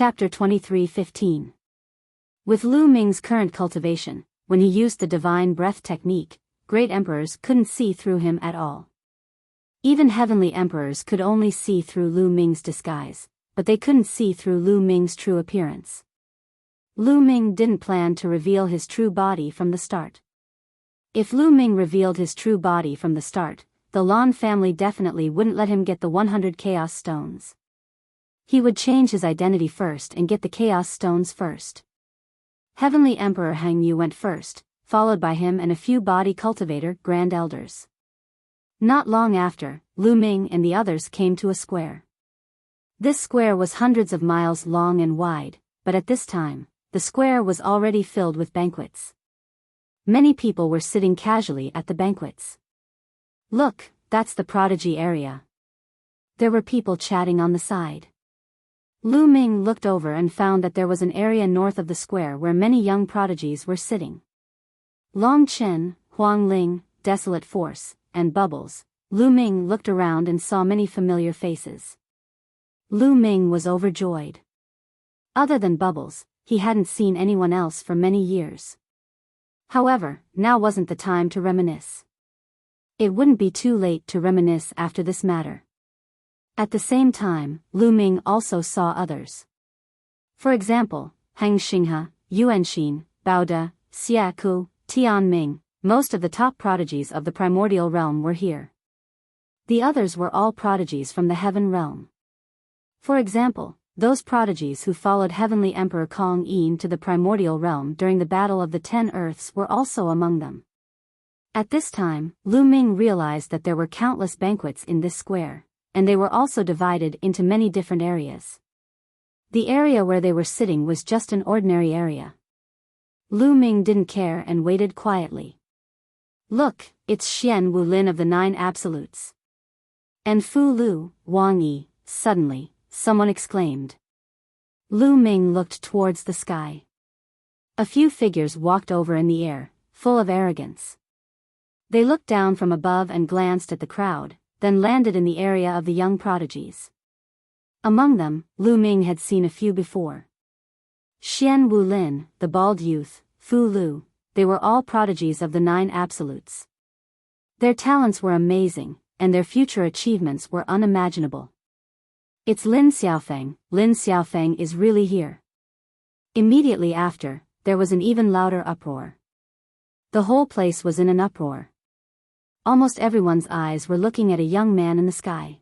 Chapter 23:15. With Lu Ming's current cultivation, when he used the divine breath technique, great emperors couldn't see through him at all. Even heavenly emperors could only see through Lu Ming's disguise, but they couldn't see through Lu Ming's true appearance. Lu Ming didn't plan to reveal his true body from the start. If Lu Ming revealed his true body from the start, the Lan family definitely wouldn't let him get the 100 Chaos Stones. He would change his identity first and get the Chaos Stones first. Heavenly Emperor Hang Yu went first, followed by him and a few body cultivator grand elders. Not long after, Lu Ming and the others came to a square. This square was hundreds of miles long and wide, but at this time, the square was already filled with banquets. Many people were sitting casually at the banquets. Look, that's the prodigy area. There were people chatting on the side. Lu Ming looked over and found that there was an area north of the square where many young prodigies were sitting. Long Chen, Huang Ling, Desolate Force, and Bubbles. Lu Ming looked around and saw many familiar faces. Lu Ming was overjoyed. Other than Bubbles, he hadn't seen anyone else for many years. However, now wasn't the time to reminisce. It wouldn't be too late to reminisce after this matter. At the same time, Lu Ming also saw others. For example, Hang Xinghe, Yuan Xin, Bao De, Xia Ku, Tian Ming, most of the top prodigies of the primordial realm were here. The others were all prodigies from the heaven realm. For example, those prodigies who followed Heavenly Emperor Kong Yin to the primordial realm during the Battle of the 10 Earths were also among them. At this time, Lu Ming realized that there were countless banquets in this square, and they were also divided into many different areas. The area where they were sitting was just an ordinary area. Lu Ming didn't care and waited quietly. Look, it's Xian Wu Lin of the 9 Absolutes. And Fu Lu, Wang Yi, suddenly, someone exclaimed. Lu Ming looked towards the sky. A few figures walked over in the air, full of arrogance. They looked down from above and glanced at the crowd, then landed in the area of the young prodigies. Among them, Lu Ming had seen a few before. Xian Wu Lin, the bald youth, Fu Lu, they were all prodigies of the 9 Absolutes. Their talents were amazing, and their future achievements were unimaginable. It's Lin Xiaofeng is really here. Immediately after, there was an even louder uproar. The whole place was in an uproar. Almost everyone's eyes were looking at a young man in the sky.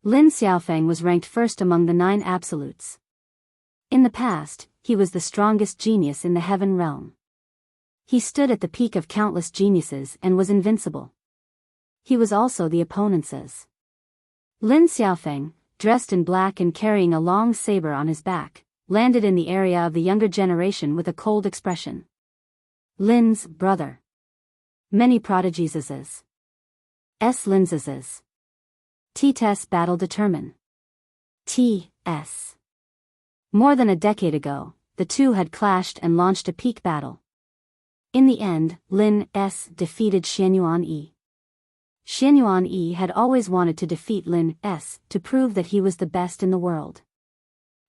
Lin Xiaofeng was ranked first among the 9 Absolutes. In the past, he was the strongest genius in the heaven realm. He stood at the peak of countless geniuses and was invincible. He was also the opponent's. Lin Xiaofeng, dressed in black and carrying a long saber on his back, landed in the area of the younger generation with a cold expression. Lin's brother. Many prodigies S. Lin's. T-Tess battle determine. T.S. More than a decade ago, the two had clashed and launched a peak battle. In the end, Lin S. defeated Xianyuan Yi. Xianyuan Yi had always wanted to defeat Lin S. to prove that he was the best in the world.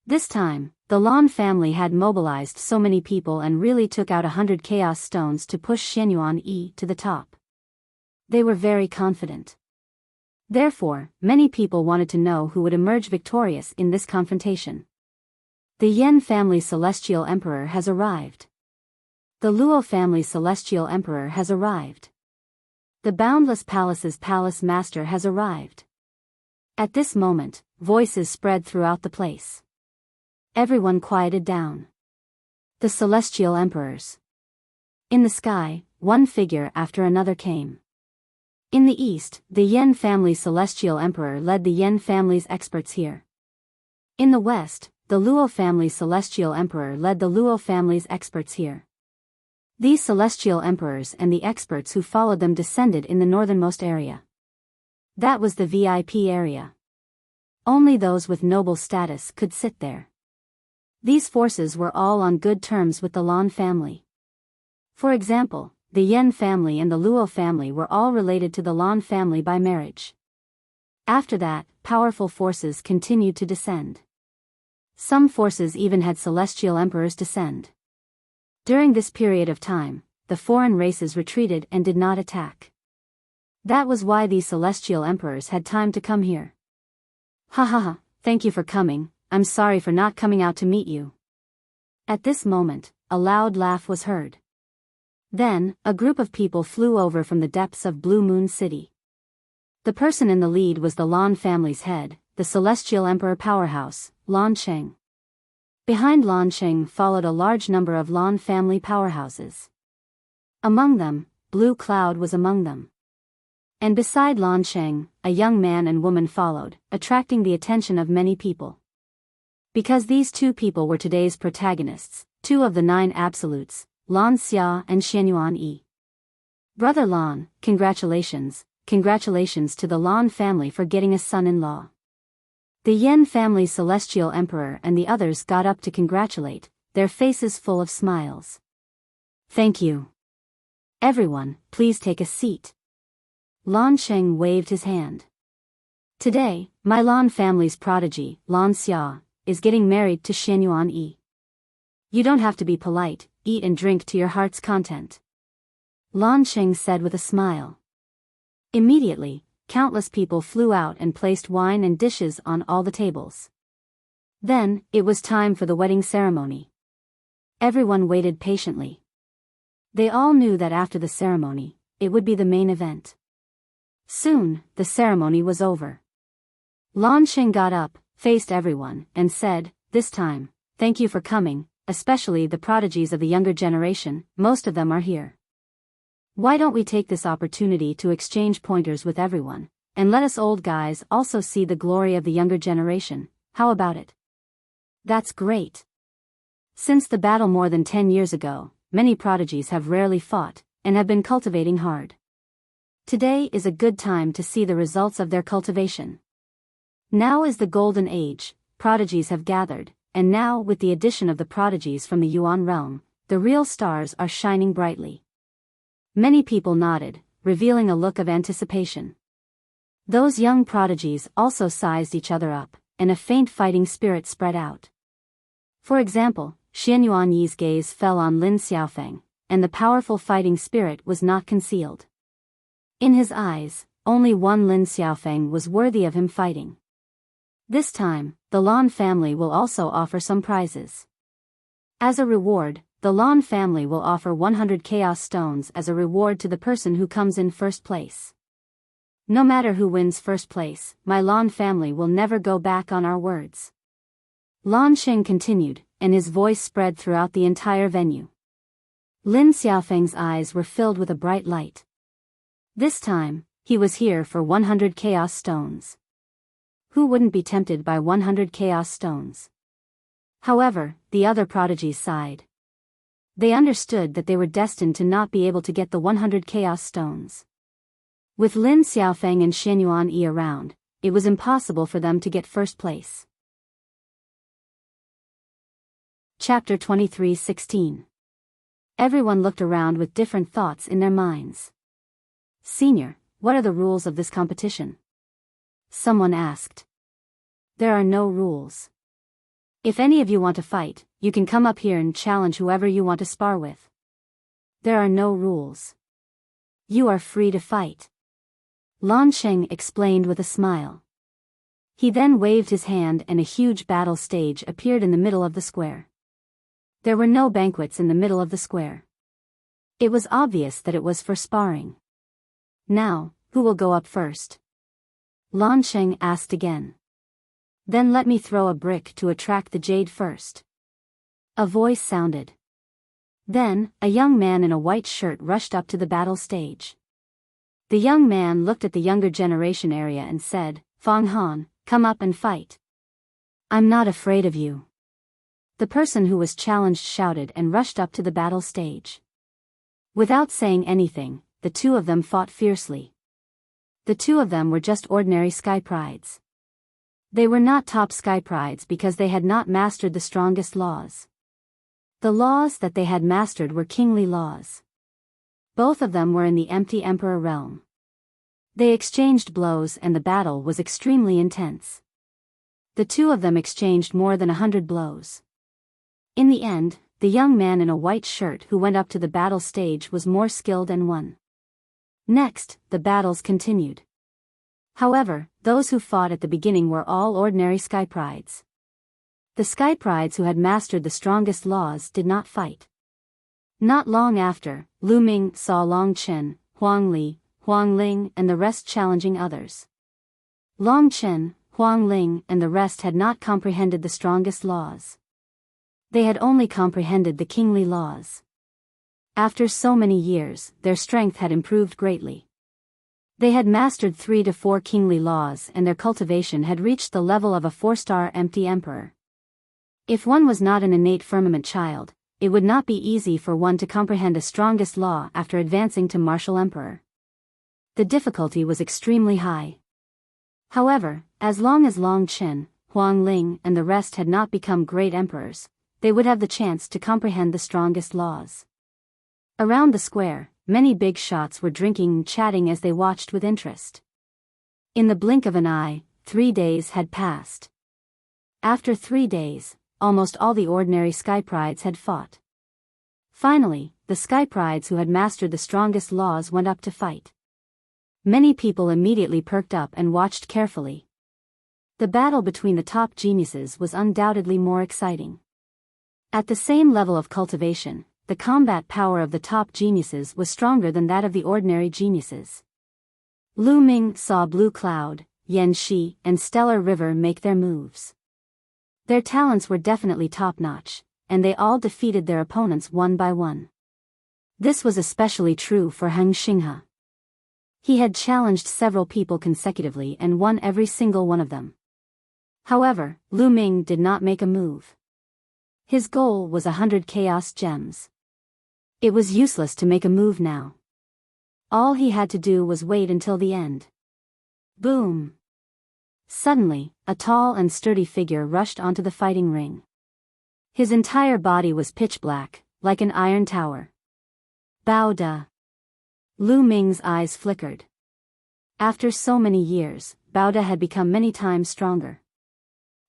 This time, the Lan family had mobilized so many people and really took out 100 Chaos Stones to push Xianyuan Yi to the top. They were very confident. Therefore, many people wanted to know who would emerge victorious in this confrontation. The Yan family Celestial Emperor has arrived. The Luo family Celestial Emperor has arrived. The Boundless Palace's Palace Master has arrived. At this moment, voices spread throughout the place. Everyone quieted down. The Celestial Emperors. In the sky, one figure after another came. In the east, the Yan family Celestial Emperor led the Yan family's experts here. In the west, the Luo family Celestial Emperor led the Luo family's experts here. These Celestial Emperors and the experts who followed them descended in the northernmost area. That was the VIP area. Only those with noble status could sit there. These forces were all on good terms with the Lan family. For example, the Yan family and the Luo family were all related to the Lan family by marriage. After that, powerful forces continued to descend. Some forces even had celestial emperors descend. During this period of time, the foreign races retreated and did not attack. That was why these celestial emperors had time to come here. Ha ha ha, thank you for coming, I'm sorry for not coming out to meet you. At this moment, a loud laugh was heard. Then, a group of people flew over from the depths of Blue Moon City. The person in the lead was the Lan family's head, the celestial emperor powerhouse, Lan Sheng. Behind Lan Sheng followed a large number of Lan family powerhouses. Among them, Blue Cloud was among them. And beside Lan Sheng, a young man and woman followed, attracting the attention of many people. Because these two people were today's protagonists, two of the 9 absolutes, Lan Xia and Xianyuan Yi. Brother Lan, congratulations to the Lan family for getting a son-in-law. The Yen family's celestial emperor and the others got up to congratulate, their faces full of smiles. Thank you. Everyone, please take a seat. Lan Sheng waved his hand. Today, my Lan family's prodigy, Lan Xia, is getting married to Xianyuan Yi. You don't have to be polite, eat and drink to your heart's content. Lan Sheng said with a smile. Immediately, countless people flew out and placed wine and dishes on all the tables. Then, it was time for the wedding ceremony. Everyone waited patiently. They all knew that after the ceremony, it would be the main event. Soon, the ceremony was over. Lan Sheng got up, faced everyone, and said, "This time, thank you for coming, especially the prodigies of the younger generation, most of them are here. Why don't we take this opportunity to exchange pointers with everyone, and let us old guys also see the glory of the younger generation, how about it?" That's great. Since the battle more than 10 years ago, many prodigies have rarely fought, and have been cultivating hard. Today is a good time to see the results of their cultivation. Now is the golden age, prodigies have gathered, and now with the addition of the prodigies from the Yuan realm, the real stars are shining brightly. Many people nodded, revealing a look of anticipation. Those young prodigies also sized each other up, and a faint fighting spirit spread out. For example, Xianyuan Yi's gaze fell on Lin Xiaofeng, and the powerful fighting spirit was not concealed. In his eyes, only one Lin Xiaofeng was worthy of him fighting. This time, the Lan family will also offer some prizes. As a reward, the Lan family will offer 100 Chaos Stones as a reward to the person who comes in first place. No matter who wins first place, my Lan family will never go back on our words. Lan Sheng continued, and his voice spread throughout the entire venue. Lin Xiaofeng's eyes were filled with a bright light. This time, he was here for 100 Chaos Stones. Who wouldn't be tempted by 100 Chaos Stones? However, the other prodigies sighed. They understood that they were destined to not be able to get the 100 Chaos Stones. With Lin Xiaofeng and Xianyuan Yi around, it was impossible for them to get first place. Chapter 23:16. Everyone looked around with different thoughts in their minds. "Senior, what are the rules of this competition?" Someone asked. "There are no rules. If any of you want to fight, you can come up here and challenge whoever you want to spar with. There are no rules. You are free to fight." Lan Sheng explained with a smile. He then waved his hand and a huge battle stage appeared in the middle of the square. There were no banquets in the middle of the square. It was obvious that it was for sparring. "Now, who will go up first?" Lan Sheng asked again. "Then let me throw a brick to attract the jade first." A voice sounded. Then, a young man in a white shirt rushed up to the battle stage. The young man looked at the younger generation area and said, "Fang Han, come up and fight." "I'm not afraid of you." The person who was challenged shouted and rushed up to the battle stage. Without saying anything, the two of them fought fiercely. The two of them were just ordinary sky prides. They were not top sky prides because they had not mastered the strongest laws. The laws that they had mastered were kingly laws. Both of them were in the empty emperor realm. They exchanged blows and the battle was extremely intense. The two of them exchanged more than 100 blows. In the end, the young man in a white shirt who went up to the battle stage was more skilled and won. Next, the battles continued. However, those who fought at the beginning were all ordinary sky prides. The sky prides who had mastered the strongest laws did not fight. Not long after, Lu Ming saw Long Chen, Huang Li, Huang Ling and the rest challenging others. Long Chen, Huang Ling and the rest had not comprehended the strongest laws. They had only comprehended the kingly laws. After so many years, their strength had improved greatly. They had mastered 3 to 4 kingly laws and their cultivation had reached the level of a 4-star empty emperor. If one was not an innate firmament child, it would not be easy for one to comprehend a strongest law after advancing to martial emperor. The difficulty was extremely high. However, as long as Long Chen, Huang Ling and the rest had not become great emperors, they would have the chance to comprehend the strongest laws. Around the square, many big shots were drinking and chatting as they watched with interest. In the blink of an eye, 3 days had passed. After 3 days, almost all the ordinary sky prides had fought. Finally, the sky prides who had mastered the strongest laws went up to fight. Many people immediately perked up and watched carefully. The battle between the top geniuses was undoubtedly more exciting. At the same level of cultivation, the combat power of the top geniuses was stronger than that of the ordinary geniuses. Lu Ming saw Blue Cloud, Yan Shi, and Stellar River make their moves. Their talents were definitely top-notch, and they all defeated their opponents one by one. This was especially true for Heng Xinghe. He had challenged several people consecutively and won every single one of them. However, Lu Ming did not make a move. His goal was 100 chaos gems. It was useless to make a move now. All he had to do was wait until the end. Boom! Suddenly, a tall and sturdy figure rushed onto the fighting ring. His entire body was pitch black, like an iron tower. Bao De. Lu Ming's eyes flickered. After so many years, Bao De had become many times stronger.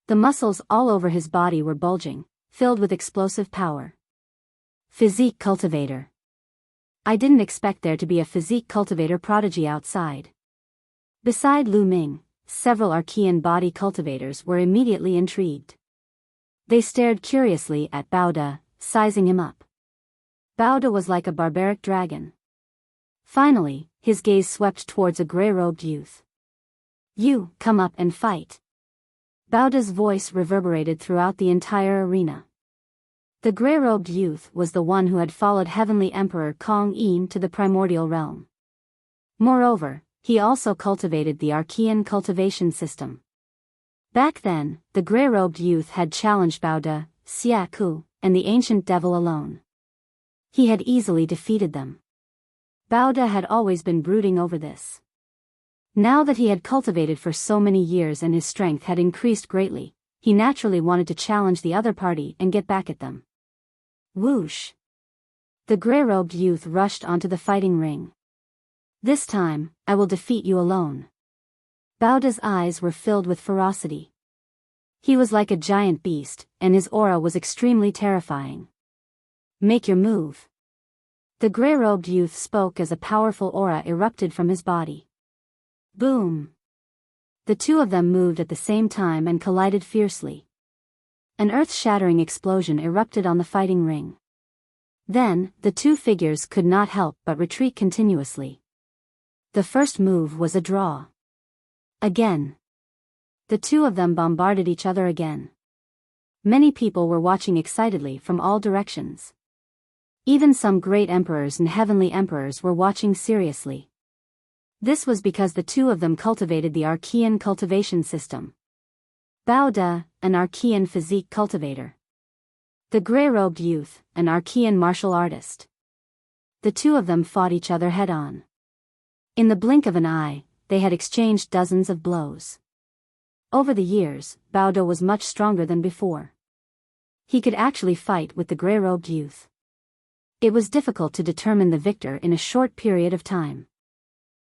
The muscles all over his body were bulging, filled with explosive power. Physique cultivator. I didn't expect there to be a physique cultivator prodigy outside. Beside Lu Ming, several Archean body cultivators were immediately intrigued. They stared curiously at Bao De, sizing him up. Bao De was like a barbaric dragon. Finally, his gaze swept towards a gray-robed youth. "You, come up and fight." Bao De's voice reverberated throughout the entire arena. The gray-robed youth was the one who had followed Heavenly Emperor Kong Yin to the primordial realm. Moreover, he also cultivated the Archean cultivation system. Back then, the gray-robed youth had challenged Bao De, Xia Ku, and the ancient devil alone. He had easily defeated them. Bao De had always been brooding over this. Now that he had cultivated for so many years and his strength had increased greatly, he naturally wanted to challenge the other party and get back at them. Whoosh! The gray-robed youth rushed onto the fighting ring. "This time, I will defeat you alone." Bao De's eyes were filled with ferocity. He was like a giant beast, and his aura was extremely terrifying. "Make your move." The gray-robed youth spoke as a powerful aura erupted from his body. Boom! The two of them moved at the same time and collided fiercely. An earth-shattering explosion erupted on the fighting ring. Then, the two figures could not help but retreat continuously. The first move was a draw. Again. The two of them bombarded each other again. Many people were watching excitedly from all directions. Even some great emperors and heavenly emperors were watching seriously. This was because the two of them cultivated the Archean cultivation system. Bao De, an Archean physique cultivator. The gray-robed youth, an Archean martial artist. The two of them fought each other head-on. In the blink of an eye, they had exchanged dozens of blows. Over the years, Bao De was much stronger than before. He could actually fight with the gray-robed youth. It was difficult to determine the victor in a short period of time.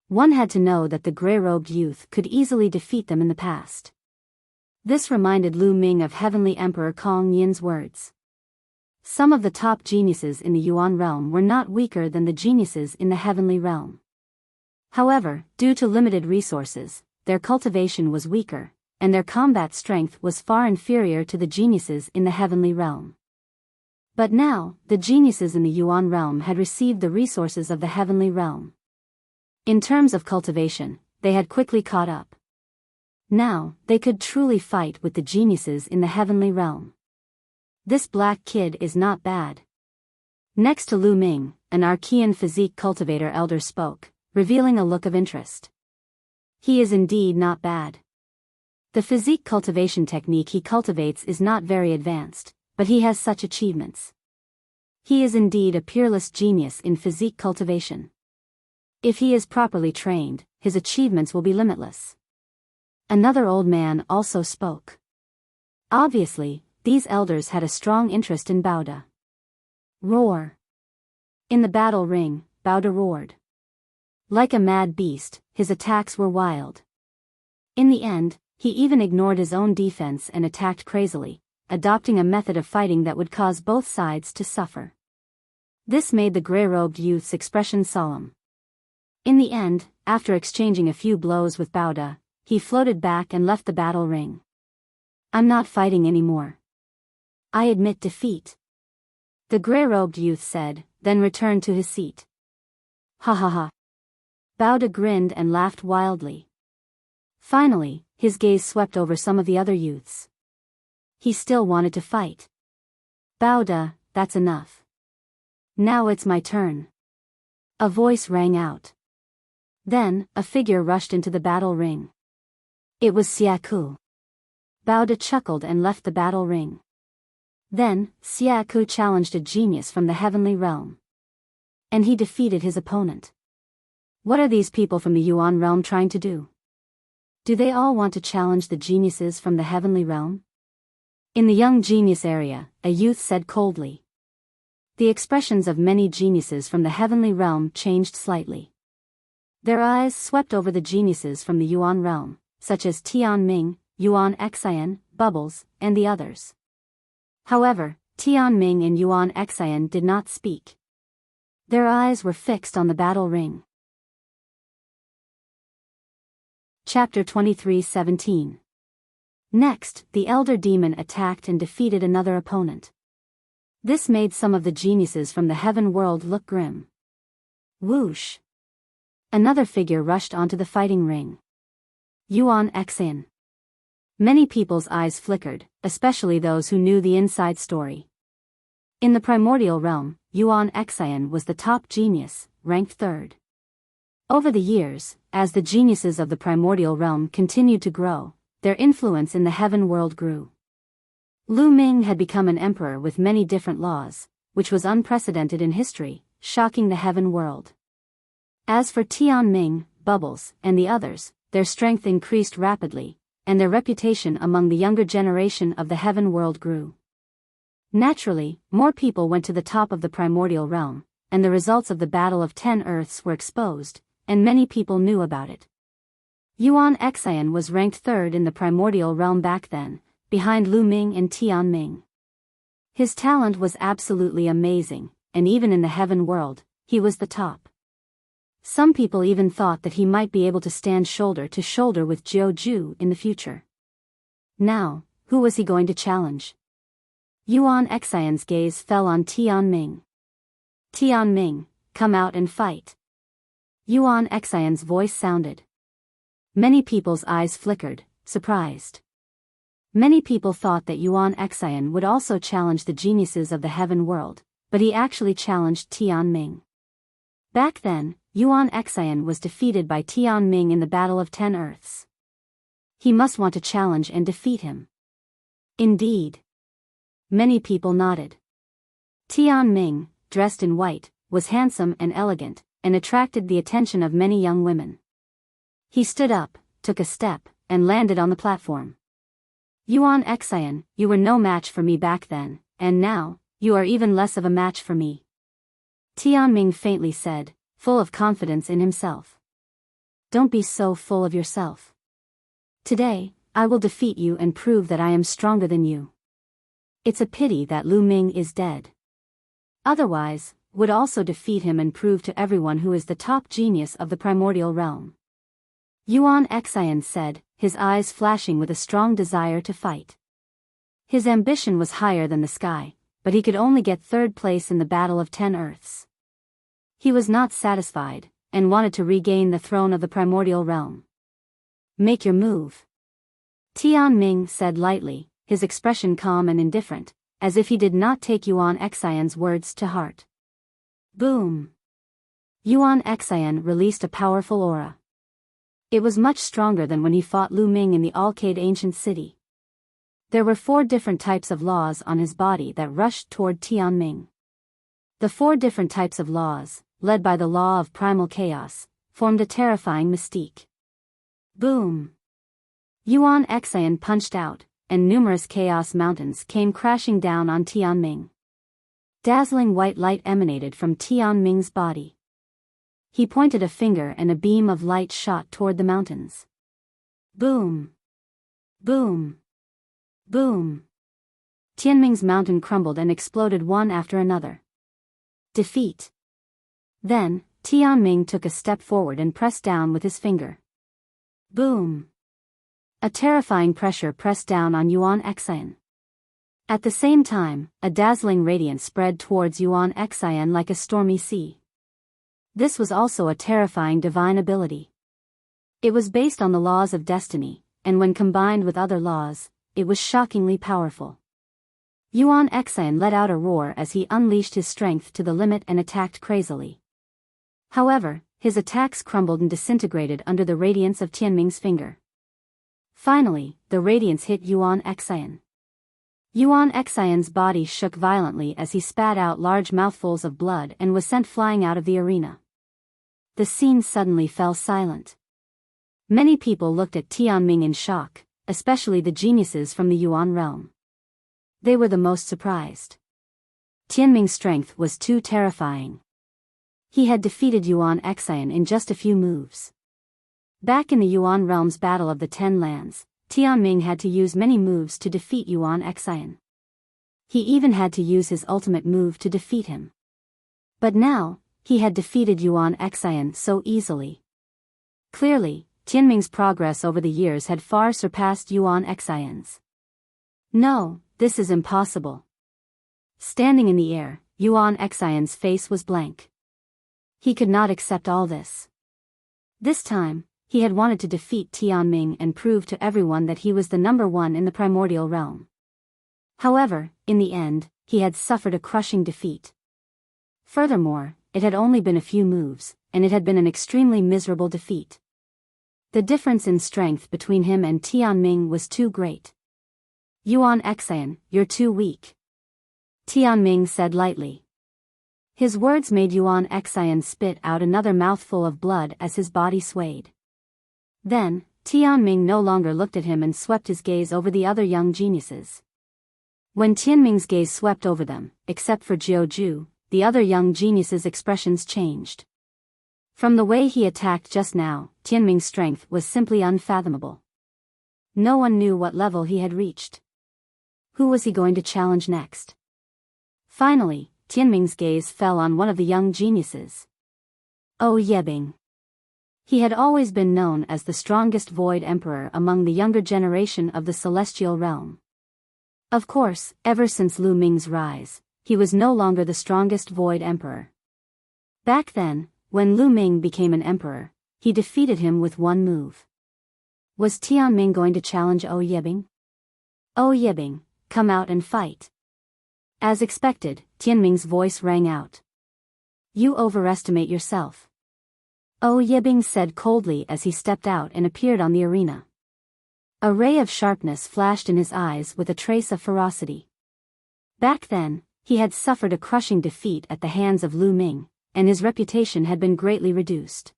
One had to know that the gray-robed youth could easily defeat them in the past. This reminded Lu Ming of Heavenly Emperor Kong Yin's words. Some of the top geniuses in the Yuan realm were not weaker than the geniuses in the Heavenly realm. However, due to limited resources, their cultivation was weaker, and their combat strength was far inferior to the geniuses in the Heavenly realm. But now, the geniuses in the Yuan realm had received the resources of the Heavenly realm. In terms of cultivation, they had quickly caught up. Now, they could truly fight with the geniuses in the Heavenly realm. This black kid is not bad. Next to Lu Ming, an Archean physique cultivator elder spoke, revealing a look of interest. He is indeed not bad. The physique cultivation technique he cultivates is not very advanced, but he has such achievements. He is indeed a peerless genius in physique cultivation. If he is properly trained, his achievements will be limitless. Another old man also spoke. Obviously, these elders had a strong interest in Baoda. Roar. In the battle ring, Baoda roared. Like a mad beast, his attacks were wild. In the end, he even ignored his own defense and attacked crazily, adopting a method of fighting that would cause both sides to suffer. This made the grey-robed youth's expression solemn. In the end, after exchanging a few blows with Baoda, he floated back and left the battle ring. I'm not fighting anymore. I admit defeat. The grey-robed youth said, then returned to his seat. Ha ha ha. Baoda grinned and laughed wildly. Finally, his gaze swept over some of the other youths. He still wanted to fight. Baoda, that's enough. Now it's my turn. A voice rang out. Then, a figure rushed into the battle ring. It was Xiaku. Baoda chuckled and left the battle ring. Then, Xiaku challenged a genius from the Heavenly realm. And he defeated his opponent. What are these people from the Yuan realm trying to do? Do they all want to challenge the geniuses from the Heavenly realm? In the young genius area, a youth said coldly. The expressions of many geniuses from the Heavenly realm changed slightly. Their eyes swept over the geniuses from the Yuan realm, such as Tian Ming, Yuan Xian, Bubbles, and the others. However, Tian Ming and Yuan Xian did not speak. Their eyes were fixed on the battle ring. Chapter 23:17. Next, the elder demon attacked and defeated another opponent. This made some of the geniuses from the heaven world look grim. Whoosh! Another figure rushed onto the fighting ring. Yuan Xian. Many people's eyes flickered, especially those who knew the inside story. In the primordial realm, Yuan Xian was the top genius, ranked third. Over the years, as the geniuses of the primordial realm continued to grow, their influence in the heaven world grew. Lu Ming had become an emperor with many different laws, which was unprecedented in history, shocking the heaven world. As for Tian Ming, Bubbles, and the others, their strength increased rapidly, and their reputation among the younger generation of the heaven world grew. Naturally, more people went to the top of the primordial realm, and the results of the Battle of 10 Earths were exposed, and many people knew about it. Yuan Xian was ranked third in the primordial realm back then, behind Lu Ming and Tian Ming. His talent was absolutely amazing, and even in the heaven world, he was the top. Some people even thought that he might be able to stand shoulder to shoulder with Jiu Ju in the future. Now, who was he going to challenge? Yuan Xian's gaze fell on Tian Ming. Tian Ming, come out and fight. Yuan Xian's voice sounded. Many people's eyes flickered, surprised. Many people thought that Yuan Xian would also challenge the geniuses of the heaven world, but he actually challenged Tian Ming. Back then, Yuan Xian was defeated by Tian Ming in the Battle of 10 Earths. He must want to challenge and defeat him. Indeed. Many people nodded. Tian Ming, dressed in white, was handsome and elegant, and attracted the attention of many young women. He stood up, took a step, and landed on the platform. Yuan Xian, you were no match for me back then, and now, you are even less of a match for me. Tian Ming faintly said, full of confidence in himself. Don't be so full of yourself. Today, I will defeat you and prove that I am stronger than you. It's a pity that Lu Ming is dead. Otherwise, would also defeat him and prove to everyone who is the top genius of the primordial realm. Yuan Xian said, his eyes flashing with a strong desire to fight. His ambition was higher than the sky, but he could only get third place in the Battle of 10 Earths. He was not satisfied, and wanted to regain the throne of the primordial realm. Make your move. Tianming said lightly, his expression calm and indifferent, as if he did not take Yuan Xian's words to heart. Boom! Yuan Xian released a powerful aura. It was much stronger than when he fought Lu Ming in the Alcade ancient city. There were 4 different types of laws on his body that rushed toward Tianming. The 4 different types of laws, led by the law of primal chaos, formed a terrifying mystique. Boom! Yuan Xian punched out, and numerous chaos mountains came crashing down on Tianming. Dazzling white light emanated from Tianming's body. He pointed a finger and a beam of light shot toward the mountains. Boom! Boom! Boom! Tianming's mountain crumbled and exploded one after another. Defeat. Then, Tianming took a step forward and pressed down with his finger. Boom! A terrifying pressure pressed down on Yuan Xian. At the same time, a dazzling radiance spread towards Yuan Xian like a stormy sea. This was also a terrifying divine ability. It was based on the laws of destiny, and when combined with other laws, it was shockingly powerful. Yuan Xian let out a roar as he unleashed his strength to the limit and attacked crazily. However, his attacks crumbled and disintegrated under the radiance of Tianming's finger. Finally, the radiance hit Yuan Xian. Yuan Xian's body shook violently as he spat out large mouthfuls of blood and was sent flying out of the arena. The scene suddenly fell silent. Many people looked at Tianming in shock, especially the geniuses from the Yuan realm. They were the most surprised. Tianming's strength was too terrifying. He had defeated Yuan Xian in just a few moves. Back in the Yuan realm's Battle of the 10 Lands, Tianming had to use many moves to defeat Yuan Xian. He even had to use his ultimate move to defeat him. But now, he had defeated Yuan Xian so easily. Clearly, Tianming's progress over the years had far surpassed Yuan Xian's. No, this is impossible. Standing in the air, Yuan Xian's face was blank. He could not accept all this. This time, he had wanted to defeat Tianming and prove to everyone that he was the number 1 in the primordial realm. However, in the end, he had suffered a crushing defeat. Furthermore, it had only been a few moves, and it had been an extremely miserable defeat. The difference in strength between him and Tianming was too great. Yuan Xian, you're too weak. Tianming said lightly. His words made Yuan Xian spit out another mouthful of blood as his body swayed. Then, Tianming no longer looked at him and swept his gaze over the other young geniuses. When Tianming's gaze swept over them, except for Jiu, the other young geniuses' expressions changed. From the way he attacked just now, Tianming's strength was simply unfathomable. No one knew what level he had reached. Who was he going to challenge next? Finally, Tianming's gaze fell on one of the young geniuses. Oh Yebing. He had always been known as the strongest Void Emperor among the younger generation of the Celestial Realm. Of course, ever since Lu Ming's rise, he was no longer the strongest Void Emperor. Back then, when Lu Ming became an emperor, he defeated him with one move. Was Tianming going to challenge Oh Yebing? Oh Yebing, come out and fight. As expected, Tianming's voice rang out. You overestimate yourself. Oh Yebing said coldly as he stepped out and appeared on the arena. A ray of sharpness flashed in his eyes with a trace of ferocity. Back then, he had suffered a crushing defeat at the hands of Lu Ming, and his reputation had been greatly reduced.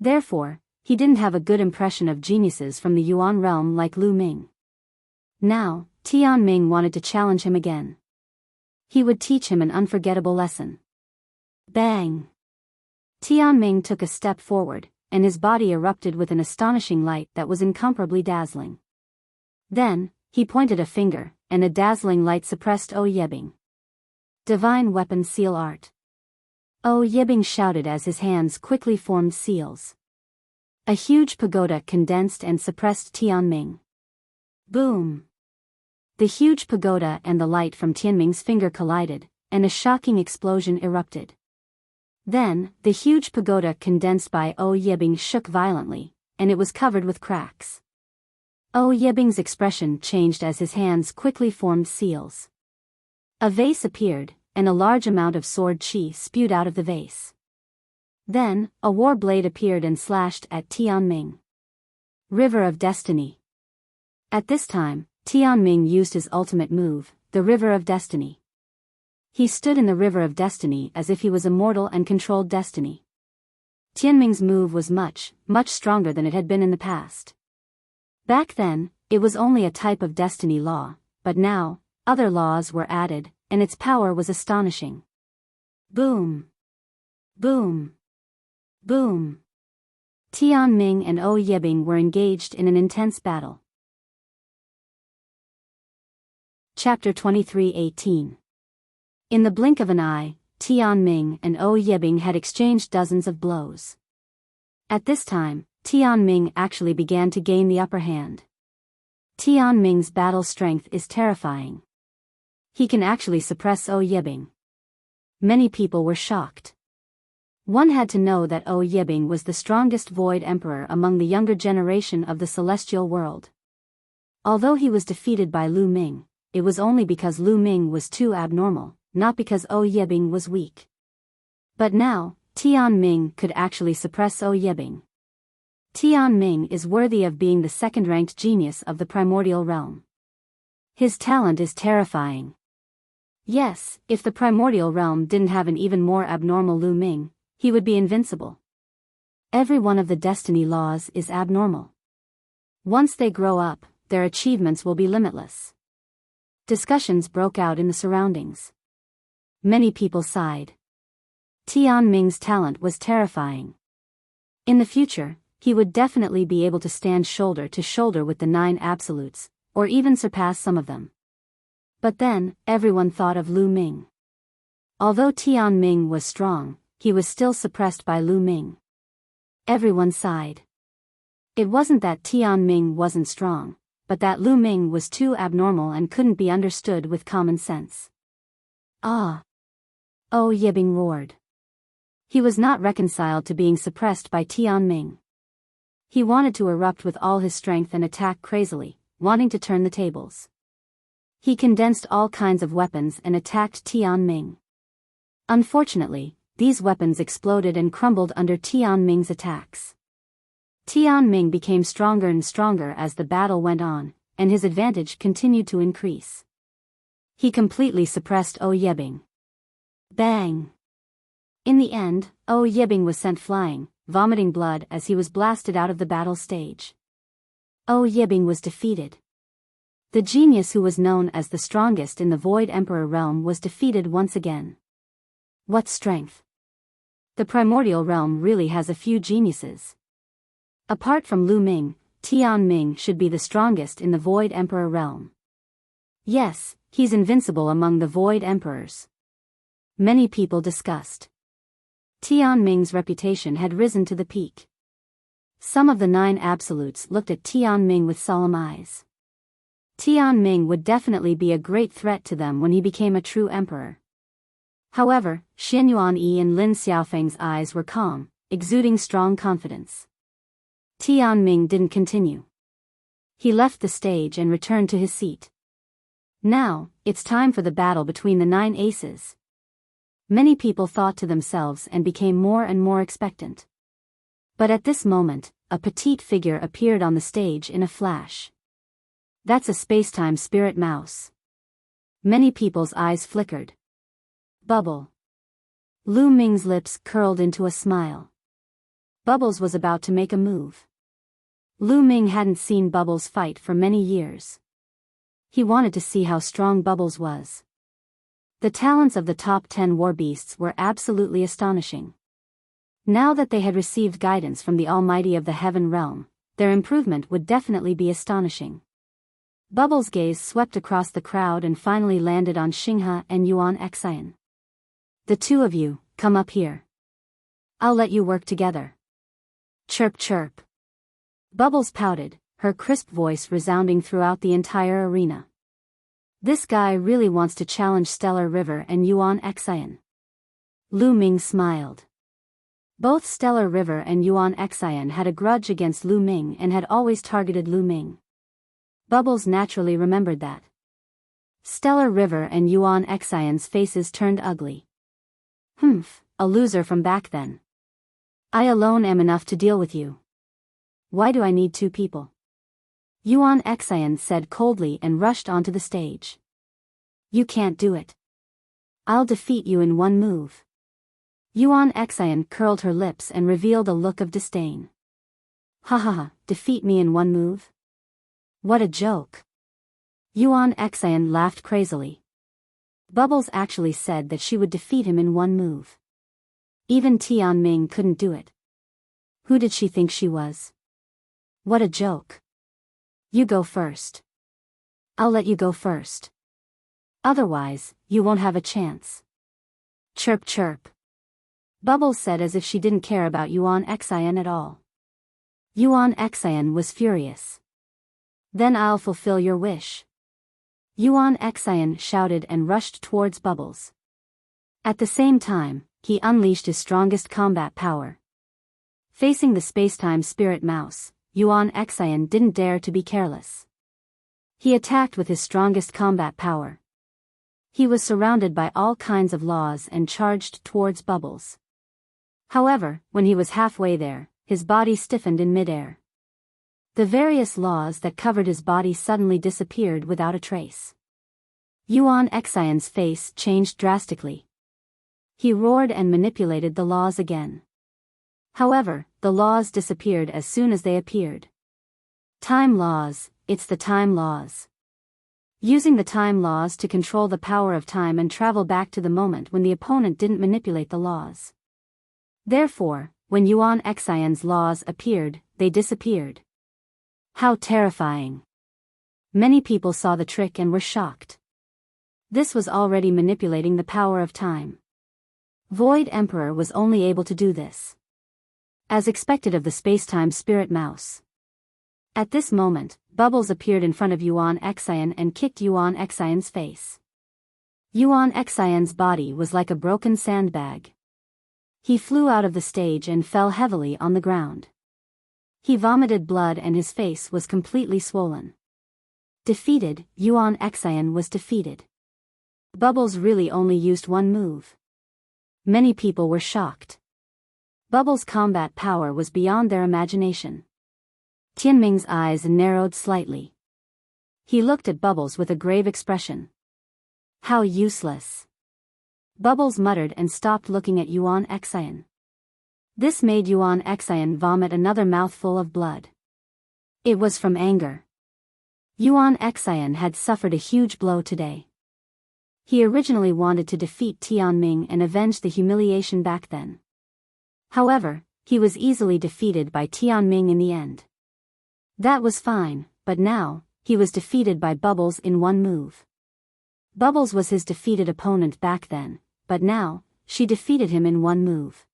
Therefore, he didn't have a good impression of geniuses from the Yuan realm like Lu Ming. Now, Tianming wanted to challenge him again. He would teach him an unforgettable lesson. Bang! Tianming took a step forward, and his body erupted with an astonishing light that was incomparably dazzling. Then, he pointed a finger, and a dazzling light suppressed O Yebing. Divine Weapon Seal Art. O Yebing shouted as his hands quickly formed seals. A huge pagoda condensed and suppressed Tianming. Boom! The huge pagoda and the light from Tianming's finger collided, and a shocking explosion erupted. Then, the huge pagoda condensed by O Yebing shook violently, and it was covered with cracks. O Yebing's expression changed as his hands quickly formed seals. A vase appeared, and a large amount of sword qi spewed out of the vase. Then, a war blade appeared and slashed at Tianming. River of Destiny. At this time, Tianming used his ultimate move, the River of Destiny. He stood in the River of Destiny as if he was immortal and controlled destiny. Tianming's move was much, much stronger than it had been in the past. Back then, it was only a type of destiny law, but now, other laws were added, and its power was astonishing. Boom! Boom! Boom! Tianming and O Yebing were engaged in an intense battle. Chapter 23:18. In the blink of an eye, Tianming and O Yebing had exchanged dozens of blows. At this time, Tianming actually began to gain the upper hand. Tianming's battle strength is terrifying. He can actually suppress O Yebing. Many people were shocked. One had to know that O Yebing was the strongest Void Emperor among the younger generation of the celestial world. Although he was defeated by Lu Ming, it was only because Lu Ming was too abnormal, not because O Yebing was weak. But now, Tianming could actually suppress O Yebing. Tianming is worthy of being the second-ranked genius of the primordial realm. His talent is terrifying. Yes, if the primordial realm didn't have an even more abnormal Lu Ming, he would be invincible. Every one of the destiny laws is abnormal. Once they grow up, their achievements will be limitless. Discussions broke out in the surroundings. Many people sighed. Tianming's talent was terrifying. In the future, he would definitely be able to stand shoulder to shoulder with the 9 absolutes, or even surpass some of them. But then, everyone thought of Lu Ming. Although Tianming was strong, he was still suppressed by Lu Ming. Everyone sighed. It wasn't that Tianming wasn't strong, but that Lu Ming was too abnormal and couldn't be understood with common sense. Ah! O Yebing roared. He was not reconciled to being suppressed by Tianming. He wanted to erupt with all his strength and attack crazily, wanting to turn the tables. He condensed all kinds of weapons and attacked Tianming. Unfortunately, these weapons exploded and crumbled under Tianming's attacks. Tianming became stronger and stronger as the battle went on, and his advantage continued to increase. He completely suppressed O Yebing. Bang! In the end, O Yebing was sent flying, vomiting blood as he was blasted out of the battle stage. O Yebing was defeated. The genius who was known as the strongest in the Void Emperor realm was defeated once again. What strength! The primordial realm really has a few geniuses. Apart from Lu Ming, Tianming should be the strongest in the Void Emperor realm. Yes, he's invincible among the Void Emperors. Many people discussed. Tianming's reputation had risen to the peak. Some of the 9 absolutes looked at Tianming with solemn eyes. Tianming would definitely be a great threat to them when he became a true emperor. However, Xianyuan Yi and Lin Xiaofeng's eyes were calm, exuding strong confidence. Tianming didn't continue. He left the stage and returned to his seat. Now, it's time for the battle between the 9 aces. Many people thought to themselves and became more and more expectant. But at this moment, a petite figure appeared on the stage in a flash. That's a space-time spirit mouse. Many people's eyes flickered. Bubble. Lu Ming's lips curled into a smile. Bubbles was about to make a move. Lu Ming hadn't seen Bubbles fight for many years. He wanted to see how strong Bubbles was. The talents of the top 10 war beasts were absolutely astonishing. Now that they had received guidance from the Almighty of the Heaven Realm, their improvement would definitely be astonishing. Bubbles' gaze swept across the crowd and finally landed on Xinghe and Yuan Xian. The two of you, come up here. I'll let you work together. Chirp chirp. Bubbles pouted, her crisp voice resounding throughout the entire arena. This guy really wants to challenge Stellar River and Yuan Xian. Lu Ming smiled. Both Stellar River and Yuan Xian had a grudge against Lu Ming and had always targeted Lu Ming. Bubbles naturally remembered that. Stellar River and Yuan Xian's faces turned ugly. Humph, a loser from back then. I alone am enough to deal with you. Why do I need two people? Yuan Xian said coldly and rushed onto the stage. You can't do it. I'll defeat you in one move. Yuan Xian curled her lips and revealed a look of disdain. Ha ha ha, defeat me in one move? What a joke. Yuan Xian laughed crazily. Bubbles actually said that she would defeat him in one move. Even Tianming couldn't do it. Who did she think she was? What a joke. You go first. I'll let you go first. Otherwise, you won't have a chance. Chirp chirp. Bubbles said as if she didn't care about Yuan Xian at all. Yuan Xian was furious. Then I'll fulfill your wish. Yuan Xian shouted and rushed towards Bubbles. At the same time, he unleashed his strongest combat power. Facing the spacetime spirit mouse, Yuan Xian didn't dare to be careless. He attacked with his strongest combat power. He was surrounded by all kinds of laws and charged towards Bubbles. However, when he was halfway there, his body stiffened in midair. The various laws that covered his body suddenly disappeared without a trace. Yuan Xian's face changed drastically. He roared and manipulated the laws again. However, the laws disappeared as soon as they appeared. Time laws, it's the time laws. Using the time laws to control the power of time and travel back to the moment when the opponent didn't manipulate the laws. Therefore, when Yuan Xian's laws appeared, they disappeared. How terrifying. Many people saw the trick and were shocked. This was already manipulating the power of time. Void Emperor was only able to do this. As expected of the spacetime spirit mouse. At this moment, Bubbles appeared in front of Yuan Xian and kicked Yuan Xian's face. Yuan Xian's body was like a broken sandbag. He flew out of the stage and fell heavily on the ground. He vomited blood and his face was completely swollen. Defeated, Yuan Xian was defeated. Bubbles really only used one move. Many people were shocked. Bubbles' combat power was beyond their imagination. Tianming's eyes narrowed slightly. He looked at Bubbles with a grave expression. How useless. Bubbles muttered and stopped looking at Yuan Xian. This made Yuan Xian vomit another mouthful of blood. It was from anger. Yuan Xian had suffered a huge blow today. He originally wanted to defeat Tianming and avenge the humiliation back then. However, he was easily defeated by Tianming in the end. That was fine, but now, he was defeated by Bubbles in one move. Bubbles was his defeated opponent back then, but now, she defeated him in one move.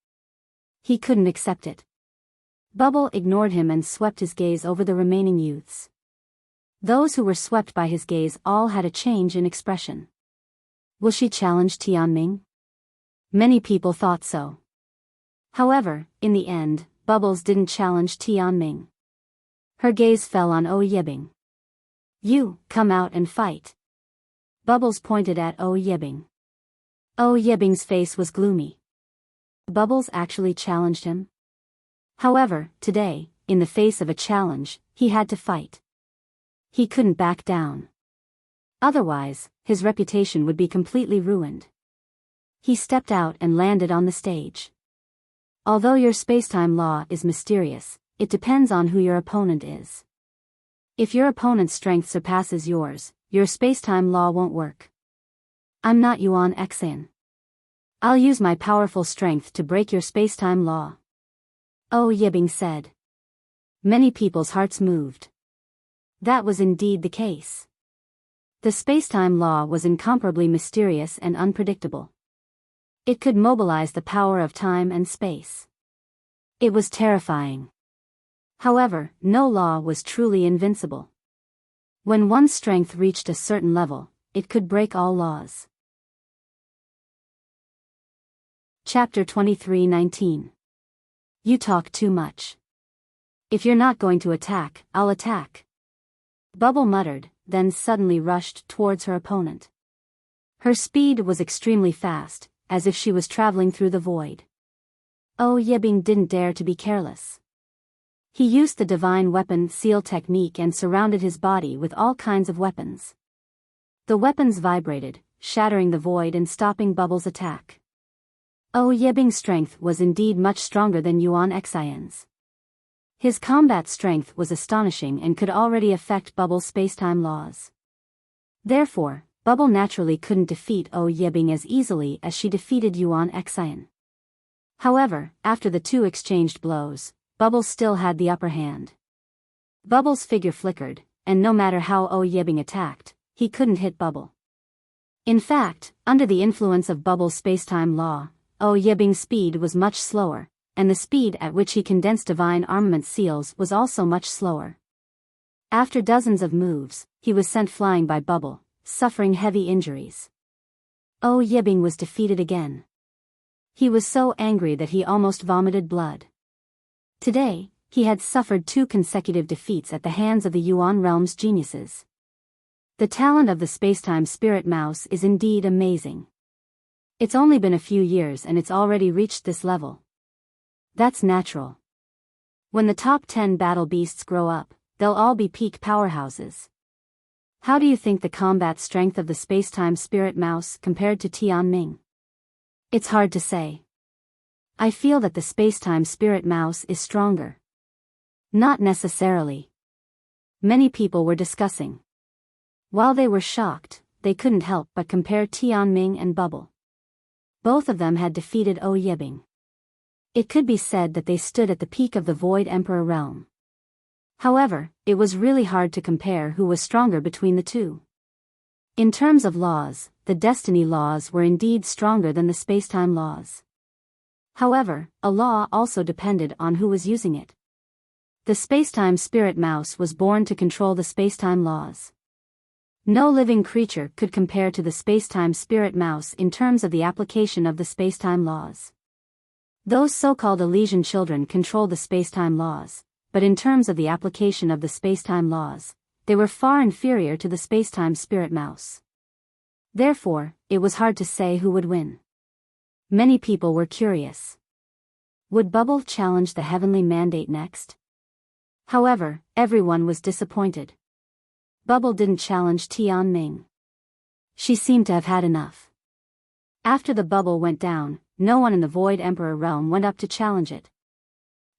He couldn't accept it. Bubble ignored him and swept his gaze over the remaining youths. Those who were swept by his gaze all had a change in expression. Will she challenge Tianming? Many people thought so. However, in the end, Bubbles didn't challenge Tianming. Her gaze fell on Ou Yebing. You, come out and fight. Bubbles pointed at Ou Yebing. Ou Yebing's face was gloomy. Bubbles actually challenged him? However, today, in the face of a challenge, he had to fight. He couldn't back down. Otherwise, his reputation would be completely ruined. He stepped out and landed on the stage. Although your spacetime law is mysterious, it depends on who your opponent is. If your opponent's strength surpasses yours, your spacetime law won't work. I'm not Yuan Xian. I'll use my powerful strength to break your spacetime law. Ou Yebing said. Many people's hearts moved. That was indeed the case. The space-time law was incomparably mysterious and unpredictable. It could mobilize the power of time and space. It was terrifying. However, no law was truly invincible. When one's strength reached a certain level, it could break all laws. Chapter 23:19. You talk too much. If you're not going to attack, I'll attack. Bubble muttered, then suddenly rushed towards her opponent. Her speed was extremely fast, as if she was traveling through the void. Oh Yebing didn't dare to be careless. He used the divine weapon seal technique and surrounded his body with all kinds of weapons. The weapons vibrated, shattering the void and stopping Bubble's attack. Oh Yebing's strength was indeed much stronger than Yuan Xian's. His combat strength was astonishing and could already affect Bubble's spacetime laws. Therefore, Bubble naturally couldn't defeat Oh Yebing as easily as she defeated Yuan Xian. However, after the two exchanged blows, Bubble still had the upper hand. Bubble's figure flickered, and no matter how Oh Yebing attacked, he couldn't hit Bubble. In fact, under the influence of Bubble's spacetime law, Oh Yebing's speed was much slower, and the speed at which he condensed divine armament seals was also much slower. After dozens of moves, he was sent flying by Bubble, suffering heavy injuries. Oh Yebing was defeated again. He was so angry that he almost vomited blood. Today, he had suffered 2 consecutive defeats at the hands of the Yuan realm's geniuses. The talent of the spacetime spirit mouse is indeed amazing. It's only been a few years and it's already reached this level. That's natural. When the top 10 battle beasts grow up, they'll all be peak powerhouses. How do you think the combat strength of the spacetime spirit mouse compared to Tianming? It's hard to say. I feel that the spacetime spirit mouse is stronger. Not necessarily. Many people were discussing. While they were shocked, they couldn't help but compare Tianming and Bubble. Both of them had defeated Oh Yebing. It could be said that they stood at the peak of the Void Emperor realm. However, it was really hard to compare who was stronger between the two. In terms of laws, the destiny laws were indeed stronger than the spacetime laws. However, a law also depended on who was using it. The spacetime spirit mouse was born to control the spacetime laws. No living creature could compare to the spacetime spirit mouse in terms of the application of the spacetime laws. Those so-called Elysian children controlled the spacetime laws, but in terms of the application of the spacetime laws, they were far inferior to the spacetime spirit mouse. Therefore, it was hard to say who would win. Many people were curious. Would Bubble challenge the heavenly mandate next? However, everyone was disappointed. Bubble didn't challenge Tianming. She seemed to have had enough. After the bubble went down, no one in the Void Emperor realm went up to challenge it.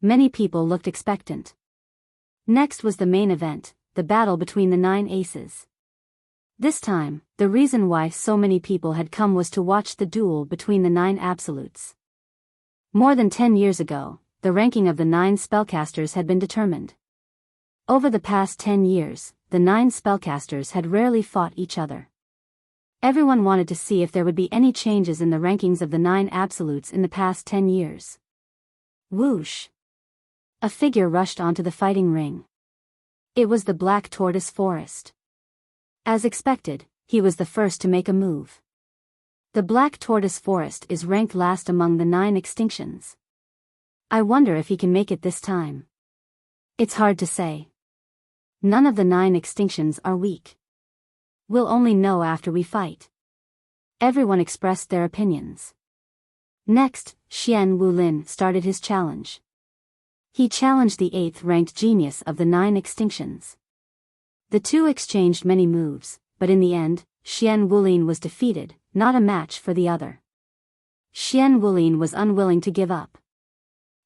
Many people looked expectant. Next was the main event, the battle between the 9 aces. This time, the reason why so many people had come was to watch the duel between the 9 absolutes. More than 10 years ago, the ranking of the 9 spellcasters had been determined. Over the past 10 years, the 9 spellcasters had rarely fought each other. Everyone wanted to see if there would be any changes in the rankings of the 9 absolutes in the past 10 years. Whoosh! A figure rushed onto the fighting ring. It was the Black Tortoise Forest. As expected, he was the first to make a move. The Black Tortoise Forest is ranked last among the 9 extinctions. I wonder if he can make it this time. It's hard to say. None of the 9 extinctions are weak. We'll only know after we fight. Everyone expressed their opinions. Next, Xian Wulin started his challenge. He challenged the 8th-ranked genius of the 9 extinctions. The two exchanged many moves, but in the end, Xian Wulin was defeated, not a match for the other. Xian Wulin was unwilling to give up.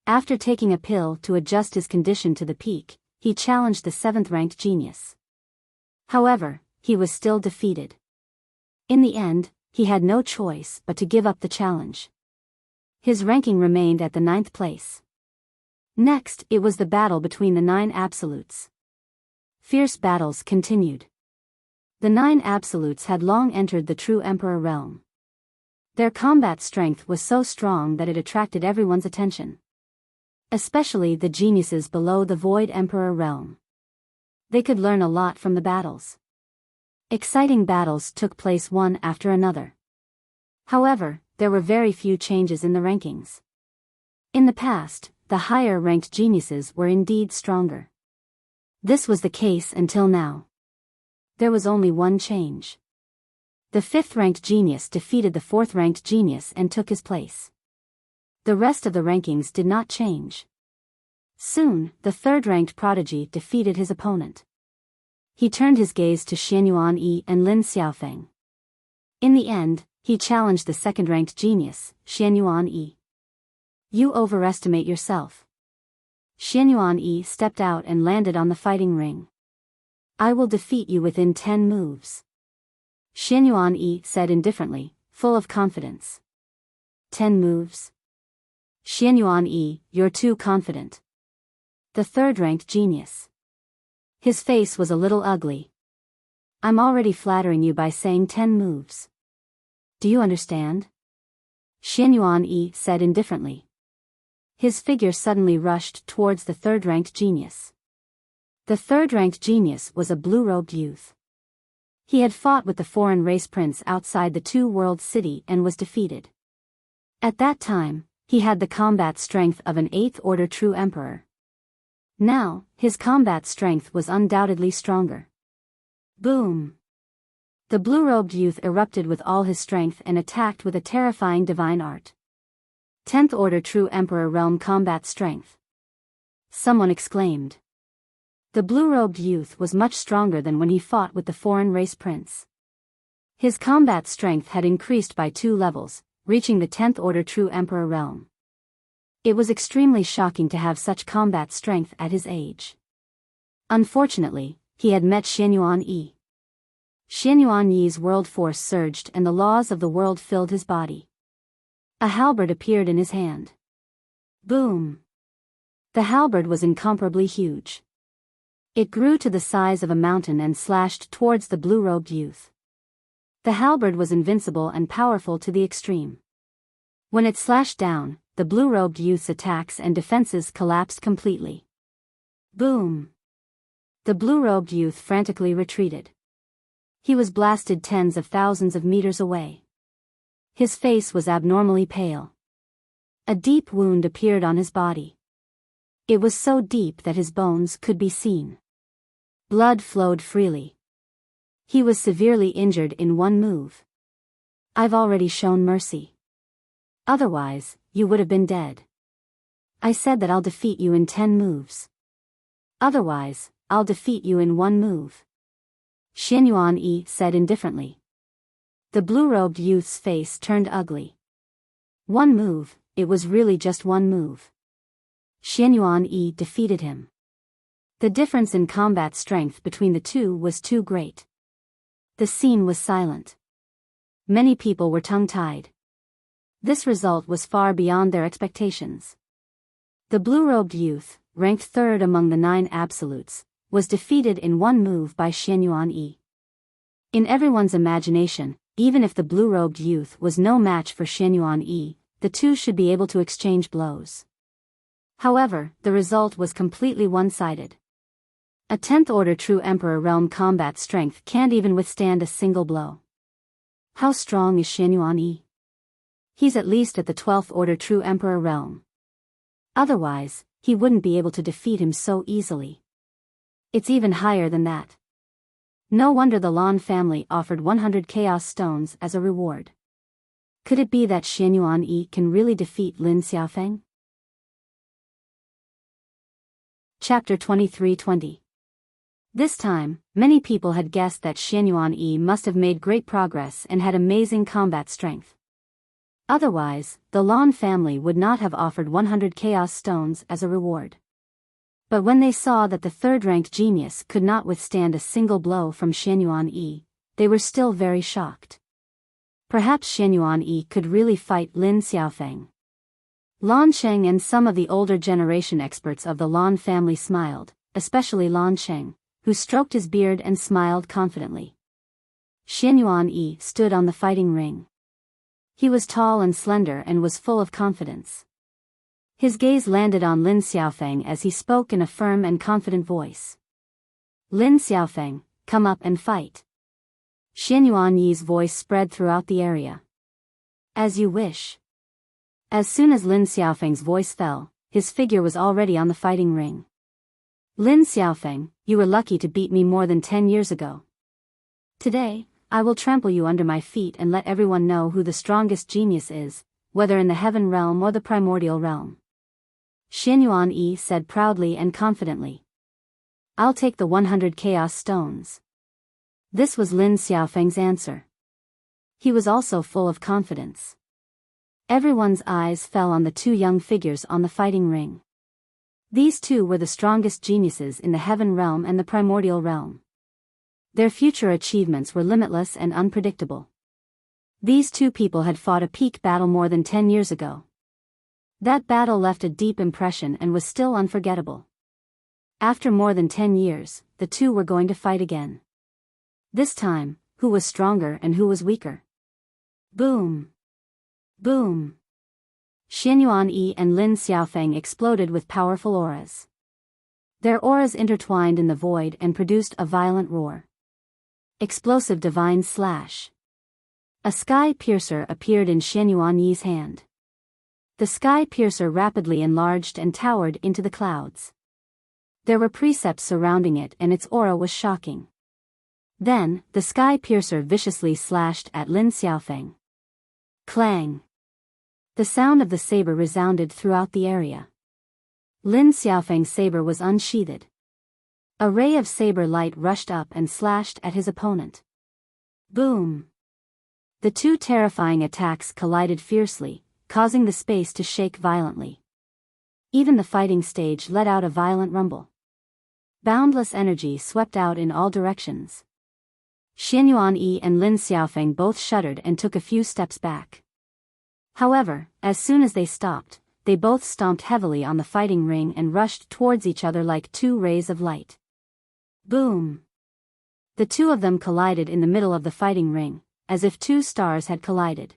After taking a pill to adjust his condition to the peak, he challenged the 7th-ranked genius. However, he was still defeated. In the end, he had no choice but to give up the challenge. His ranking remained at the 9th place. Next, it was the battle between the 9 absolutes. Fierce battles continued. The 9 absolutes had long entered the true emperor realm. Their combat strength was so strong that it attracted everyone's attention. Especially the geniuses below the Void Emperor realm. They could learn a lot from the battles. Exciting battles took place one after another. However, there were very few changes in the rankings. In the past, the higher-ranked geniuses were indeed stronger. This was the case until now. There was only one change. The 5th-ranked genius defeated the 4th-ranked genius and took his place. The rest of the rankings did not change. Soon, the 3rd-ranked prodigy defeated his opponent. He turned his gaze to Xianyuan Yi and Lin Xiaofeng. In the end, he challenged the 2nd-ranked genius, Xianyuan Yi. You overestimate yourself. Xianyuan Yi stepped out and landed on the fighting ring. I will defeat you within 10 moves. Xianyuan Yi said indifferently, full of confidence. 10 moves? Xianyuan Yi, you're too confident. The 3rd-ranked genius. His face was a little ugly. I'm already flattering you by saying 10 moves. Do you understand? Xianyuan Yi said indifferently. His figure suddenly rushed towards the 3rd-ranked genius. The 3rd-ranked genius was a blue-robed youth. He had fought with the foreign race prince outside the Two-World City and was defeated. At that time, he had the combat strength of an 8th-order true emperor. Now, his combat strength was undoubtedly stronger. Boom! The blue-robed youth erupted with all his strength and attacked with a terrifying divine art. 10th order true emperor realm combat strength. Someone exclaimed. The blue-robed youth was much stronger than when he fought with the foreign race prince. His combat strength had increased by 2 levels, reaching the 10th order true emperor realm. It was extremely shocking to have such combat strength at his age. Unfortunately, he had met Xianyuan Yi. Xianyuan Yi's world force surged and the laws of the world filled his body. A halberd appeared in his hand. Boom! The halberd was incomparably huge. It grew to the size of a mountain and slashed towards the blue-robed youth. The halberd was invincible and powerful to the extreme. When it slashed down, the blue-robed youth's attacks and defenses collapsed completely. Boom! The blue-robed youth frantically retreated. He was blasted tens of thousands of meters away. His face was abnormally pale. A deep wound appeared on his body. It was so deep that his bones could be seen. Blood flowed freely. He was severely injured in one move. I've already shown mercy. Otherwise, you would have been dead. I said that I'll defeat you in 10 moves. Otherwise, I'll defeat you in 1 move. Xianyuan Yi said indifferently. The blue-robed youth's face turned ugly. 1 move, it was really just 1 move. Xianyuan Yi defeated him. The difference in combat strength between the two was too great. The scene was silent. Many people were tongue-tied. This result was far beyond their expectations. The blue-robed youth, ranked 3rd among the 9 absolutes, was defeated in 1 move by Xianyuan Yi. In everyone's imagination, even if the blue-robed youth was no match for Xianyuan Yi, the two should be able to exchange blows. However, the result was completely one-sided. A 10th order true emperor realm combat strength can't even withstand a single blow. How strong is Xianyuan Yi? He's at least at the 12th order true emperor realm. Otherwise, he wouldn't be able to defeat him so easily. It's even higher than that. No wonder the Lan family offered 100 chaos stones as a reward. Could it be that Xianyuan Yi can really defeat Lin Xiaofeng? Chapter 23:20. This time, many people had guessed that Xianyuan Yi must have made great progress and had amazing combat strength. Otherwise, the Lan family would not have offered 100 chaos stones as a reward. But when they saw that the 3rd-ranked genius could not withstand a single blow from Xianyuan Yi, they were still very shocked. Perhaps Xianyuan Yi could really fight Lin Xiaofeng. Lan Sheng and some of the older generation experts of the Lan family smiled, especially Lan Sheng, who stroked his beard and smiled confidently. Xianyuan Yi stood on the fighting ring. He was tall and slender and was full of confidence. His gaze landed on Lin Xiaofeng as he spoke in a firm and confident voice. Lin Xiaofeng, come up and fight. Xianyuan Yi's voice spread throughout the area. As you wish. As soon as Lin Xiaofeng's voice fell, his figure was already on the fighting ring. Lin Xiaofeng, you were lucky to beat me more than 10 years ago. Today, I will trample you under my feet and let everyone know who the strongest genius is, whether in the heaven realm or the primordial realm. Xianyuan Yi said proudly and confidently. I'll take the 100 chaos stones. This was Lin Xiaofeng's answer. He was also full of confidence. Everyone's eyes fell on the two young figures on the fighting ring. These two were the strongest geniuses in the heaven realm and the primordial realm. Their future achievements were limitless and unpredictable. These two people had fought a peak battle more than 10 years ago. That battle left a deep impression and was still unforgettable. After more than 10 years, the two were going to fight again. This time, who was stronger and who was weaker? Boom! Boom! Xianyuan Yi and Lin Xiaofeng exploded with powerful auras. Their auras intertwined in the void and produced a violent roar. Explosive divine slash. A sky piercer appeared in Xianyuan Yi's hand. The sky piercer rapidly enlarged and towered into the clouds. There were precepts surrounding it and its aura was shocking. Then, the sky piercer viciously slashed at Lin Xiaofeng. Clang! The sound of the saber resounded throughout the area. Lin Xiaofeng's saber was unsheathed. A ray of saber light rushed up and slashed at his opponent. Boom! The two terrifying attacks collided fiercely, causing the space to shake violently. Even the fighting stage let out a violent rumble. Boundless energy swept out in all directions. Xianyuan Yi and Lin Xiaofeng both shuddered and took a few steps back. However, as soon as they stopped, they both stomped heavily on the fighting ring and rushed towards each other like two rays of light. Boom! The two of them collided in the middle of the fighting ring, as if two stars had collided.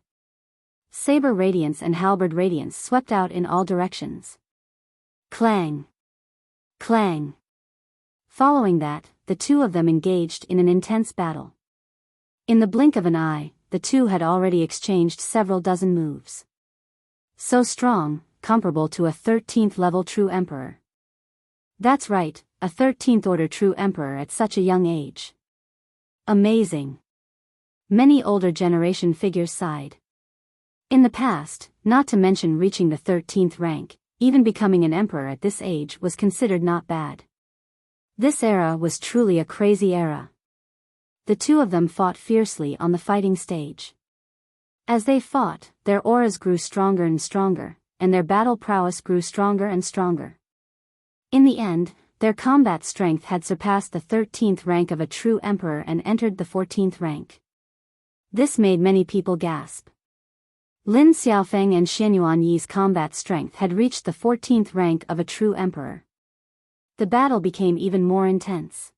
Saber radiance and halberd radiance swept out in all directions. Clang! Clang! Following that, the two of them engaged in an intense battle. In the blink of an eye, the two had already exchanged several dozen moves. So strong, comparable to a 13th level true emperor. That's right, a 13th order true emperor at such a young age. Amazing. Many older generation figures sighed. In the past, not to mention reaching the 13th rank, even becoming an emperor at this age was considered not bad. This era was truly a crazy era. The two of them fought fiercely on the fighting stage. As they fought, their auras grew stronger and stronger, and their battle prowess grew stronger and stronger. In the end, their combat strength had surpassed the 13th rank of a true emperor and entered the 14th rank. This made many people gasp. Lin Xiaofeng and Xianyuan Yi's combat strength had reached the 14th rank of a true emperor. The battle became even more intense.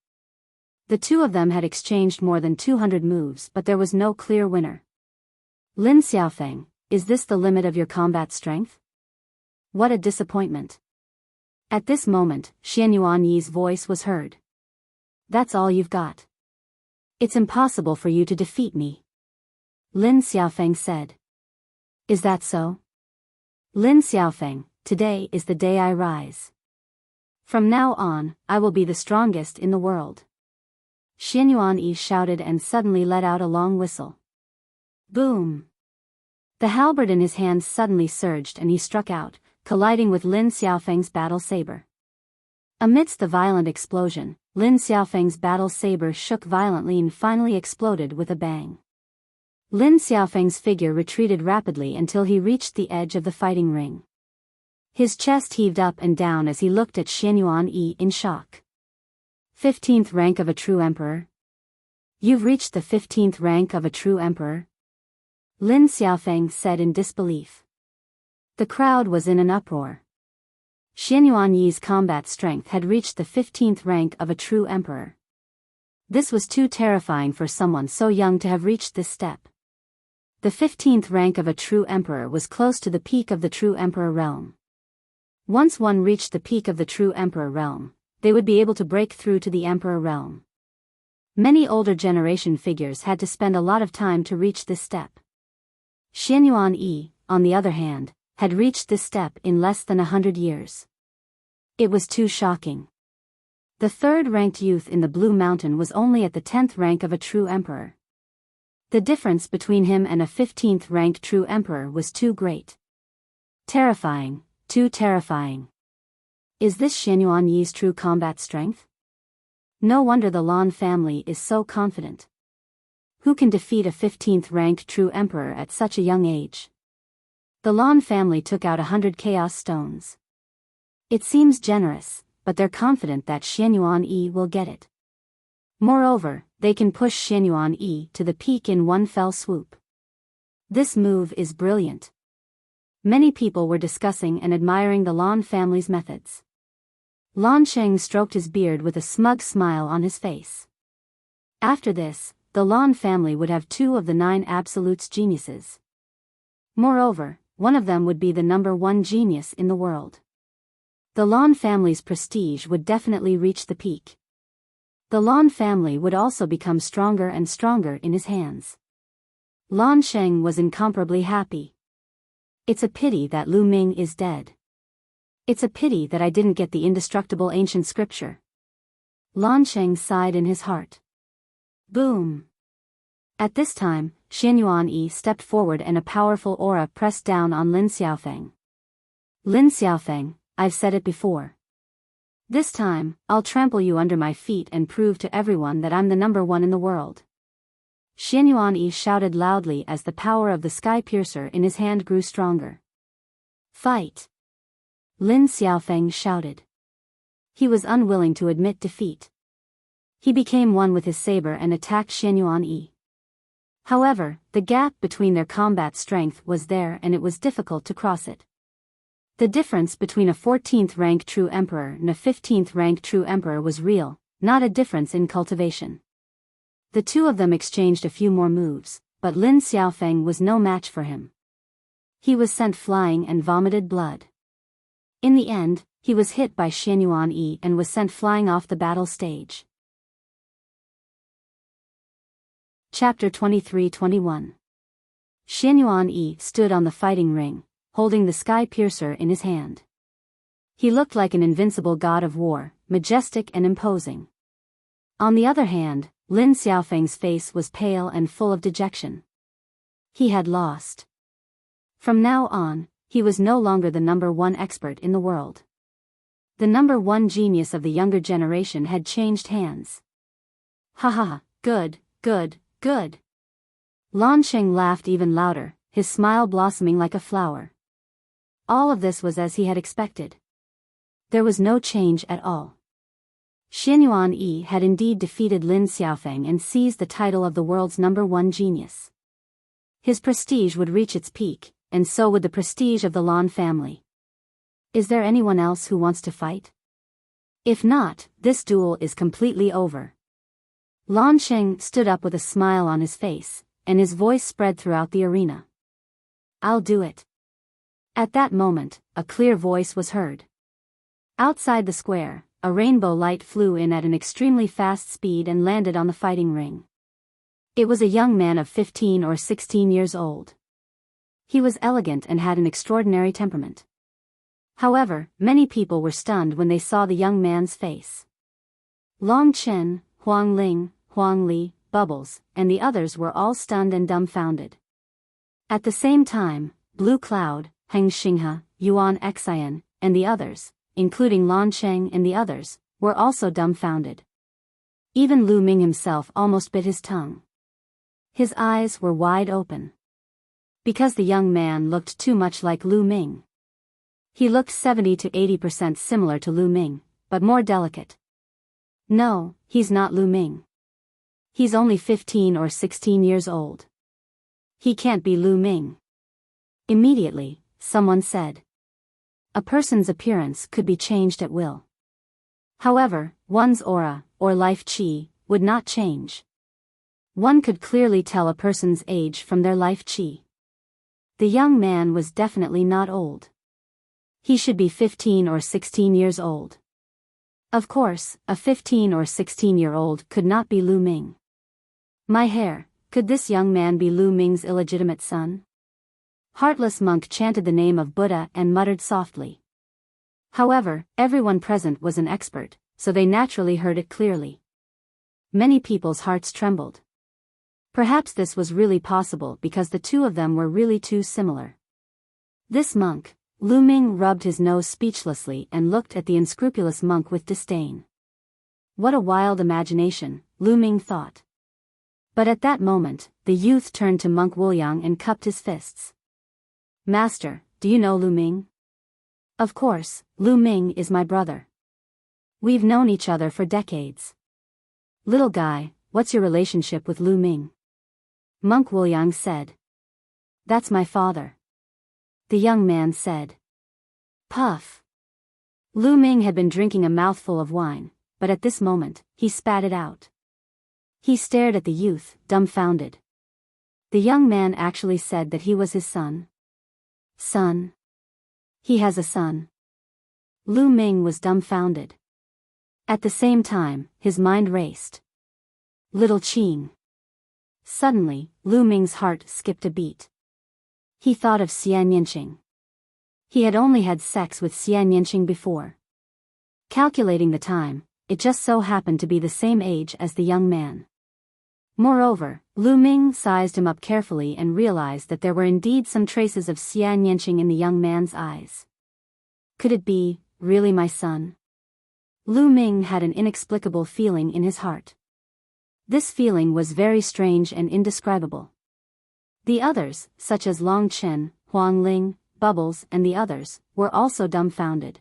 The two of them had exchanged more than 200 moves, but there was no clear winner. Lin Xiaofeng, is this the limit of your combat strength? What a disappointment. At this moment, Xianyuan Yi's voice was heard. That's all you've got. It's impossible for you to defeat me. Lin Xiaofeng said. Is that so? Lin Xiaofeng, today is the day I rise. From now on, I will be the strongest in the world. Xianyuan Yi shouted and suddenly let out a long whistle. Boom! The halberd in his hand suddenly surged and he struck out, colliding with Lin Xiaofeng's battle saber. Amidst the violent explosion, Lin Xiaofeng's battle saber shook violently and finally exploded with a bang. Lin Xiaofeng's figure retreated rapidly until he reached the edge of the fighting ring. His chest heaved up and down as he looked at Xianyuan Yi in shock. 15th rank of a true emperor? You've reached the 15th rank of a true emperor? Lin Xiaofeng said in disbelief. The crowd was in an uproar. Xianyuan Yi's combat strength had reached the 15th rank of a true emperor. This was too terrifying for someone so young to have reached this step. The 15th rank of a true emperor was close to the peak of the true emperor realm. Once one reached the peak of the true emperor realm, they would be able to break through to the emperor realm. Many older generation figures had to spend a lot of time to reach this step. Xianyuan Yi, on the other hand, had reached this step in less than 100 years. It was too shocking. The third-ranked youth in the Blue Mountain was only at the 10th rank of a true emperor. The difference between him and a 15th-ranked true emperor was too great. Terrifying, too terrifying. Is this Xianyuan Yi's true combat strength? No wonder the Lan family is so confident. Who can defeat a 15th-ranked true emperor at such a young age? The Lan family took out 100 chaos stones. It seems generous, but they're confident that Xianyuan Yi will get it. Moreover, they can push Xianyuan Yi to the peak in one fell swoop. This move is brilliant. Many people were discussing and admiring the Lan family's methods. Lan Sheng stroked his beard with a smug smile on his face. After this, the Lan family would have 2 of the 9 absolutes geniuses. Moreover, one of them would be the #1 genius in the world. The Lan family's prestige would definitely reach the peak. The Lan family would also become stronger and stronger in his hands. Lan Sheng was incomparably happy. It's a pity that Lu Ming is dead. It's a pity that I didn't get the indestructible ancient scripture. Lan Sheng sighed in his heart. Boom! At this time, Xianyuan Yi stepped forward and a powerful aura pressed down on Lin Xiaofeng. Lin Xiaofeng, I've said it before. This time, I'll trample you under my feet and prove to everyone that I'm the #1 in the world. Xianyuan Yi shouted loudly as the power of the sky piercer in his hand grew stronger. Fight! Lin Xiaofeng shouted. He was unwilling to admit defeat. He became one with his saber and attacked Xianyuan Yi. However, the gap between their combat strength was there and it was difficult to cross it. The difference between a 14th-rank true emperor and a 15th-rank true emperor was real, not a difference in cultivation. The two of them exchanged a few more moves, but Lin Xiaofeng was no match for him. He was sent flying and vomited blood. In the end, he was hit by Xianyuan Yi and was sent flying off the battle stage. Chapter 23-21. Xianyuan Yi stood on the fighting ring, holding the sky piercer in his hand. He looked like an invincible god of war, majestic and imposing. On the other hand, Lin Xiaofeng's face was pale and full of dejection. He had lost. From now on, he was no longer the #1 expert in the world. The #1 genius of the younger generation had changed hands. Ha ha ha, good, good, good. Lan Sheng laughed even louder, his smile blossoming like a flower. All of this was as he had expected. There was no change at all. Xianyuan Yi had indeed defeated Lin Xiaofeng and seized the title of the world's #1 genius. His prestige would reach its peak, and so would the prestige of the Lan family. Is there anyone else who wants to fight? If not, this duel is completely over. Lan Sheng stood up with a smile on his face, and his voice spread throughout the arena. I'll do it. At that moment, a clear voice was heard. Outside the square, a rainbow light flew in at an extremely fast speed and landed on the fighting ring. It was a young man of 15 or 16 years old. He was elegant and had an extraordinary temperament. However, many people were stunned when they saw the young man's face. Long Chen, Huang Ling, Huang Li, Bubbles, and the others were all stunned and dumbfounded. At the same time, Blue Cloud, Heng Xinghe, Yuan Xian, and the others, including Lan Sheng and the others, were also dumbfounded. Even Lu Ming himself almost bit his tongue. His eyes were wide open. Because the young man looked too much like Lu Ming. He looked 70 to 80% similar to Lu Ming, but more delicate. No, he's not Lu Ming. He's only 15 or 16 years old. He can't be Lu Ming. Immediately, someone said. A person's appearance could be changed at will. However, one's aura, or life chi, would not change. One could clearly tell a person's age from their life chi. The young man was definitely not old. He should be 15 or 16 years old. Of course, a 15 or 16-year-old could not be Lu Ming. My hair, could this young man be Lu Ming's illegitimate son? Heartless monk chanted the name of Buddha and muttered softly. However, everyone present was an expert, so they naturally heard it clearly. Many people's hearts trembled. Perhaps this was really possible because the two of them were really too similar. This monk, Lu Ming, rubbed his nose speechlessly and looked at the unscrupulous monk with disdain. What a wild imagination, Lu Ming thought. But at that moment, the youth turned to Monk Wuliang and cupped his fists. Master, do you know Lu Ming? Of course, Lu Ming is my brother. We've known each other for decades. Little guy, what's your relationship with Lu Ming? Monk Wuliang said. That's my father. The young man said. Puff. Lu Ming had been drinking a mouthful of wine, but at this moment, he spat it out. He stared at the youth, dumbfounded. The young man actually said that he was his son. Son? He has a son. Lu Ming was dumbfounded. At the same time, his mind raced. Little Qing. Suddenly, Lu Ming's heart skipped a beat. He thought of Xian Yinqing. He had only had sex with Xian Yinqing before. Calculating the time, it just so happened to be the same age as the young man. Moreover, Lu Ming sized him up carefully and realized that there were indeed some traces of Xian Yinqing in the young man's eyes. Could it be, really my son? Lu Ming had an inexplicable feeling in his heart. This feeling was very strange and indescribable. The others, such as Long Chen, Huang Ling, Bubbles and the others, were also dumbfounded.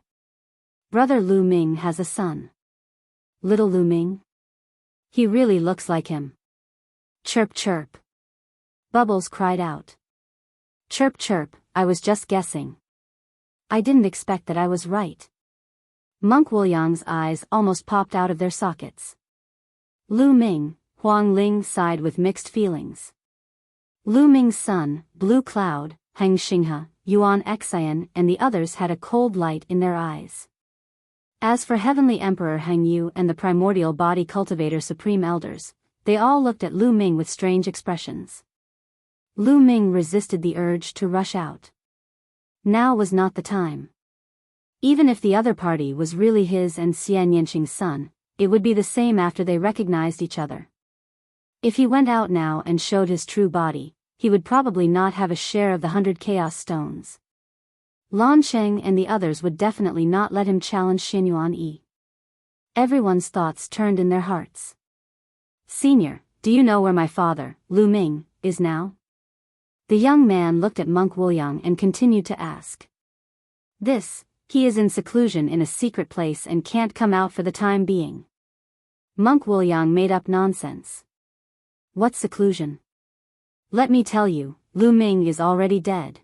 Brother Lu Ming has a son. Little Lu Ming? He really looks like him. Chirp chirp. Bubbles cried out. Chirp chirp, I was just guessing. I didn't expect that I was right. Monk Wuliang's eyes almost popped out of their sockets. Lu Ming, Huang Ling sighed with mixed feelings. Lu Ming's son, Blue Cloud, Heng Xinghe, Yuan Xian and the others had a cold light in their eyes. As for Heavenly Emperor Heng Yu and the Primordial Body Cultivator Supreme Elders, they all looked at Lu Ming with strange expressions. Lu Ming resisted the urge to rush out. Now was not the time. Even if the other party was really his and Xian Yinqing's son, it would be the same after they recognized each other. If he went out now and showed his true body, he would probably not have a share of the 100 Chaos Stones. Lan Cheng and the others would definitely not let him challenge Xinyuan Yi. Everyone's thoughts turned in their hearts. Senior, do you know where my father, Lu Ming, is now? The young man looked at Monk Wuliang and continued to ask. He is in seclusion in a secret place and can't come out for the time being. Monk Wuliang made up nonsense. What seclusion? Let me tell you, Lu Ming is already dead.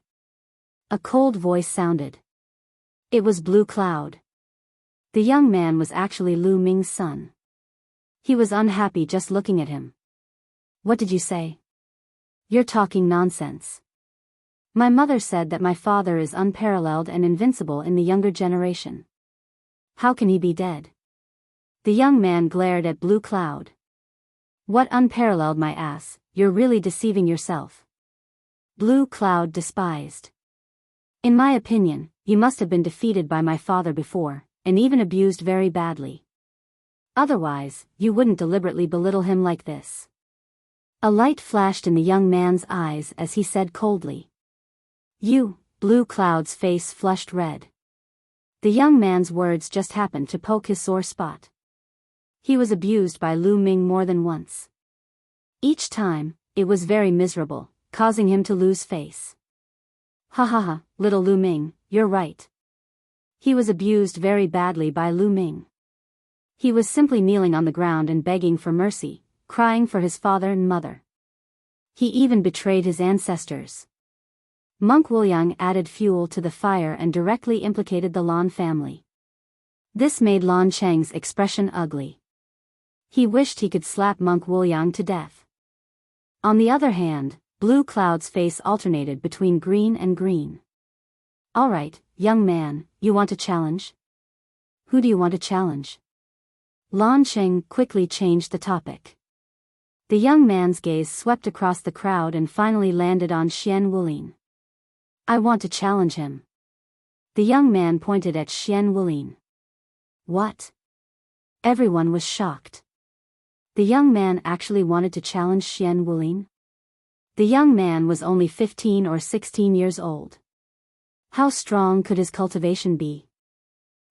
A cold voice sounded. It was Blue Cloud. The young man was actually Lu Ming's son. He was unhappy just looking at him. What did you say? You're talking nonsense. My mother said that my father is unparalleled and invincible in the younger generation. How can he be dead? The young man glared at Blue Cloud. What unparalleled, my ass, you're really deceiving yourself. Blue Cloud despised. In my opinion, you must have been defeated by my father before, and even abused very badly. Otherwise, you wouldn't deliberately belittle him like this. A light flashed in the young man's eyes as he said coldly. You, Blue Cloud's face flushed red. The young man's words just happened to poke his sore spot. He was abused by Lu Ming more than once. Each time, it was very miserable, causing him to lose face. Ha ha ha, little Lu Ming, you're right. He was abused very badly by Lu Ming. He was simply kneeling on the ground and begging for mercy, crying for his father and mother. He even betrayed his ancestors. Monk Wuliang added fuel to the fire and directly implicated the Lan family. This made Lan Cheng's expression ugly. He wished he could slap Monk Wuliang to death. On the other hand, Blue Cloud's face alternated between green and green. Alright, young man, you want a challenge? Who do you want to challenge? Lan Cheng quickly changed the topic. The young man's gaze swept across the crowd and finally landed on Xian Wulin. I want to challenge him. The young man pointed at Xian Wulin. What? Everyone was shocked. The young man actually wanted to challenge Xian Wulin? The young man was only 15 or 16 years old. How strong could his cultivation be?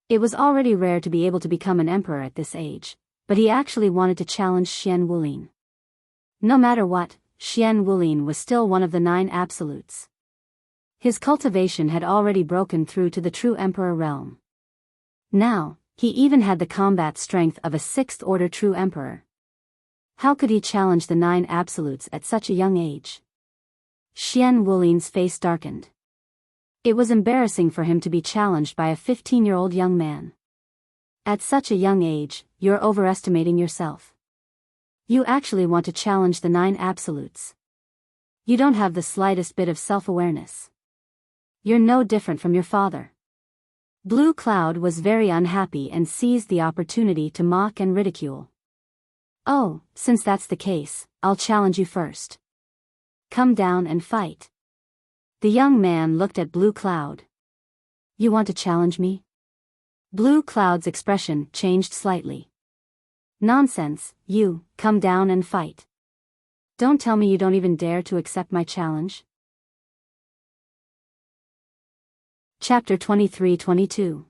It was already rare to be able to become an emperor at this age, but he actually wanted to challenge Xian Wulin. No matter what, Xian Wulin was still one of the 9 absolutes. His cultivation had already broken through to the true emperor realm. Now, he even had the combat strength of a 6th-order true emperor. How could he challenge the 9 absolutes at such a young age? Xian Wulin's face darkened. It was embarrassing for him to be challenged by a 15-year-old young man. At such a young age, you're overestimating yourself. You actually want to challenge the 9 absolutes. You don't have the slightest bit of self-awareness. You're no different from your father. Blue Cloud was very unhappy and seized the opportunity to mock and ridicule. Oh, since that's the case, I'll challenge you first. Come down and fight. The young man looked at Blue Cloud. You want to challenge me? Blue Cloud's expression changed slightly. Nonsense, you, come down and fight. Don't tell me you don't even dare to accept my challenge. Chapter 23-22.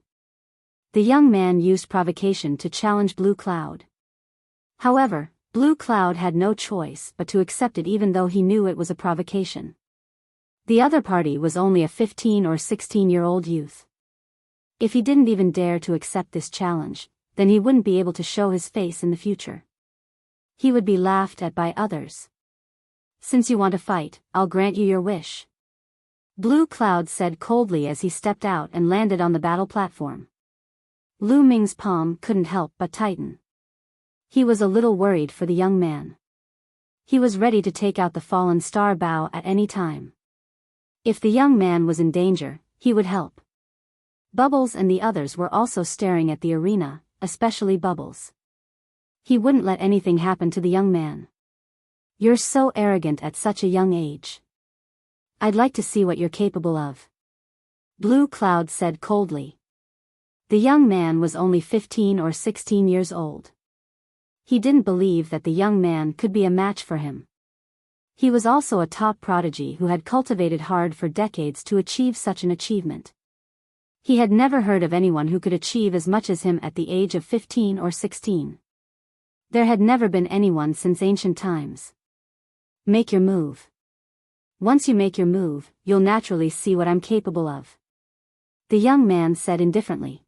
The young man used provocation to challenge Blue Cloud. However, Blue Cloud had no choice but to accept it even though he knew it was a provocation. The other party was only a 15 or 16-year-old youth. If he didn't even dare to accept this challenge, then he wouldn't be able to show his face in the future. He would be laughed at by others. Since you want to fight, I'll grant you your wish. Blue Cloud said coldly as he stepped out and landed on the battle platform. Lu Ming's palm couldn't help but tighten. He was a little worried for the young man. He was ready to take out the fallen star Bao at any time. If the young man was in danger, he would help. Bubbles and the others were also staring at the arena, especially Bubbles. He wouldn't let anything happen to the young man. You're so arrogant at such a young age. I'd like to see what you're capable of. Blue Cloud said coldly. The young man was only 15 or 16 years old. He didn't believe that the young man could be a match for him. He was also a top prodigy who had cultivated hard for decades to achieve such an achievement. He had never heard of anyone who could achieve as much as him at the age of 15 or 16. There had never been anyone since ancient times. Make your move. Once you make your move, you'll naturally see what I'm capable of. The young man said indifferently.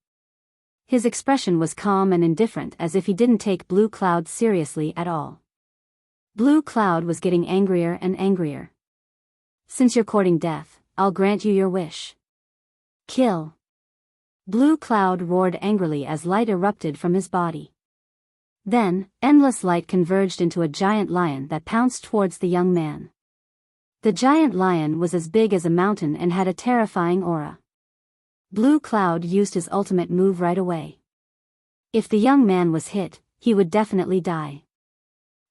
His expression was calm and indifferent as if he didn't take Blue Cloud seriously at all. Blue Cloud was getting angrier and angrier. Since you're courting death, I'll grant you your wish. Kill. Blue Cloud roared angrily as light erupted from his body. Then, endless light converged into a giant lion that pounced towards the young man. The giant lion was as big as a mountain and had a terrifying aura. Blue Cloud used his ultimate move right away. If the young man was hit, he would definitely die.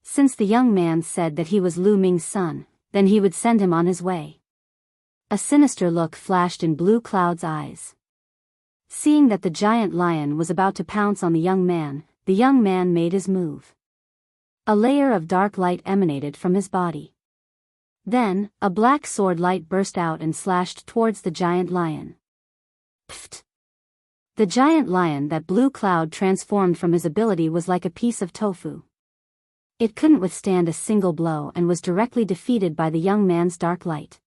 Since the young man said that he was Lu Ming's son, then he would send him on his way. A sinister look flashed in Blue Cloud's eyes. Seeing that the giant lion was about to pounce on the young man made his move. A layer of dark light emanated from his body. Then, a black sword light burst out and slashed towards the giant lion. Pfft! The giant lion that Blue Cloud transformed from his ability was like a piece of tofu. It couldn't withstand a single blow and was directly defeated by the young man's dark light.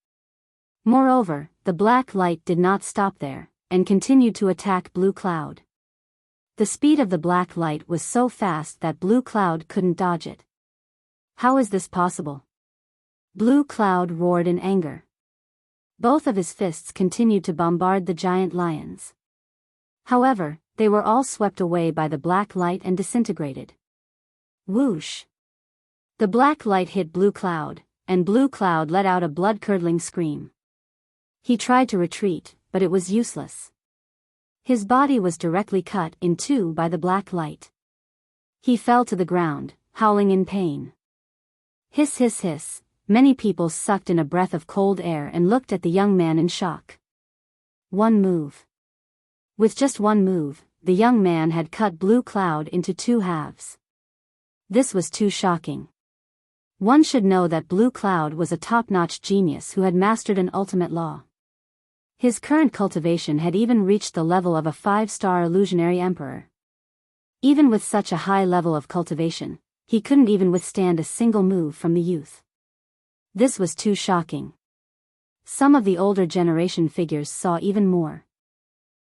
Moreover, the black light did not stop there, and continued to attack Blue Cloud. The speed of the black light was so fast that Blue Cloud couldn't dodge it. How is this possible? Blue Cloud roared in anger. Both of his fists continued to bombard the giant lions. However, they were all swept away by the black light and disintegrated. Whoosh! The black light hit Blue Cloud, and Blue Cloud let out a blood-curdling scream. He tried to retreat, but it was useless. His body was directly cut in two by the black light. He fell to the ground, howling in pain. Hiss hiss hiss, many people sucked in a breath of cold air and looked at the young man in shock. One move. With just one move, the young man had cut Blue Cloud into two halves. This was too shocking. One should know that Blue Cloud was a top-notch genius who had mastered an ultimate law. His current cultivation had even reached the level of a 5-star illusionary emperor. Even with such a high level of cultivation, he couldn't even withstand a single move from the youth. This was too shocking. Some of the older generation figures saw even more.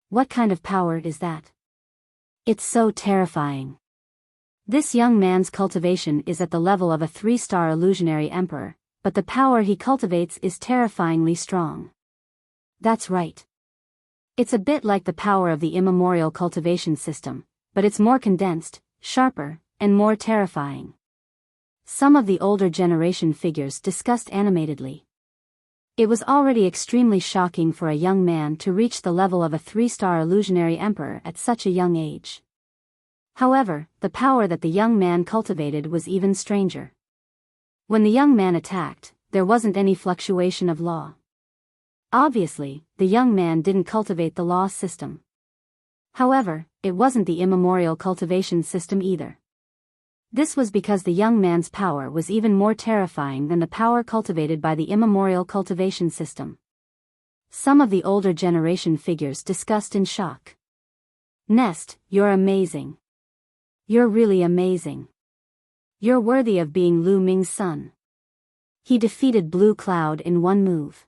What kind of power is that? It's so terrifying. This young man's cultivation is at the level of a 3-star illusionary emperor, but the power he cultivates is terrifyingly strong. That's right. It's a bit like the power of the immemorial cultivation system, but it's more condensed, sharper, and more terrifying. Some of the older generation figures discussed animatedly. It was already extremely shocking for a young man to reach the level of a 3-star illusionary emperor at such a young age. However, the power that the young man cultivated was even stranger. When the young man attacked, there wasn't any fluctuation of law. Obviously, the young man didn't cultivate the law system. However, it wasn't the immemorial cultivation system either. This was because the young man's power was even more terrifying than the power cultivated by the immemorial cultivation system. Some of the older generation figures discussed in shock. Nest, you're amazing. You're really amazing. You're worthy of being Lu Ming's son. He defeated Blue Cloud in one move.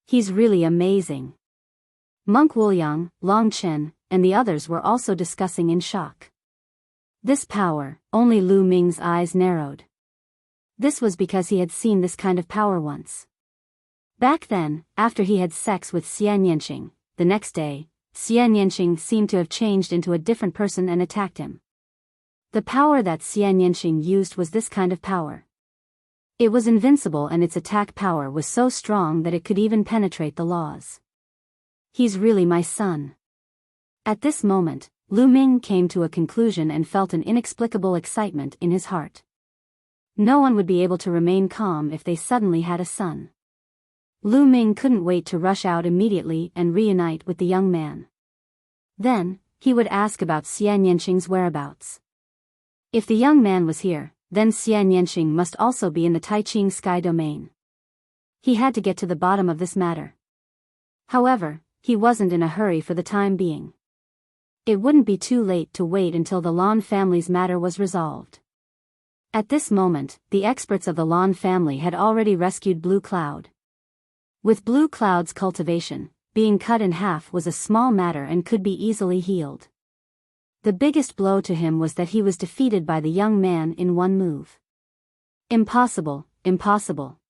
He's really amazing. Monk Wuliang, Long Chen, and the others were also discussing in shock. This power, only Lu Ming's eyes narrowed. This was because he had seen this kind of power once. Back then, after he had sex with Xian Yanqing, the next day, Xian Yanqing seemed to have changed into a different person and attacked him. The power that Xian Yanqing used was this kind of power. It was invincible and its attack power was so strong that it could even penetrate the laws. He's really my son. At this moment, Lu Ming came to a conclusion and felt an inexplicable excitement in his heart. No one would be able to remain calm if they suddenly had a son. Lu Ming couldn't wait to rush out immediately and reunite with the young man. Then, he would ask about Xian Yanqing's whereabouts. If the young man was here, then Xian Yanqing must also be in the Taiqing sky domain. He had to get to the bottom of this matter. However, he wasn't in a hurry for the time being. It wouldn't be too late to wait until the Lan family's matter was resolved. At this moment, the experts of the Lan family had already rescued Blue Cloud. With Blue Cloud's cultivation, being cut in half was a small matter and could be easily healed. The biggest blow to him was that he was defeated by the young man in one move. Impossible, impossible.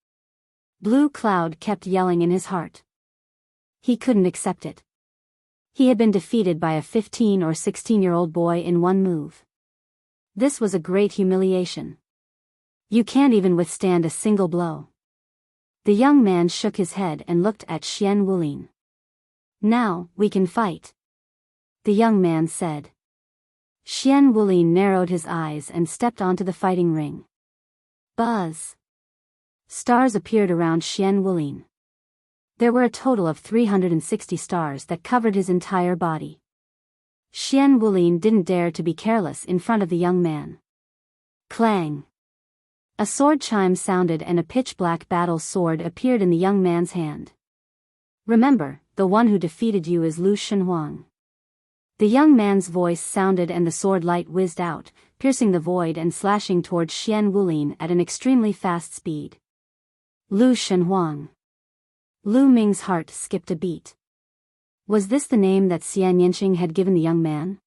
Blue Cloud kept yelling in his heart. He couldn't accept it. He had been defeated by a 15 or 16-year-old boy in one move. This was a great humiliation. You can't even withstand a single blow. The young man shook his head and looked at Xian Wulin. Now, we can fight. The young man said. Xian Wulin narrowed his eyes and stepped onto the fighting ring. Buzz! Stars appeared around Xian Wulin. There were a total of 360 stars that covered his entire body. Xian Wulin didn't dare to be careless in front of the young man. Clang! A sword chime sounded and a pitch-black battle sword appeared in the young man's hand. Remember, the one who defeated you is Lu Shenhuang. The young man's voice sounded and the sword light whizzed out, piercing the void and slashing towards Xian Wulin at an extremely fast speed. Lu Shenhuang. Lu Ming's heart skipped a beat. Was this the name that Xian Yanqing had given the young man?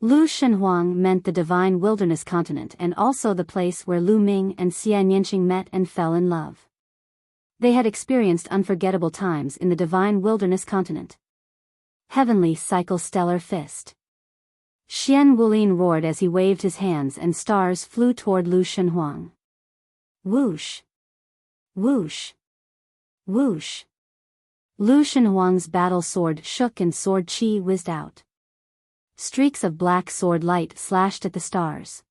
Lu Shenhuang meant the divine wilderness continent and also the place where Lu Ming and Xian Yanqing met and fell in love. They had experienced unforgettable times in the divine wilderness continent. Heavenly Cycle Stellar Fist. Xian Wulin roared as he waved his hands and stars flew toward Lu Shenhuang. Whoosh! Whoosh! Whoosh! Lu Shenhuang's battle sword shook and sword chi whizzed out. Streaks of black sword light slashed at the stars.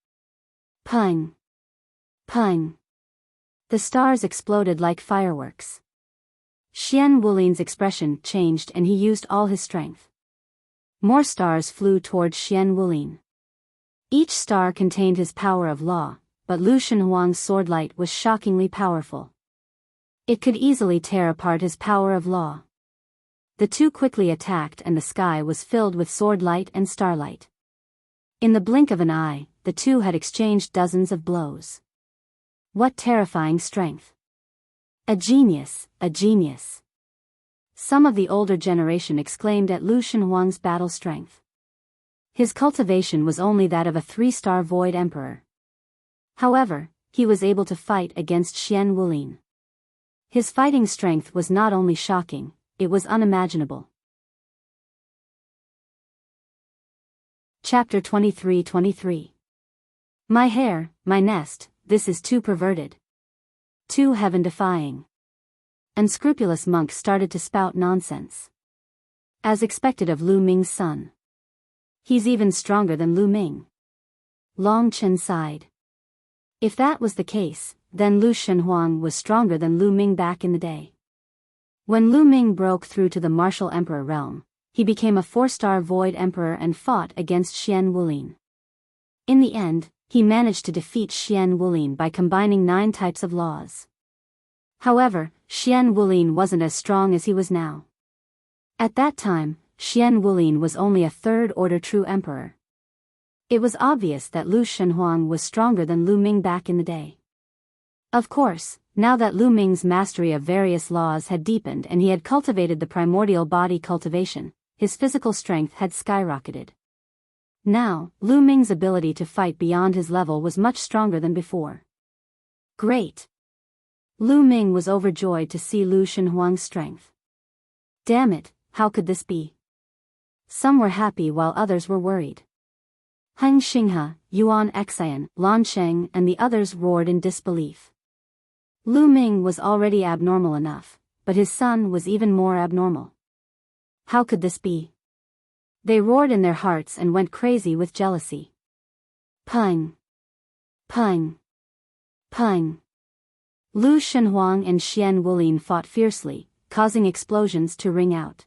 Pung! Pung! The stars exploded like fireworks. Xian Wulin's expression changed and he used all his strength. More stars flew toward Xian Wulin. Each star contained his power of law, but Lu Shenhuang's sword light was shockingly powerful. It could easily tear apart his power of law. The two quickly attacked and the sky was filled with sword light and starlight. In the blink of an eye, the two had exchanged dozens of blows. What terrifying strength! A genius, a genius! Some of the older generation exclaimed at Lu Shenhuang's battle strength. His cultivation was only that of a 3-star Void Emperor. However, he was able to fight against Xian Wulin. His fighting strength was not only shocking, it was unimaginable. Chapter 23-23. My hair, my nest, this is too perverted. Too heaven-defying. Unscrupulous monk started to spout nonsense. As expected of Lu Ming's son. He's even stronger than Lu Ming. Long Chen sighed. If that was the case, then Lu Shenhuang was stronger than Lu Ming back in the day. When Lu Ming broke through to the martial emperor realm, he became a 4-star Void Emperor and fought against Xian Wulin. In the end, he managed to defeat Xian Wulin by combining 9 types of laws. However, Xian Wulin wasn't as strong as he was now. At that time, Xian Wulin was only a 3rd-order true emperor. It was obvious that Lu Shenhuang was stronger than Lu Ming back in the day. Of course, now that Lu Ming's mastery of various laws had deepened and he had cultivated the primordial body cultivation, his physical strength had skyrocketed. Now, Lu Ming's ability to fight beyond his level was much stronger than before. Great! Lu Ming was overjoyed to see Lu Shenhuang's strength. Damn it, how could this be? Some were happy while others were worried. Heng Xinghe, Yuan Xian, Lan Sheng and the others roared in disbelief. Lu Ming was already abnormal enough, but his son was even more abnormal. How could this be? They roared in their hearts and went crazy with jealousy. Pung! Pung! Pung! Lu Shenhuang and Xian Wulin fought fiercely, causing explosions to ring out.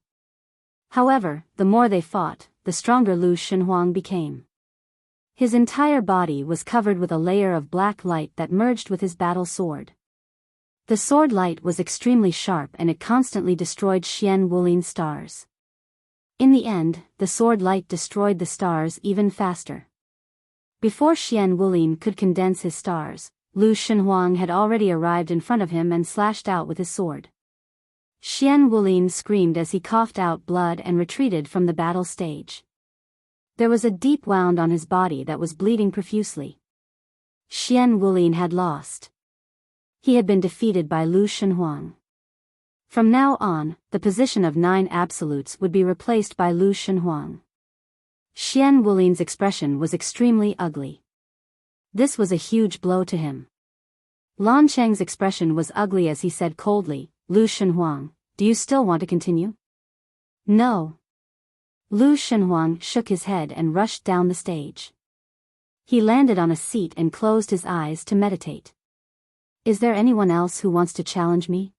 However, the more they fought, the stronger Lu Shenhuang became. His entire body was covered with a layer of black light that merged with his battle sword. The sword light was extremely sharp and it constantly destroyed Xian Wulin's stars. In the end, the sword light destroyed the stars even faster. Before Xian Wulin could condense his stars, Lu Shenhuang had already arrived in front of him and slashed out with his sword. Xian Wulin screamed as he coughed out blood and retreated from the battle stage. There was a deep wound on his body that was bleeding profusely. Xian Wulin had lost. He had been defeated by Lu Shenhuang. From now on, the position of 9 absolutes would be replaced by Lu Shenhuang. Xian Wulin's expression was extremely ugly. This was a huge blow to him. Lan Sheng's expression was ugly as he said coldly, Lu Shenhuang, do you still want to continue? No. Lu Shenhuang shook his head and rushed down the stage. He landed on a seat and closed his eyes to meditate. Is there anyone else who wants to challenge me?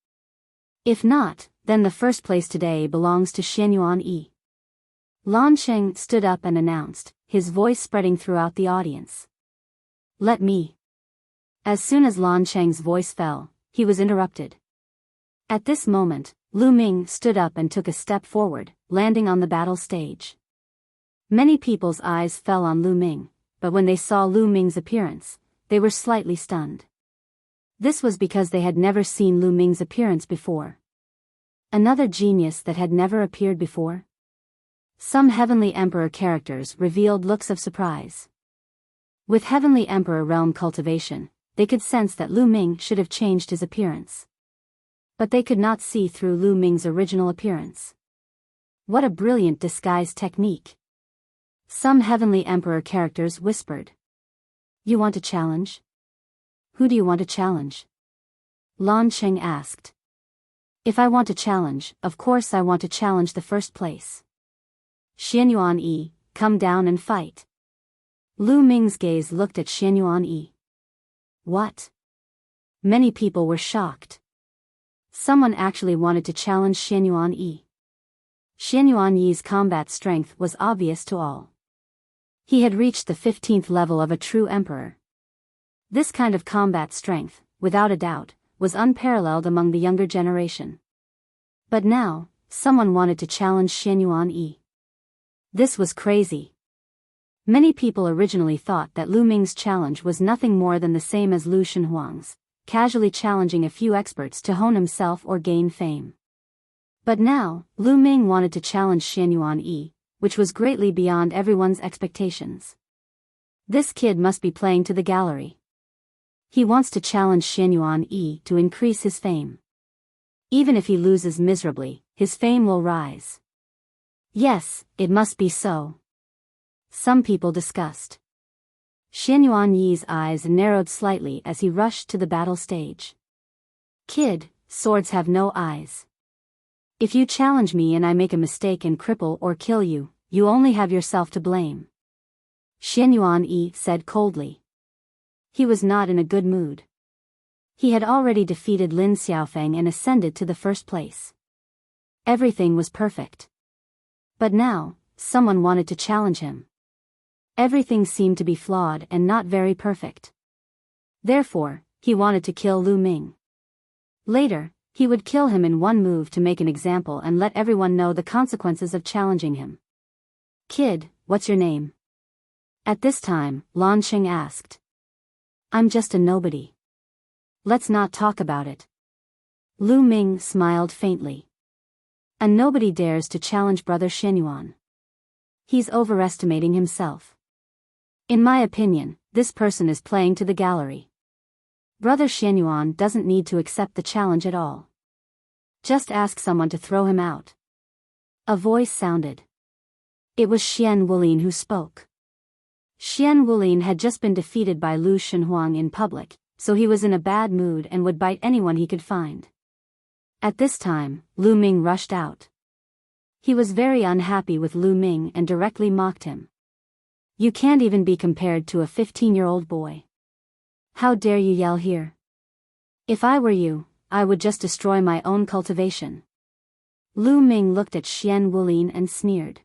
If not, then the first place today belongs to Xianyuan Yi. Lan Sheng stood up and announced, his voice spreading throughout the audience. Let me. As soon as Lan Sheng's voice fell, he was interrupted. At this moment, Lu Ming stood up and took a step forward, landing on the battle stage. Many people's eyes fell on Lu Ming, but when they saw Lu Ming's appearance, they were slightly stunned. This was because they had never seen Lu Ming's appearance before. Another genius that had never appeared before? Some Heavenly Emperor characters revealed looks of surprise. With Heavenly Emperor realm cultivation, they could sense that Lu Ming should have changed his appearance. But they could not see through Lu Ming's original appearance. What a brilliant disguise technique! Some heavenly emperor characters whispered. You want to challenge? Who do you want to challenge? Lan Cheng asked. If I want to challenge, of course I want to challenge the first place. Xianyuan Yi, come down and fight. Lu Ming's gaze looked at Xianyuan Yi. What? Many people were shocked. Someone actually wanted to challenge Xianyuan Yi. Xianyuan Yi's combat strength was obvious to all. He had reached the 15th level of a true emperor. This kind of combat strength, without a doubt, was unparalleled among the younger generation. But now, someone wanted to challenge Xianyuan Yi. This was crazy. Many people originally thought that Lu Ming's challenge was nothing more than the same as Lu Shenhuang's, casually challenging a few experts to hone himself or gain fame. But now, Lu Ming wanted to challenge Xianyuan Yi, which was greatly beyond everyone's expectations. This kid must be playing to the gallery. He wants to challenge Xianyuan Yi to increase his fame. Even if he loses miserably, his fame will rise. Yes, it must be so. Some people discussed. Xianyuan Yi's eyes narrowed slightly as he rushed to the battle stage. Kid, swords have no eyes. If you challenge me and I make a mistake and cripple or kill you, you only have yourself to blame. Xianyuan Yi said coldly. He was not in a good mood. He had already defeated Lin Xiaofeng and ascended to the first place. Everything was perfect. But now, someone wanted to challenge him. Everything seemed to be flawed and not very perfect. Therefore, he wanted to kill Lu Ming. Later, he would kill him in one move to make an example and let everyone know the consequences of challenging him. Kid, what's your name? At this time, Lan Cheng asked. I'm just a nobody. Let's not talk about it. Lu Ming smiled faintly. A nobody dares to challenge Brother Xianyuan. He's overestimating himself. In my opinion, this person is playing to the gallery. Brother Xianyuan doesn't need to accept the challenge at all. Just ask someone to throw him out. A voice sounded. It was Xian Wulin who spoke. Xian Wulin had just been defeated by Lu Shenhuang in public, so he was in a bad mood and would bite anyone he could find. At this time, Lu Ming rushed out. He was very unhappy with Lu Ming and directly mocked him. You can't even be compared to a 15-year-old boy. How dare you yell here? If I were you, I would just destroy my own cultivation. Lu Ming looked at Xian Wulin and sneered.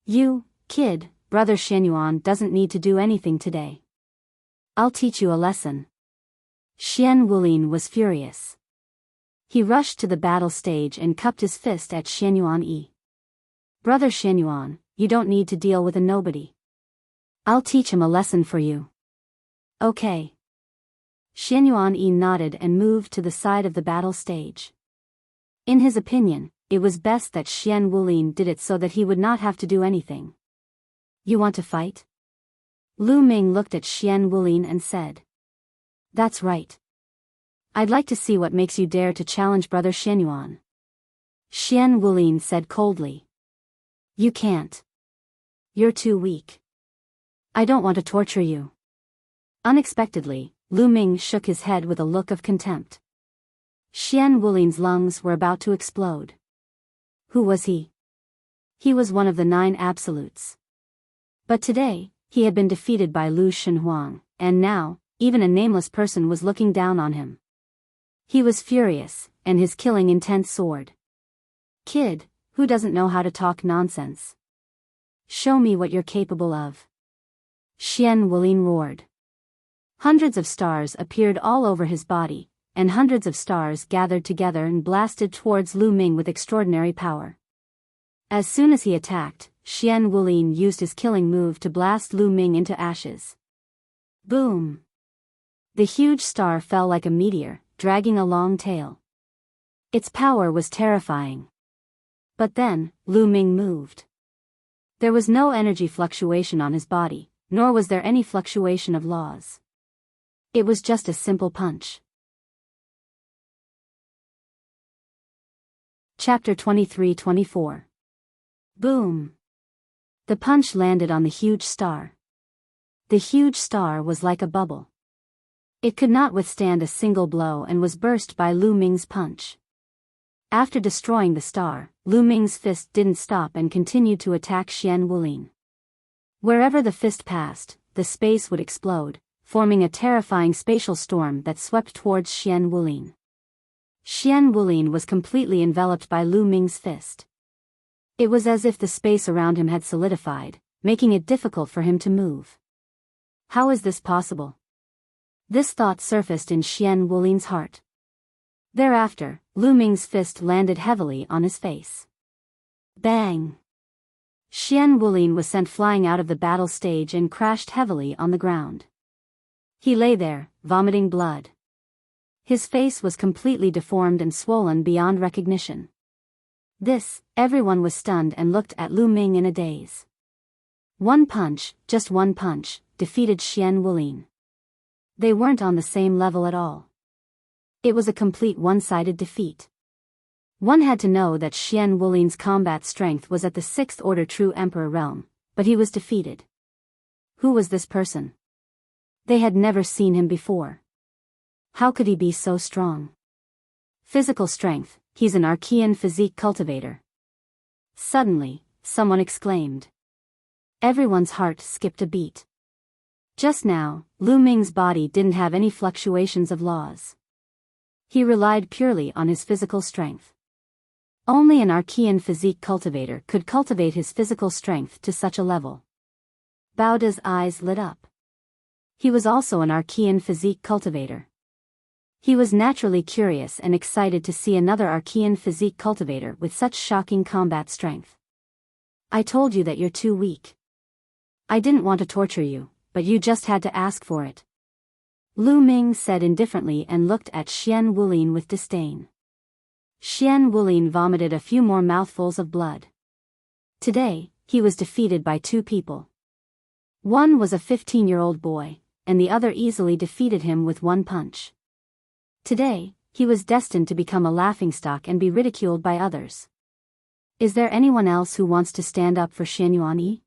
You, kid, Brother Xianyuan doesn't need to do anything today. I'll teach you a lesson. Xian Wulin was furious. He rushed to the battle stage and cupped his fist at Xianyuan Yi. Brother Xianyuan, you don't need to deal with a nobody. I'll teach him a lesson for you. Okay. Xianyuan Yi nodded and moved to the side of the battle stage. In his opinion, it was best that Xian Wulin did it so that he would not have to do anything. You want to fight? Lu Ming looked at Xian Wulin and said. That's right. I'd like to see what makes you dare to challenge Brother Xianyuan. Xian Wulin said coldly. You can't. You're too weak. I don't want to torture you. Unexpectedly, Lu Ming shook his head with a look of contempt. Xian Wulin's lungs were about to explode. Who was he? He was one of the 9 absolutes. But today, he had been defeated by Lu Shenhuang, and now, even a nameless person was looking down on him. He was furious, and his killing intent soared. Kid, who doesn't know how to talk nonsense? Show me what you're capable of. Xian Wulin roared. Hundreds of stars appeared all over his body, and hundreds of stars gathered together and blasted towards Lu Ming with extraordinary power. As soon as he attacked, Xian Wulin used his killing move to blast Lu Ming into ashes. Boom! The huge star fell like a meteor, dragging a long tail. Its power was terrifying. But then, Lu Ming moved. There was no energy fluctuation on his body, nor was there any fluctuation of laws. It was just a simple punch. Chapter 23-24. Boom! The punch landed on the huge star. The huge star was like a bubble. It could not withstand a single blow and was burst by Lu Ming's punch. After destroying the star, Lu Ming's fist didn't stop and continued to attack Xian Wulin. Wherever the fist passed, the space would explode, forming a terrifying spatial storm that swept towards Xian Wulin. Xian Wulin was completely enveloped by Lu Ming's fist. It was as if the space around him had solidified, making it difficult for him to move. How is this possible? This thought surfaced in Xian Wulin's heart. Thereafter, Lu Ming's fist landed heavily on his face. Bang! Xian Wulin was sent flying out of the battle stage and crashed heavily on the ground. He lay there, vomiting blood. His face was completely deformed and swollen beyond recognition. Everyone was stunned and looked at Lu Ming in a daze. One punch, just one punch, defeated Xian Wulin. They weren't on the same level at all. It was a complete one-sided defeat. One had to know that Xian Wulin's combat strength was at the 6th order True Emperor realm, but he was defeated. Who was this person? They had never seen him before. How could he be so strong? Physical strength, he's an Archean physique cultivator. Suddenly, someone exclaimed. Everyone's heart skipped a beat. Just now, Lu Ming's body didn't have any fluctuations of laws. He relied purely on his physical strength. Only an Archean physique cultivator could cultivate his physical strength to such a level. Baoda's eyes lit up. He was also an Archean physique cultivator. He was naturally curious and excited to see another Archean physique cultivator with such shocking combat strength. I told you that you're too weak. I didn't want to torture you, but you just had to ask for it. Lu Ming said indifferently and looked at Xian Wulin with disdain. Xian Wulin vomited a few more mouthfuls of blood. Today, he was defeated by two people. One was a 15-year-old boy, and the other easily defeated him with one punch. Today, he was destined to become a laughingstock and be ridiculed by others. Is there anyone else who wants to stand up for Xian Yuanyi?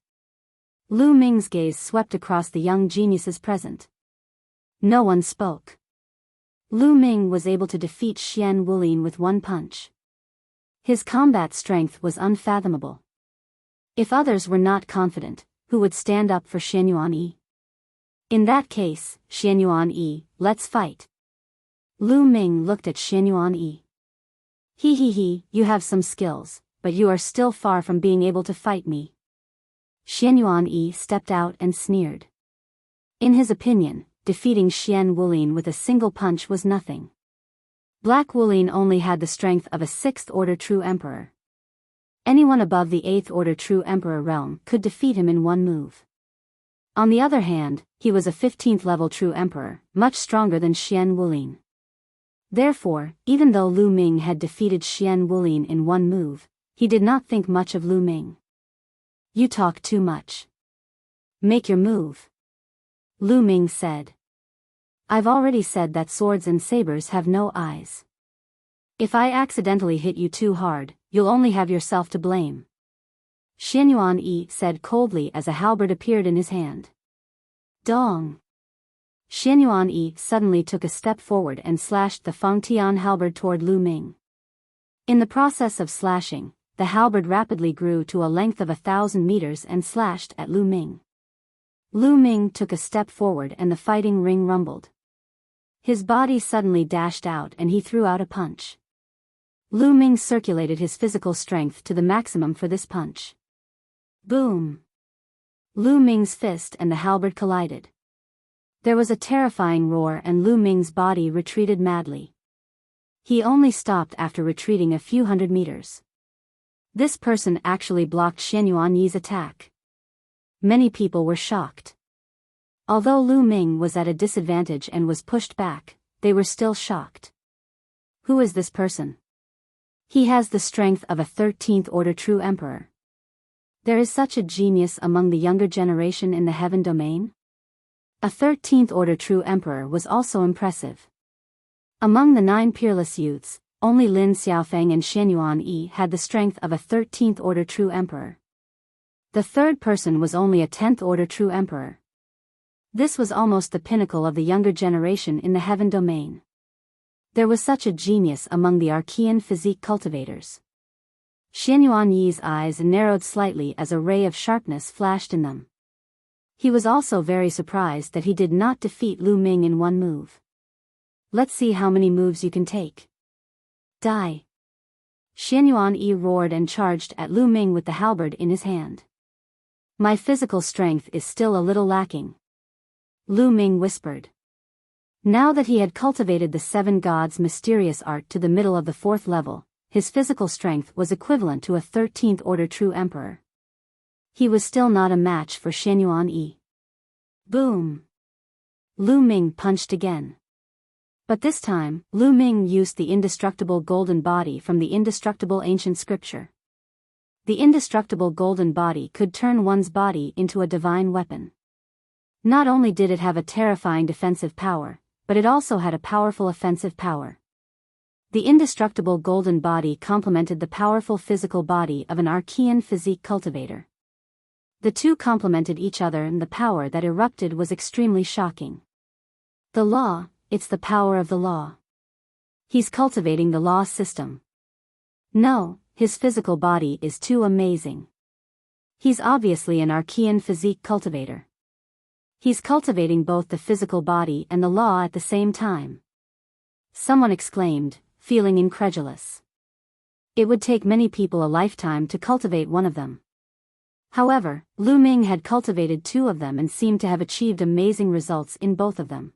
Lu Ming's gaze swept across the young geniuses present. No one spoke. Lu Ming was able to defeat Xian Wulin with one punch. His combat strength was unfathomable. If others were not confident, who would stand up for Xian Yuanyi? In that case, Xian Yuanyi, let's fight. Lu Ming looked at Xian Yuanyi. He, you have some skills, but you are still far from being able to fight me. Xian Yuanyi stepped out and sneered. In his opinion, defeating Xian Wulin with a single punch was nothing. Black Wulin only had the strength of a 6th order True Emperor. Anyone above the 8th order True Emperor realm could defeat him in one move. On the other hand, he was a 15th level True Emperor, much stronger than Xian Wulin. Therefore, even though Lu Ming had defeated Xian Wulin in one move, he did not think much of Lu Ming. You talk too much. Make your move. Lu Ming said. I've already said that swords and sabers have no eyes. If I accidentally hit you too hard, you'll only have yourself to blame. Xian Yuanyi said coldly as a halberd appeared in his hand. Dong! Xian Yuanyi suddenly took a step forward and slashed the Fangtian halberd toward Lu Ming. In the process of slashing, the halberd rapidly grew to a length of 1,000 meters and slashed at Lu Ming. Lu Ming took a step forward and the fighting ring rumbled. His body suddenly dashed out and he threw out a punch. Lu Ming circulated his physical strength to the maximum for this punch. Boom! Lu Ming's fist and the halberd collided. There was a terrifying roar and Lu Ming's body retreated madly. He only stopped after retreating a few hundred meters. This person actually blocked Xian Yuanyi's attack. Many people were shocked. Although Lu Ming was at a disadvantage and was pushed back, they were still shocked. Who is this person? He has the strength of a 13th order True Emperor. There is such a genius among the younger generation in the heaven domain? A 13th order True Emperor was also impressive. Among the 9 peerless youths, only Lin Xiaofeng and Xian Yuanyi had the strength of a 13th order True Emperor. The third person was only a 10th-order true emperor. This was almost the pinnacle of the younger generation in the heaven domain. There was such a genius among the Archean physique cultivators. Xianyuan Yi's eyes narrowed slightly as a ray of sharpness flashed in them. He was also very surprised that he did not defeat Lu Ming in one move. Let's see how many moves you can take. Die. Xianyuan Yi roared and charged at Lu Ming with the halberd in his hand. My physical strength is still a little lacking, Lu Ming whispered. Now that he had cultivated the seven gods' mysterious art to the middle of the 4th level, his physical strength was equivalent to a 13th-order true emperor. He was still not a match for Xianyuan Yi. Boom! Lu Ming punched again. But this time, Lu Ming used the indestructible golden body from the indestructible ancient scripture. The indestructible golden body could turn one's body into a divine weapon. Not only did it have a terrifying defensive power, but it also had a powerful offensive power. The indestructible golden body complemented the powerful physical body of an Archean physique cultivator. The two complemented each other, and the power that erupted was extremely shocking. The law, it's the power of the law. He's cultivating the law system. No, his physical body is too amazing. He's obviously an Archean physique cultivator. He's cultivating both the physical body and the law at the same time. Someone exclaimed, feeling incredulous. It would take many people a lifetime to cultivate one of them. However, Lu Ming had cultivated 2 of them and seemed to have achieved amazing results in both of them.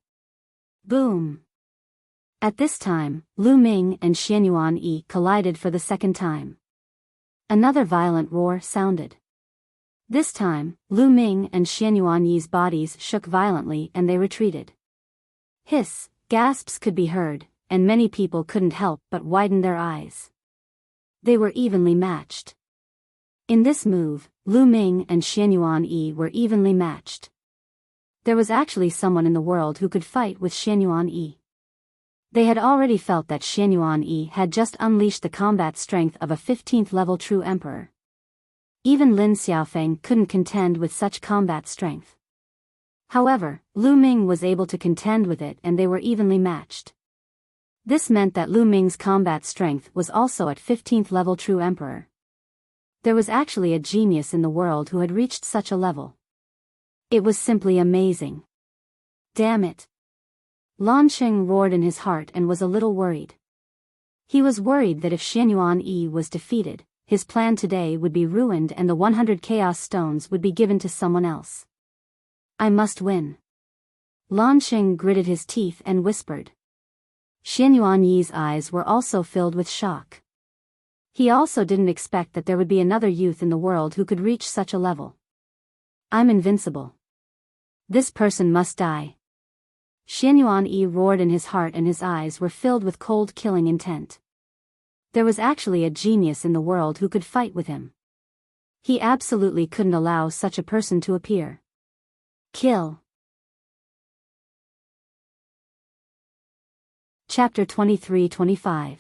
Boom! At this time, Lu Ming and Xianyuan Yi collided for the second time. Another violent roar sounded. This time, Lu Ming and Xianyuan Yi's bodies shook violently and they retreated. Hiss, gasps could be heard, and many people couldn't help but widen their eyes. They were evenly matched. In this move, Lu Ming and Xianyuan Yi were evenly matched. There was actually someone in the world who could fight with Xianyuan Yi. They had already felt that Xianyuan Yi had just unleashed the combat strength of a 15th-level true emperor. Even Lin Xiaofeng couldn't contend with such combat strength. However, Lu Ming was able to contend with it and they were evenly matched. This meant that Lu Ming's combat strength was also at 15th-level true emperor. There was actually a genius in the world who had reached such a level. It was simply amazing. Damn it! Lan Qing roared in his heart and was a little worried. He was worried that if Xianyuan Yi was defeated, his plan today would be ruined and the 100 Chaos Stones would be given to someone else. I must win. Lan Qing gritted his teeth and whispered. Xianyuan Yi's eyes were also filled with shock. He also didn't expect that there would be another youth in the world who could reach such a level. I'm invincible. This person must die. Xianyuan Yi roared in his heart and his eyes were filled with cold killing intent. There was actually a genius in the world who could fight with him. He absolutely couldn't allow such a person to appear. Kill. Chapter 23-25.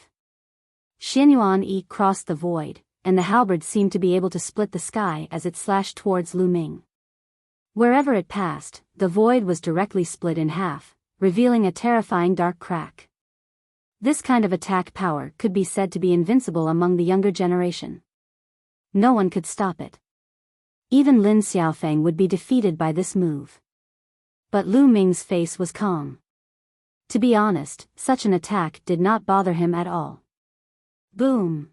Xianyuan Yi crossed the void, and the halberd seemed to be able to split the sky as it slashed towards Lu Ming. Wherever it passed, the void was directly split in half, revealing a terrifying dark crack. This kind of attack power could be said to be invincible among the younger generation. No one could stop it. Even Lin Xiaofeng would be defeated by this move. But Lu Ming's face was calm. To be honest, such an attack did not bother him at all. Boom!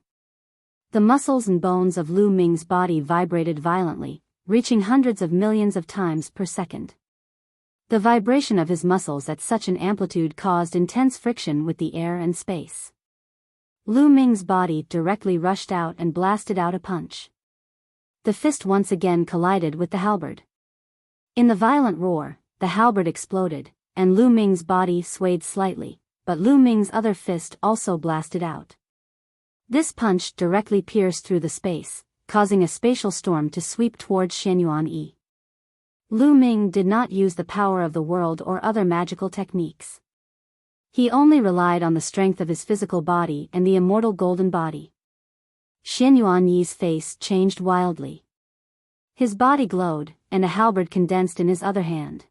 The muscles and bones of Lu Ming's body vibrated violently, reaching hundreds of millions of times per second. The vibration of his muscles at such an amplitude caused intense friction with the air and space. Lu Ming's body directly rushed out and blasted out a punch. The fist once again collided with the halberd. In the violent roar, the halberd exploded, and Lu Ming's body swayed slightly, but Lu Ming's other fist also blasted out. This punch directly pierced through the space, causing a spatial storm to sweep towards Xianyuan Yi. Lu Ming did not use the power of the world or other magical techniques. He only relied on the strength of his physical body and the immortal golden body. Xianyuan Yi's face changed wildly. His body glowed, and a halberd condensed in his other hand.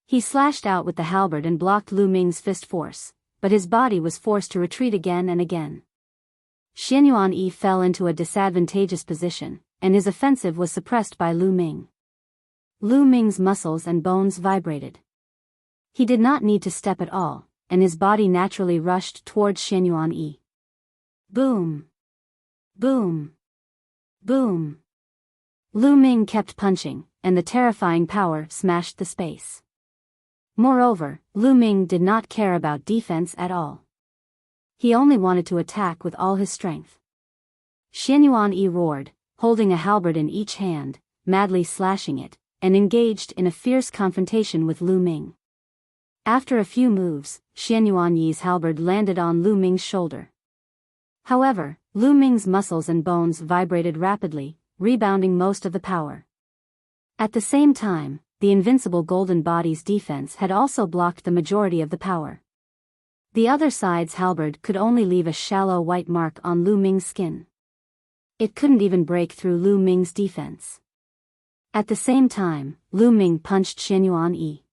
He slashed out with the halberd and blocked Lu Ming's fist force, but his body was forced to retreat again and again. Xianyuan Yi fell into a disadvantageous position, and his offensive was suppressed by Lu Ming. Lu Ming's muscles and bones vibrated. He did not need to step at all, and his body naturally rushed towards Xianyuan Yi. Boom! Boom! Boom! Lu Ming kept punching, and the terrifying power smashed the space. Moreover, Lu Ming did not care about defense at all. He only wanted to attack with all his strength. Xianyuan Yi roared, holding a halberd in each hand, madly slashing it, and engaged in a fierce confrontation with Lu Ming. After a few moves, Xianyuan Yi's halberd landed on Lu Ming's shoulder. However, Lu Ming's muscles and bones vibrated rapidly, rebounding most of the power. At the same time, the invincible golden body's defense had also blocked the majority of the power. The other side's halberd could only leave a shallow white mark on Lu Ming's skin. It couldn't even break through Lu Ming's defense. At the same time, Lu Ming punched Xianyuan Yi.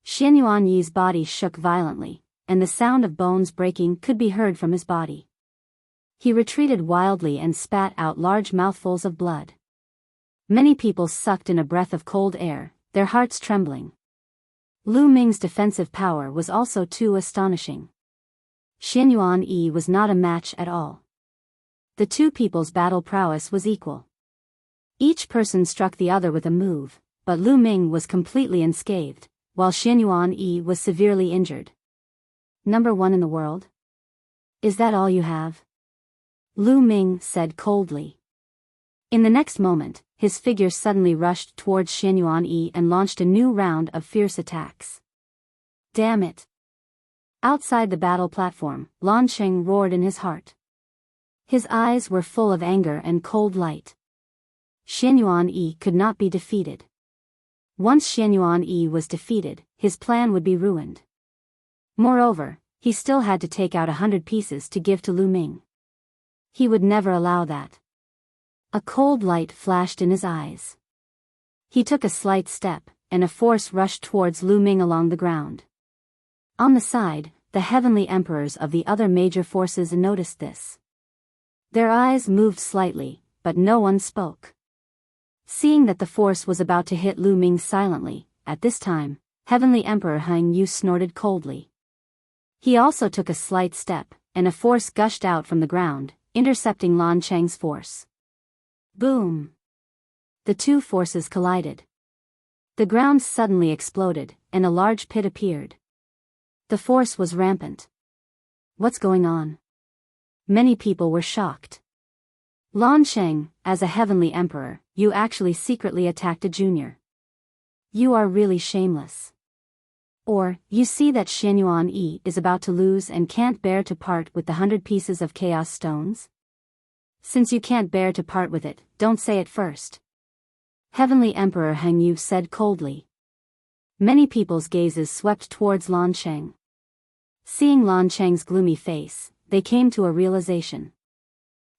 Xianyuan Yi's body shook violently, and the sound of bones breaking could be heard from his body. He retreated wildly and spat out large mouthfuls of blood. Many people sucked in a breath of cold air, their hearts trembling. Lu Ming's defensive power was also too astonishing. Xianyuan Yi was not a match at all. The two people's battle prowess was equal. Each person struck the other with a move, but Lu Ming was completely unscathed, while Xianyuan Yi was severely injured. Number 1 in the world? Is that all you have? Lu Ming said coldly. In the next moment, his figure suddenly rushed towards Xianyuan Yi and launched a new round of fierce attacks. Damn it! Outside the battle platform, Lan Sheng roared in his heart. His eyes were full of anger and cold light. Xianyuan Yi could not be defeated. Once Xianyuan Yi was defeated, his plan would be ruined. Moreover, he still had to take out 100 pieces to give to Lu Ming. He would never allow that. A cold light flashed in his eyes. He took a slight step, and a force rushed towards Lu Ming along the ground. On the side, the heavenly emperors of the other major forces noticed this. Their eyes moved slightly, but no one spoke. Seeing that the force was about to hit Lu Ming silently, at this time, Heavenly Emperor Han Yu snorted coldly. He also took a slight step, and a force gushed out from the ground, intercepting Lan Cheng's force. Boom! The two forces collided. The ground suddenly exploded, and a large pit appeared. The force was rampant. What's going on? Many people were shocked. Lan Cheng, as a heavenly emperor, you actually secretly attacked a junior. You are really shameless. Or, you see that Xianyuan Yi is about to lose and can't bear to part with the 100 pieces of chaos stones? Since you can't bear to part with it, don't say it first. Heavenly Emperor Han Yu said coldly. Many people's gazes swept towards Lan Cheng. Seeing Lan Cheng's gloomy face, they came to a realization.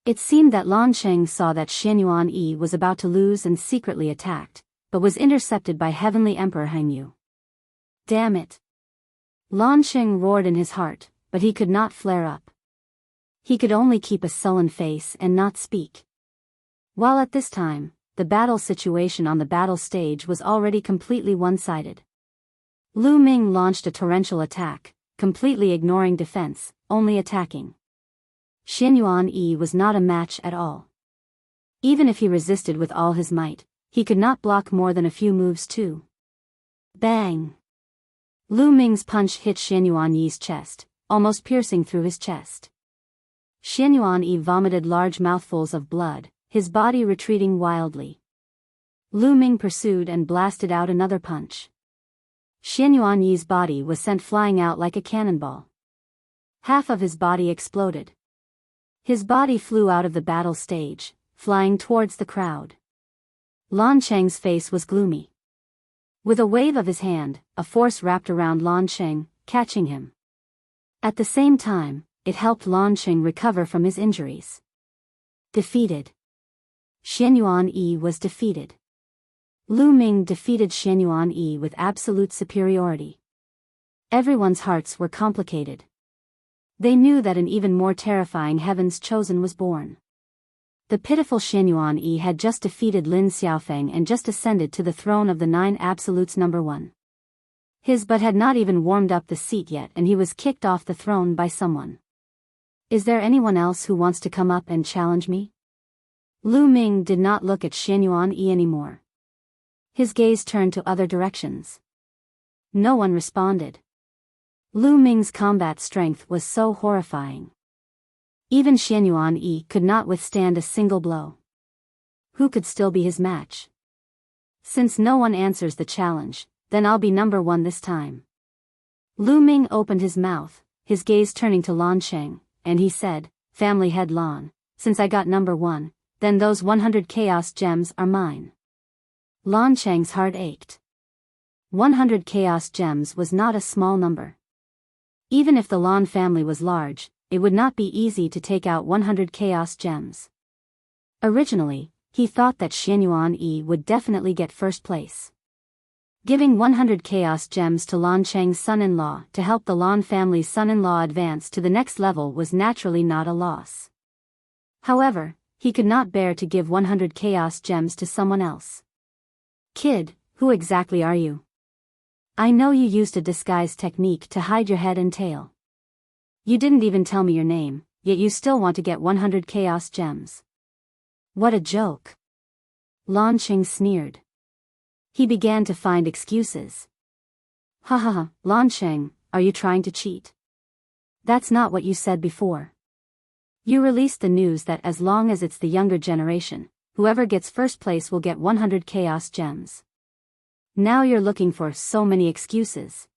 It seemed that Lan Cheng saw that Xianyuan Yi was about to lose and secretly attacked, but was intercepted by Heavenly Emperor Han Yu. Damn it! Lan Cheng roared in his heart, but he could not flare up. He could only keep a sullen face and not speak. While at this time, the battle situation on the battle stage was already completely one-sided. Lu Ming launched a torrential attack, completely ignoring defense, only attacking. Xianyuan Yi was not a match at all. Even if he resisted with all his might, he could not block more than a few moves too. Bang! Lu Ming's punch hit Xianyuan Yi's chest, almost piercing through his chest. Xianyuan Yi vomited large mouthfuls of blood, his body retreating wildly. Lu Ming pursued and blasted out another punch. Xianyuan Yi's body was sent flying out like a cannonball. Half of his body exploded. His body flew out of the battle stage, flying towards the crowd. Lan Cheng's face was gloomy. With a wave of his hand, a force wrapped around Lan Cheng, catching him. At the same time, it helped Lan Cheng recover from his injuries. Defeated. Xianyuan Yi was defeated. Lu Ming defeated Xianyuan Yi with absolute superiority. Everyone's hearts were complicated. They knew that an even more terrifying Heaven's Chosen was born. The pitiful Xianyuan Yi had just defeated Lin Xiaofeng and just ascended to the throne of the Nine Absolutes #1. His butt had not even warmed up the seat yet and he was kicked off the throne by someone. Is there anyone else who wants to come up and challenge me? Lu Ming did not look at Xianyuan Yi anymore. His gaze turned to other directions. No one responded. Lu Ming's combat strength was so horrifying. Even Xianyuan Yi could not withstand a single blow. Who could still be his match? Since no one answers the challenge, then I'll be #1 this time. Lu Ming opened his mouth, his gaze turning to Lan Cheng, and he said, Family head Lan, since I got #1, then those 100 chaos gems are mine. Lan Cheng's heart ached. 100 chaos gems was not a small number. Even if the Lan family was large, it would not be easy to take out 100 chaos gems. Originally, he thought that Xianyuan Yi would definitely get first place. Giving 100 chaos gems to Lan Cheng's son-in-law to help the Lan family's son-in-law advance to the next level was naturally not a loss. However, he could not bear to give 100 chaos gems to someone else. Kid, who exactly are you? I know you used a disguise technique to hide your head and tail. You didn't even tell me your name, yet you still want to get 100 chaos gems. What a joke. Lan Cheng sneered. He began to find excuses. Ha ha ha, Lan Cheng, are you trying to cheat? That's not what you said before. You released the news that as long as it's the younger generation, whoever gets first place will get 100 chaos gems. Now you're looking for so many excuses.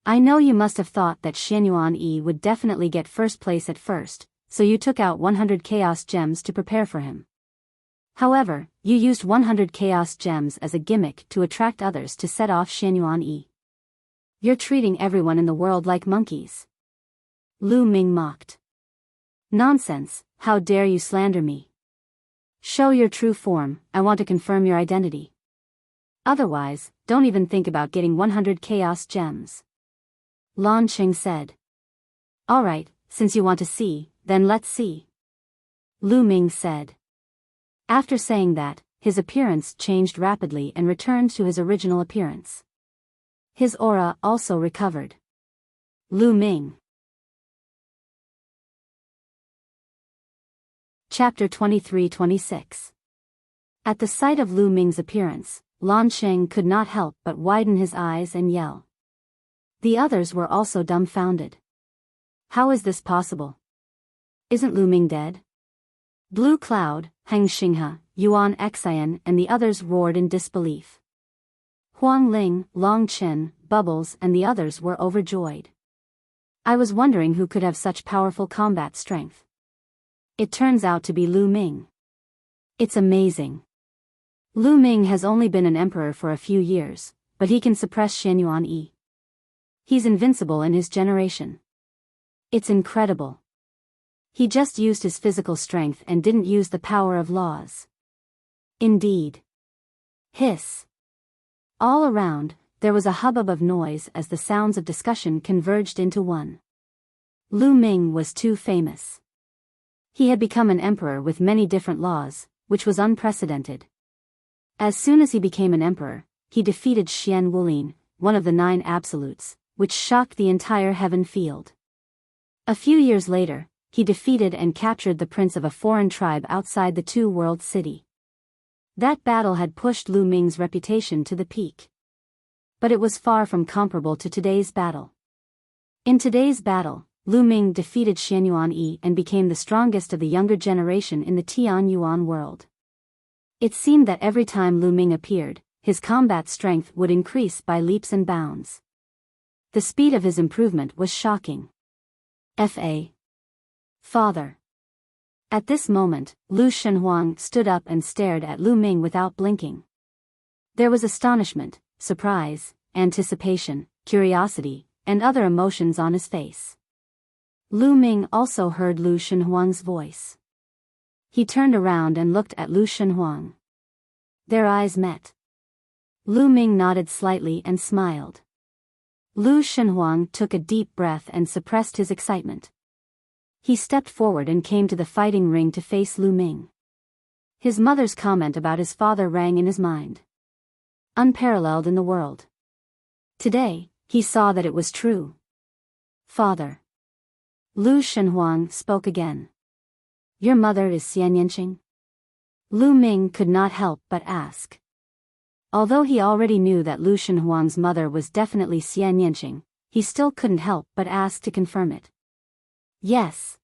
I know you must have thought that Xianyuan Yi would definitely get first place at first, so you took out 100 chaos gems to prepare for him. However, you used 100 chaos gems as a gimmick to attract others to set off Xianyuan Yi. You're treating everyone in the world like monkeys. Lu Ming mocked. Nonsense, how dare you slander me? Show your true form, I want to confirm your identity. Otherwise, don't even think about getting 100 chaos gems. Lan Cheng said. Alright, since you want to see, then let's see. Lu Ming said. After saying that, his appearance changed rapidly and returned to his original appearance. His aura also recovered. Lu Ming. Chapter 23-26. At the sight of Lu Ming's appearance, Lan Cheng could not help but widen his eyes and yell. The others were also dumbfounded. How is this possible? Isn't Lu Ming dead? Blue Cloud, Heng Xinghe, Yuan Xian and the others roared in disbelief. Huang Ling, Long Chen, Bubbles and the others were overjoyed. I was wondering who could have such powerful combat strength. It turns out to be Lu Ming. It's amazing. Lu Ming has only been an emperor for a few years, but he can suppress Xianyuan Yi. He's invincible in his generation. It's incredible. He just used his physical strength and didn't use the power of laws. Indeed. Hiss. All around, there was a hubbub of noise as the sounds of discussion converged into one. Lu Ming was too famous. He had become an emperor with many different laws, which was unprecedented. As soon as he became an emperor, he defeated Xian Wulin, one of the 9 absolutes, which shocked the entire heaven field. A few years later, he defeated and captured the prince of a foreign tribe outside the Two-World City. That battle had pushed Lu Ming's reputation to the peak. But it was far from comparable to today's battle. In today's battle, Lu Ming defeated Xianyuan Yi and became the strongest of the younger generation in the Tianyuan world. It seemed that every time Lu Ming appeared, his combat strength would increase by leaps and bounds. The speed of his improvement was shocking. Fa. Father. At this moment, Lu Shenhuang stood up and stared at Lu Ming without blinking. There was astonishment, surprise, anticipation, curiosity, and other emotions on his face. Lu Ming also heard Lu Shenhuang's voice. He turned around and looked at Lu Shenhuang. Their eyes met. Lu Ming nodded slightly and smiled. Lu Shenhuang took a deep breath and suppressed his excitement. He stepped forward and came to the fighting ring to face Lu Ming. His mother's comment about his father rang in his mind. Unparalleled in the world. Today, he saw that it was true. Father. Lu Shenhuang spoke again. Your mother is Xian Yanqing? Lu Ming could not help but ask. Although he already knew that Lu Shenhuang's mother was definitely Xian Yanqing, he still couldn't help but ask to confirm it. Yes.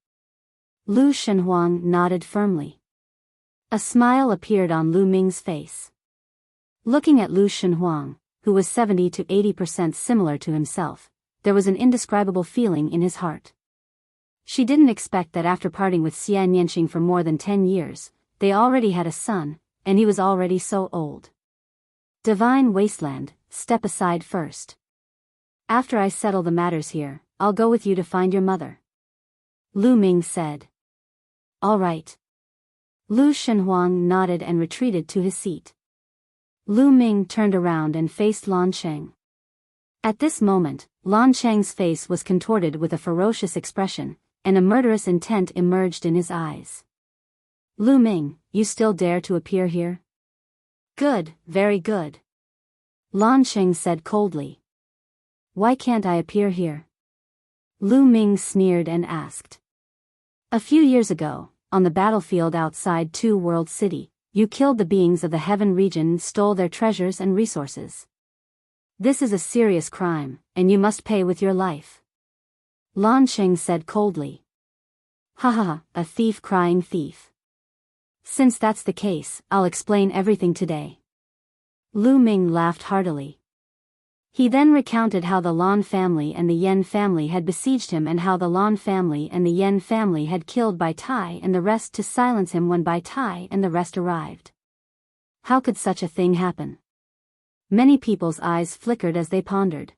Lu Shenhuang nodded firmly. A smile appeared on Lu Ming's face. Looking at Lu Shenhuang, who was 70 to 80% similar to himself, there was an indescribable feeling in his heart. She didn't expect that after parting with Xian Yanqing for more than 10 years, they already had a son, and he was already so old. Divine Wasteland, step aside first. After I settle the matters here, I'll go with you to find your mother. Lu Ming said. All right. Lu Shenhuang nodded and retreated to his seat. Lu Ming turned around and faced Lan Cheng. At this moment, Lan Cheng's face was contorted with a ferocious expression, and a murderous intent emerged in his eyes. Lu Ming, you still dare to appear here? Good, very good. Lan Cheng said coldly. Why can't I appear here? Lu Ming sneered and asked. A few years ago, on the battlefield outside Two World City, you killed the beings of the Heaven region and stole their treasures and resources. This is a serious crime, and you must pay with your life. Lan Cheng said coldly. Ha ha ha, a thief crying thief. Since that's the case, I'll explain everything today. Lu Ming laughed heartily. He then recounted how the Lan family and the Yen family had besieged him and how the Lan family and the Yen family had killed Bai Tai and the rest to silence him when Bai Tai and the rest arrived. How could such a thing happen? Many people's eyes flickered as they pondered.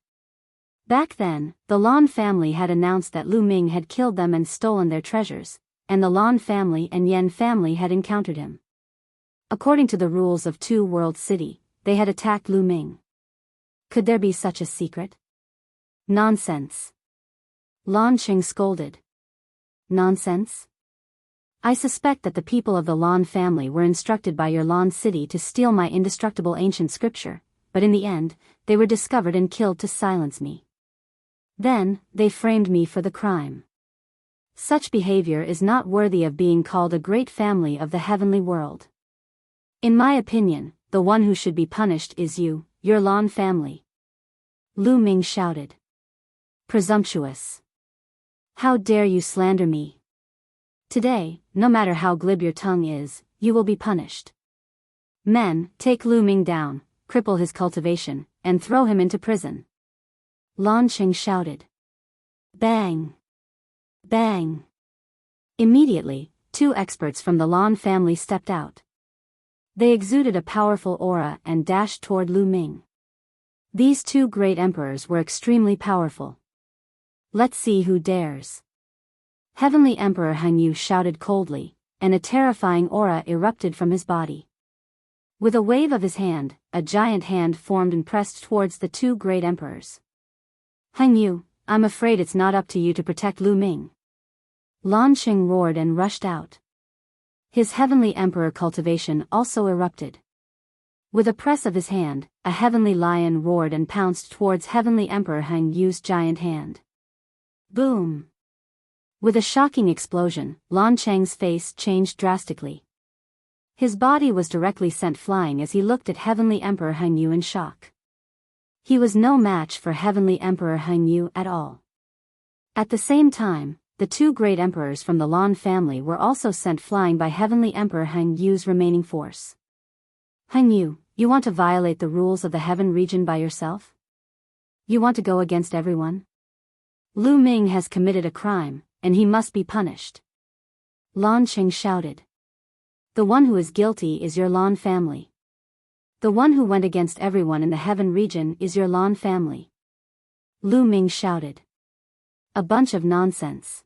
Back then, the Lan family had announced that Lu Ming had killed them and stolen their treasures, and the Lan family and Yen family had encountered him. According to the rules of Two World City, they had attacked Lu Ming. Could there be such a secret? Nonsense. Lan Cheng scolded. Nonsense? I suspect that the people of the Lan family were instructed by your Lan city to steal my indestructible ancient scripture, but in the end, they were discovered and killed to silence me. Then, they framed me for the crime. Such behavior is not worthy of being called a great family of the heavenly world. In my opinion, the one who should be punished is you, your Lan family. Lu Ming shouted. Presumptuous. How dare you slander me? Today, no matter how glib your tongue is, you will be punished. Men, take Lu Ming down, cripple his cultivation, and throw him into prison. Lan Cheng shouted. Bang! Bang! Immediately, two experts from the Lan family stepped out. They exuded a powerful aura and dashed toward Lu Ming. These two great emperors were extremely powerful. Let's see who dares. Heavenly Emperor Hangyu shouted coldly, and a terrifying aura erupted from his body. With a wave of his hand, a giant hand formed and pressed towards the two great emperors. Hangyu, I'm afraid it's not up to you to protect Lu Ming. Lan Cheng roared and rushed out. His heavenly emperor cultivation also erupted. With a press of his hand, a heavenly lion roared and pounced towards heavenly emperor Hangyu's giant hand. Boom! With a shocking explosion, Lan Cheng's face changed drastically. His body was directly sent flying as he looked at heavenly emperor Hangyu in shock. He was no match for heavenly emperor Hangyu at all. At the same time, the two great emperors from the Lan family were also sent flying by heavenly emperor Hangyu's remaining force. Hangyu, you want to violate the rules of the heaven region by yourself? You want to go against everyone? Lu Ming has committed a crime, and he must be punished. Lan Cheng shouted. The one who is guilty is your Lan family. The one who went against everyone in the heaven region is your Lan family. Lu Ming shouted. A bunch of nonsense.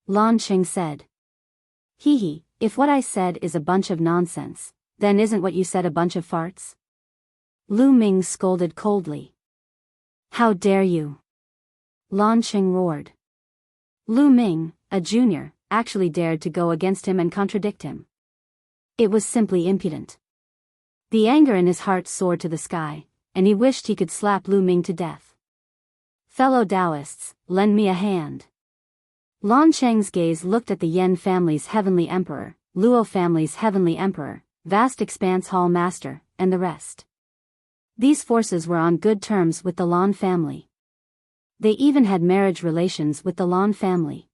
Lan Cheng said. Hee hee, If what I said is a bunch of nonsense, then isn't what you said a bunch of farts? Lu Ming scolded coldly. How dare you? Lan Qing roared. Lu Ming, a junior, actually dared to go against him and contradict him. It was simply impudent. The anger in his heart soared to the sky, and he wished he could slap Lu Ming to death. Fellow Taoists, lend me a hand. Lan Cheng's gaze looked at the Yen family's heavenly emperor, Luo family's heavenly emperor, Vast Expanse Hall Master, and the rest. These forces were on good terms with the Lan family. They even had marriage relations with the Lan family.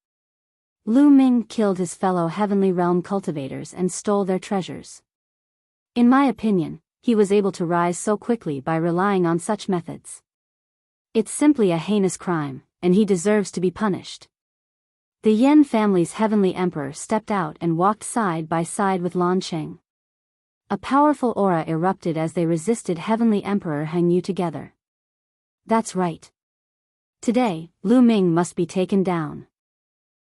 Lu Ming killed his fellow heavenly realm cultivators and stole their treasures. In my opinion, he was able to rise so quickly by relying on such methods. It's simply a heinous crime, and he deserves to be punished. The Yen family's heavenly emperor stepped out and walked side by side with Lan Qing. A powerful aura erupted as they resisted heavenly emperor Heng Yu together. That's right. Today, Lu Ming must be taken down.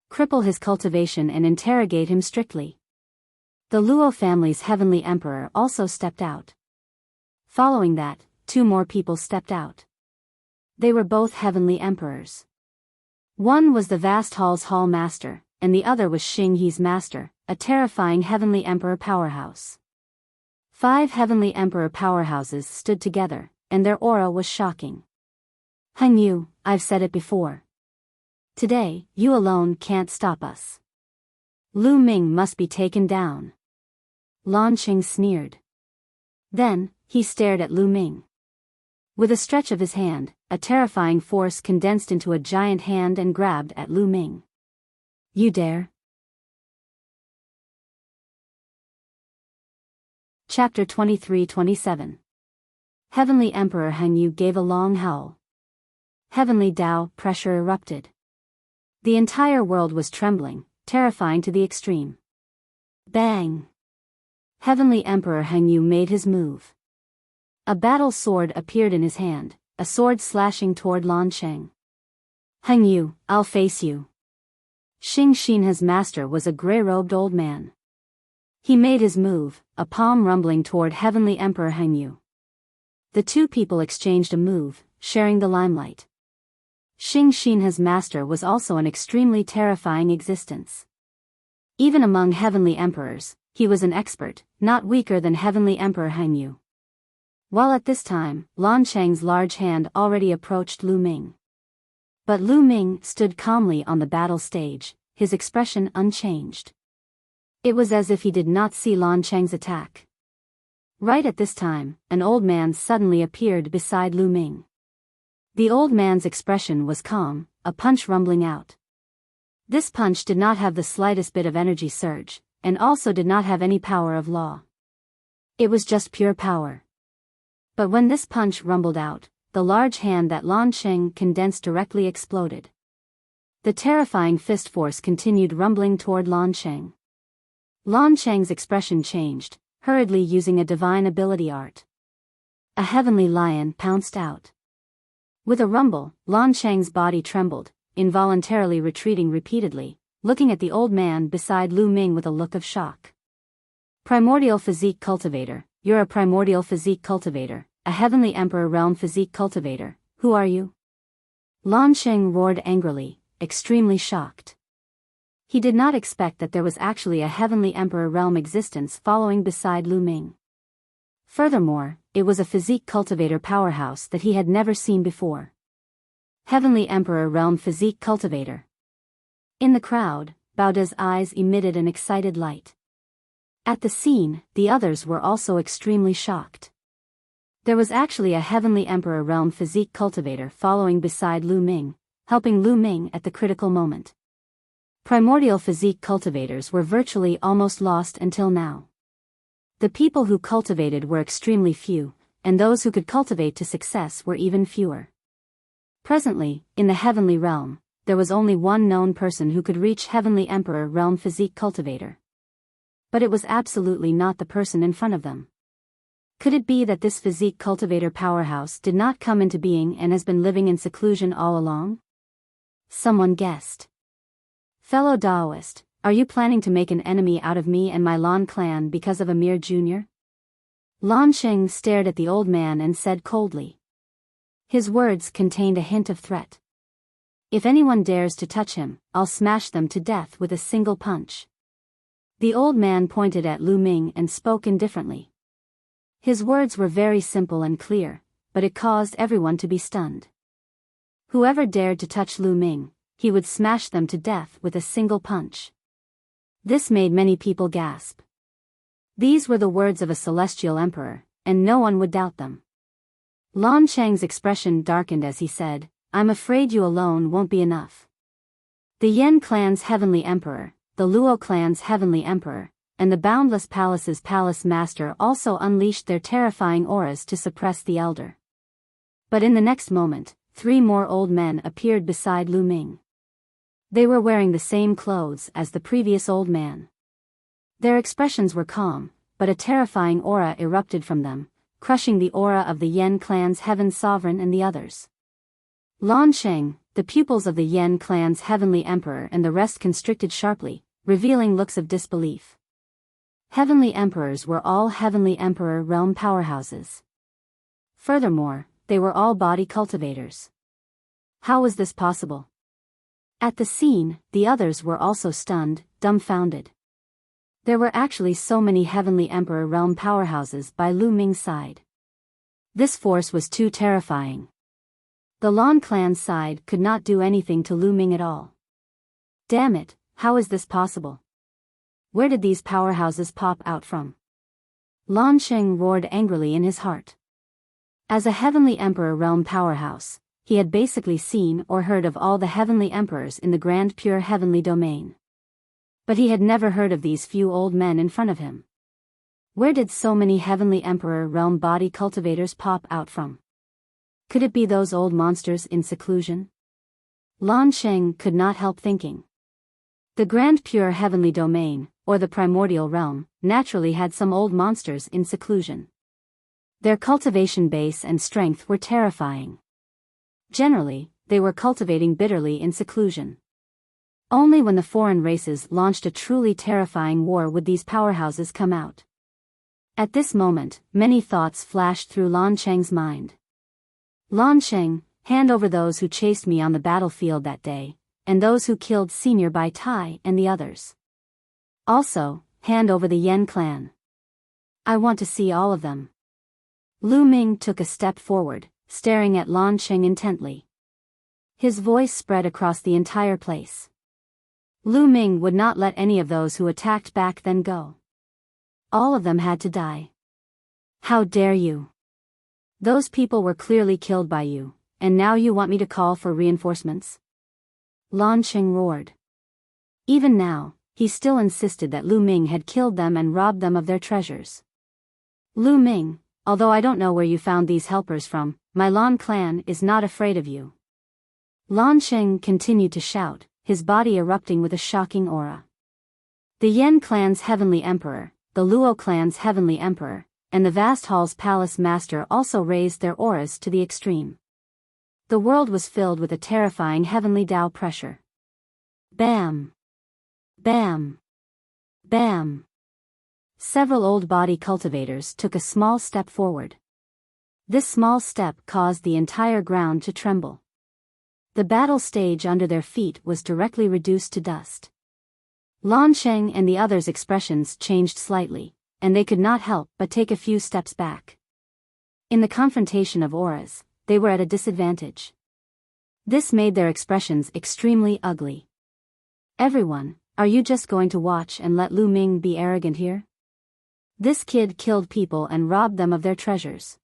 Cripple his cultivation and interrogate him strictly. The Luo family's heavenly emperor also stepped out. Following that, 2 more people stepped out. They were both heavenly emperors. One was the vast hall's hall master, and the other was Xing He's master, a terrifying heavenly emperor powerhouse. 5 heavenly emperor powerhouses stood together, and their aura was shocking. Heng Yu, I've said it before. Today, you alone can't stop us. Lu Ming must be taken down. Lan Qing sneered. Then, he stared at Lu Ming. With a stretch of his hand, a terrifying force condensed into a giant hand and grabbed at Lu Ming. You dare? Chapter 23-27. Heavenly Emperor Heng Yu gave a long howl. Heavenly Tao pressure erupted. The entire world was trembling, terrifying to the extreme. Bang! Heavenly Emperor Heng Yu made his move. A battle sword appeared in his hand, a sword slashing toward Lan Qing. Heng Yu, I'll face you. Xing Xinha's master was a gray-robed old man. He made his move, a palm rumbling toward Heavenly Emperor Heng Yu. The 2 people exchanged a move, sharing the limelight. Xing Xinha's master was also an extremely terrifying existence. Even among heavenly emperors, he was an expert, not weaker than Heavenly Emperor Heng Yu. While at this time, Lan Cheng's large hand already approached Lu Ming. But Lu Ming stood calmly on the battle stage, his expression unchanged. It was as if he did not see Lan Cheng's attack. Right at this time, an old man suddenly appeared beside Lu Ming. The old man's expression was calm, a punch rumbling out. This punch did not have the slightest bit of energy surge, and also did not have any power of law. It was just pure power. But when this punch rumbled out, the large hand that Lan Qing condensed directly exploded. The terrifying fist force continued rumbling toward Lan Qing. Lan Qing's expression changed, hurriedly using a divine ability art. A heavenly lion pounced out. With a rumble, Lan Qing's body trembled, involuntarily retreating repeatedly, looking at the old man beside Lu Ming with a look of shock. Primordial Physique Cultivator, you're a Primordial Physique Cultivator, a Heavenly Emperor Realm Physique Cultivator, who are you? Lan Qing roared angrily, extremely shocked. He did not expect that there was actually a Heavenly Emperor Realm existence following beside Lu Ming. Furthermore, it was a Physique Cultivator powerhouse that he had never seen before. Heavenly Emperor Realm Physique Cultivator. In the crowd, Baoda's eyes emitted an excited light. At the scene, the others were also extremely shocked. There was actually a Heavenly Emperor Realm Physique Cultivator following beside Lu Ming, helping Lu Ming at the critical moment. Primordial Physique Cultivators were virtually almost lost until now. The people who cultivated were extremely few, and those who could cultivate to success were even fewer. Presently, in the Heavenly Realm, there was only one known person who could reach Heavenly Emperor Realm Physique Cultivator. But it was absolutely not the person in front of them. Could it be that this Physique Cultivator powerhouse did not come into being and has been living in seclusion all along? Someone guessed. Fellow Taoist, are you planning to make an enemy out of me and my Lan clan because of a mere junior? Lan Sheng stared at the old man and said coldly. His words contained a hint of threat. If anyone dares to touch him, I'll smash them to death with a single punch. The old man pointed at Lu Ming and spoke indifferently. His words were very simple and clear, but it caused everyone to be stunned. Whoever dared to touch Lu Ming, he would smash them to death with a single punch. This made many people gasp. These were the words of a celestial emperor, and no one would doubt them. Lan Sheng's expression darkened as he said, I'm afraid you alone won't be enough. The Yen clan's heavenly emperor, the Luo clan's heavenly emperor, and the Boundless Palace's palace master also unleashed their terrifying auras to suppress the elder. But in the next moment, 3 more old men appeared beside Lu Ming. They were wearing the same clothes as the previous old man. Their expressions were calm, but a terrifying aura erupted from them, crushing the aura of the Yen clan's heaven sovereign and the others. Lan Sheng, the pupils of the Yen clan's heavenly emperor and the rest constricted sharply, revealing looks of disbelief. Heavenly emperors were all heavenly emperor realm powerhouses. Furthermore, they were all body cultivators. How was this possible? At the scene, the others were also stunned, dumbfounded. There were actually so many heavenly emperor realm powerhouses by Lu Ming's side. This force was too terrifying. The Lan clan's side could not do anything to Lu Ming at all. Damn it, how is this possible? Where did these powerhouses pop out from? Lan Sheng roared angrily in his heart. As a heavenly emperor realm powerhouse, he had basically seen or heard of all the heavenly emperors in the grand pure heavenly domain. But he had never heard of these few old men in front of him. Where did so many heavenly emperor realm body cultivators pop out from? Could it be those old monsters in seclusion? Lan Sheng could not help thinking. The grand pure heavenly domain, or the primordial realm, naturally had some old monsters in seclusion. Their cultivation base and strength were terrifying. Generally, they were cultivating bitterly in seclusion. Only when the foreign races launched a truly terrifying war would these powerhouses come out. At this moment, many thoughts flashed through Lan Sheng's mind. Lan Sheng, hand over those who chased me on the battlefield that day, and those who killed Senior Bai Tai and the others. Also, hand over the Yen clan. I want to see all of them. Lu Ming took a step forward, staring at Lan Sheng intently. His voice spread across the entire place. Lu Ming would not let any of those who attacked back then go. All of them had to die. How dare you? Those people were clearly killed by you, and now you want me to call for reinforcements? Lan Sheng roared. Even now, he still insisted that Lu Ming had killed them and robbed them of their treasures. Lu Ming, although I don't know where you found these helpers from, my Lan clan is not afraid of you. Lan Sheng continued to shout, his body erupting with a shocking aura. The Yen clan's heavenly emperor, the Luo clan's heavenly emperor, and the vast hall's palace master also raised their auras to the extreme. The world was filled with a terrifying heavenly Tao pressure. Bam! Bam! Bam! Several old body cultivators took a small step forward. This small step caused the entire ground to tremble. The battle stage under their feet was directly reduced to dust. Lan Sheng and the others' expressions changed slightly, and they could not help but take a few steps back. In the confrontation of auras, they were at a disadvantage. This made their expressions extremely ugly. Everyone, are you just going to watch and let Lu Ming be arrogant here? This kid killed people and robbed them of their treasures.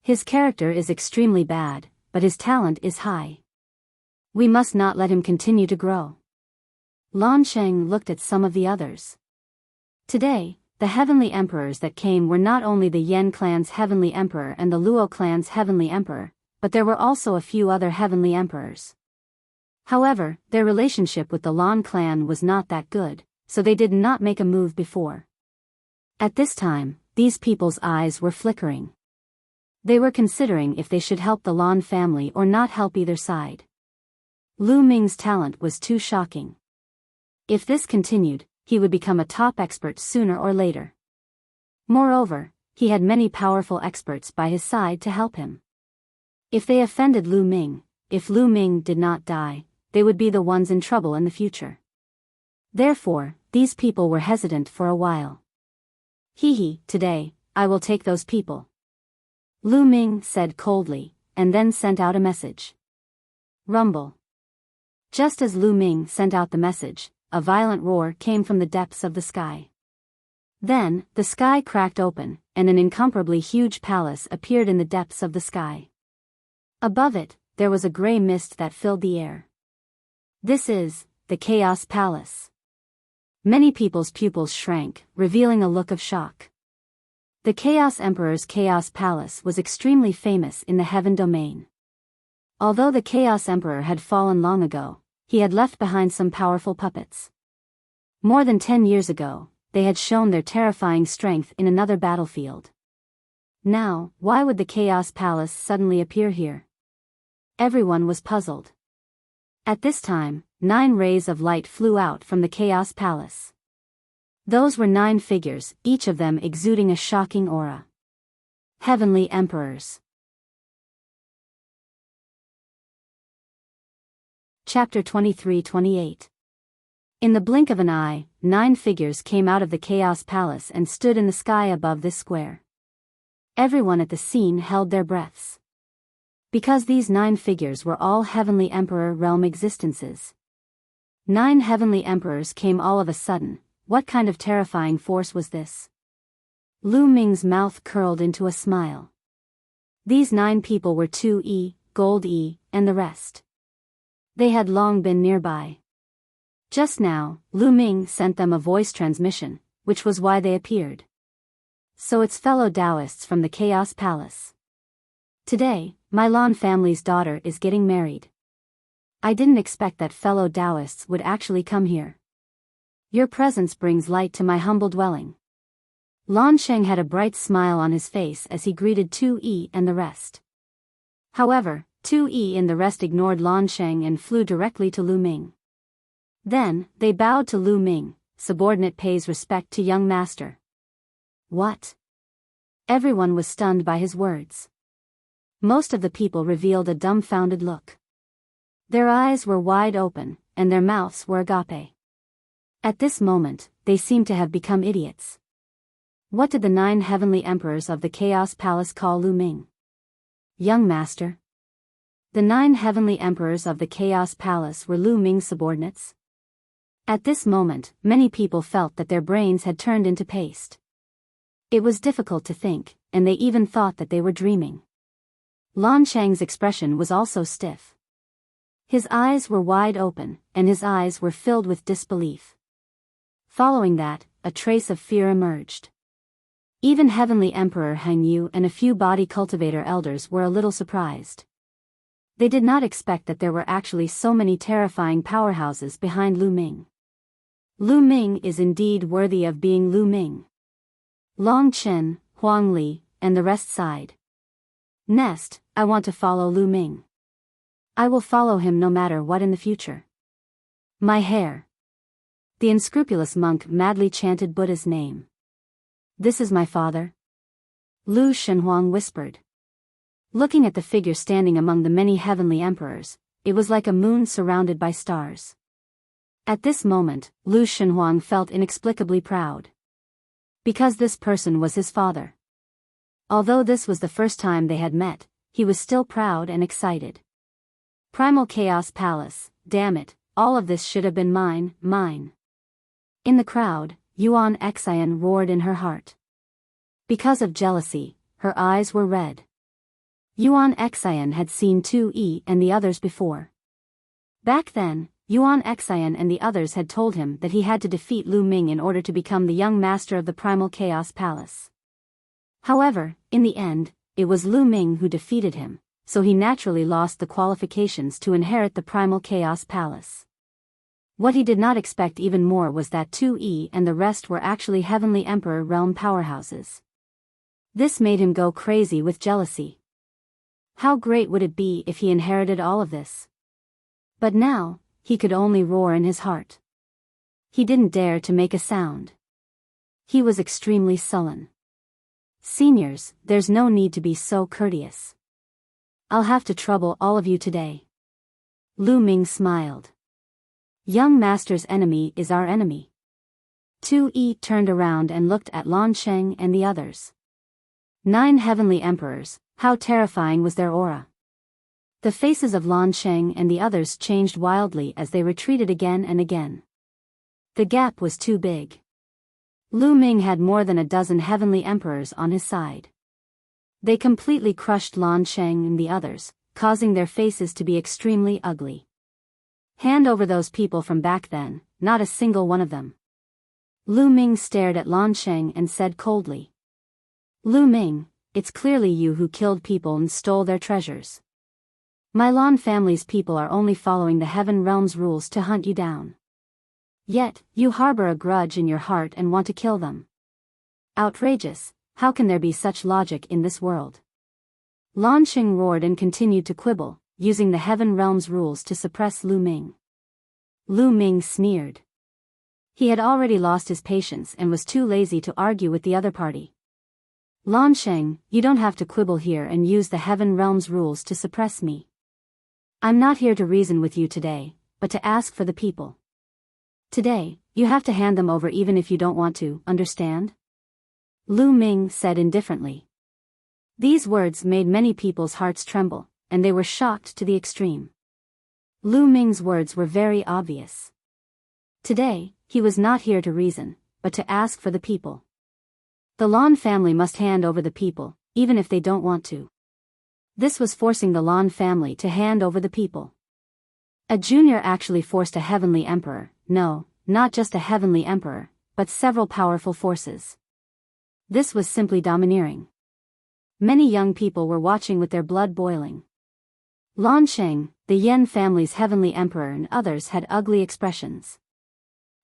His character is extremely bad, but his talent is high. We must not let him continue to grow. Lan Sheng looked at some of the others. Today, the heavenly emperors that came were not only the Yen clan's heavenly emperor and the Luo clan's heavenly emperor, but there were also a few other heavenly emperors. However, their relationship with the Lan clan was not that good, so they did not make a move before. At this time, these people's eyes were flickering. They were considering if they should help the Lan family or not help either side. Lu Ming's talent was too shocking. If this continued, he would become a top expert sooner or later. Moreover, he had many powerful experts by his side to help him. If they offended Lu Ming, if Lu Ming did not die, they would be the ones in trouble in the future. Therefore, these people were hesitant for a while. Today, I will take those people," Lu Ming said coldly, and then sent out a message. Rumble. Just as Lu Ming sent out the message, a violent roar came from the depths of the sky. Then, the sky cracked open, and an incomparably huge palace appeared in the depths of the sky. Above it, there was a gray mist that filled the air. This is the Chaos Palace. Many people's pupils shrank, revealing a look of shock. The Chaos Emperor's Chaos Palace was extremely famous in the Heaven domain. Although the Chaos Emperor had fallen long ago, he had left behind some powerful puppets. More than 10 years ago, they had shown their terrifying strength in another battlefield. Now, why would the Chaos Palace suddenly appear here? Everyone was puzzled. At this time, 9 rays of light flew out from the Chaos Palace. Those were 9 figures, each of them exuding a shocking aura. Heavenly Emperors. Chapter 23-28. In the blink of an eye, 9 figures came out of the Chaos Palace and stood in the sky above this square. Everyone at the scene held their breaths. Because these 9 figures were all Heavenly Emperor realm existences. 9 Heavenly Emperors came all of a sudden. What kind of terrifying force was this? Lu Ming's mouth curled into a smile. These 9 people were 2E, Gold E, and the rest. They had long been nearby. Just now, Lu Ming sent them a voice transmission, which was why they appeared. So it's fellow Taoists from the Chaos Palace. Today, my Lan family's daughter is getting married. I didn't expect that fellow Taoists would actually come here. Your presence brings light to my humble dwelling. Lan Sheng had a bright smile on his face as he greeted 2E and the rest. However, 2E and the rest ignored Lan Sheng and flew directly to Lu Ming. Then, they bowed to Lu Ming. Subordinate pays respect to young master. What? Everyone was stunned by his words. Most of the people revealed a dumbfounded look. Their eyes were wide open, and their mouths were agape. At this moment, they seemed to have become idiots. What did the 9 Heavenly Emperors of the Chaos Palace call Lu Ming? Young master. The 9 Heavenly Emperors of the Chaos Palace were Lu Ming's subordinates. At this moment, many people felt that their brains had turned into paste. It was difficult to think, and they even thought that they were dreaming. Lan Sheng's expression was also stiff. His eyes were wide open, and his eyes were filled with disbelief. Following that, a trace of fear emerged. Even Heavenly Emperor Han Yu and a few body cultivator elders were a little surprised. They did not expect that there were actually so many terrifying powerhouses behind Lu Ming. Lu Ming is indeed worthy of being Lu Ming. Long Chen, Huang Li, and the rest sighed. Next, I want to follow Lu Ming. I will follow him no matter what in the future. My hair. The unscrupulous monk madly chanted Buddha's name. This is my father? Lu Shenhuang whispered. Looking at the figure standing among the many heavenly emperors, it was like a moon surrounded by stars. At this moment, Lu Shenhuang felt inexplicably proud. Because this person was his father. Although this was the first time they had met, he was still proud and excited. Primal Chaos Palace, damn it, all of this should have been mine, mine. In the crowd, Yuan Xian roared in her heart. Because of jealousy, her eyes were red. Yuan Xian had seen 2E and the others before. Back then, Yuan Xian and the others had told him that he had to defeat Lu Ming in order to become the young master of the Primal Chaos Palace. However, in the end, it was Lu Ming who defeated him, so he naturally lost the qualifications to inherit the Primal Chaos Palace. What he did not expect even more was that 2E and the rest were actually Heavenly Emperor realm powerhouses. This made him go crazy with jealousy. How great would it be if he inherited all of this? But now, he could only roar in his heart. He didn't dare to make a sound. He was extremely sullen. Seniors, there's no need to be so courteous. I'll have to trouble all of you today. Lu Ming smiled. Young master's enemy is our enemy. Tu Yi turned around and looked at Lan Sheng and the others. 9 heavenly emperors, how terrifying was their aura. The faces of Lan Sheng and the others changed wildly as they retreated again and again. The gap was too big. Lu Ming had more than a dozen heavenly emperors on his side. They completely crushed Lan Sheng and the others, causing their faces to be extremely ugly. Hand over those people from back then, not a single one of them. Lu Ming stared at Lan Sheng and said coldly. Lu Ming, it's clearly you who killed people and stole their treasures. My Lan family's people are only following the Heaven Realm's rules to hunt you down. Yet, you harbor a grudge in your heart and want to kill them. Outrageous, how can there be such logic in this world? Lan Sheng roared and continued to quibble, using the Heaven Realm's rules to suppress Lu Ming. Lu Ming sneered. He had already lost his patience and was too lazy to argue with the other party. Lan Sheng, you don't have to quibble here and use the Heaven Realm's rules to suppress me. I'm not here to reason with you today, but to ask for the people. Today, you have to hand them over even if you don't want to, understand? Lu Ming said indifferently. These words made many people's hearts tremble, and they were shocked to the extreme. Lu Ming's words were very obvious. Today, he was not here to reason, but to ask for the people. The Lan family must hand over the people, even if they don't want to. This was forcing the Lan family to hand over the people. A junior actually forced a heavenly emperor, no, not just a heavenly emperor, but several powerful forces. This was simply domineering. Many young people were watching with their blood boiling. Lan Sheng, the Yen family's heavenly emperor, and others had ugly expressions.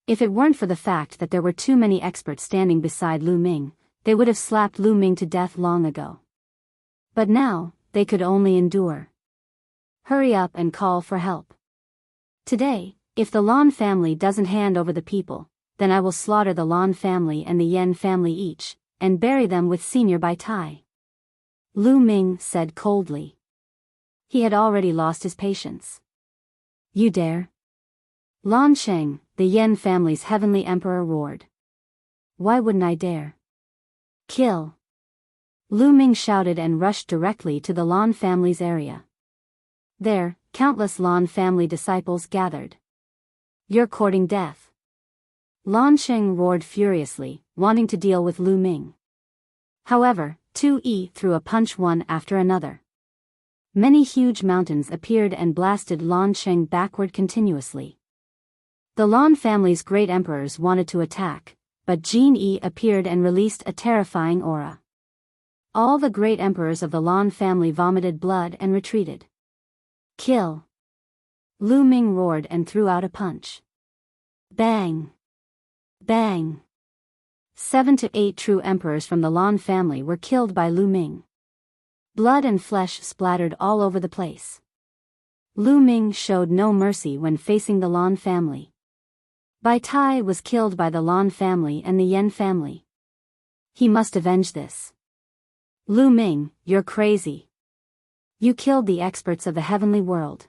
If it weren't for the fact that there were too many experts standing beside Lu Ming, they would have slapped Lu Ming to death long ago. But now, they could only endure. Hurry up and call for help. Today, if the Lan family doesn't hand over the people, then I will slaughter the Lan family and the Yen family each, and bury them with Senior Bai Tai. Lu Ming said coldly. He had already lost his patience. You dare? Lan Sheng, the Yen family's heavenly emperor, roared. Why wouldn't I dare? Kill! Lu Ming shouted and rushed directly to the Lan family's area. There, countless Lan family disciples gathered. You're courting death. Lan Sheng roared furiously, wanting to deal with Lu Ming. However, Tu Yi threw a punch one after another. Many huge mountains appeared and blasted Lan Sheng backward continuously. The Lan family's great emperors wanted to attack, but Jin Yi appeared and released a terrifying aura. All the great emperors of the Lan family vomited blood and retreated. Kill! Lu Ming roared and threw out a punch. Bang! Bang! 7 to 8 true emperors from the Lan family were killed by Lu Ming. Blood and flesh splattered all over the place. Lu Ming showed no mercy when facing the Lan family. Bai Tai was killed by the Lan family and the Yen family. He must avenge this. Lu Ming, you're crazy. You killed the experts of the heavenly world.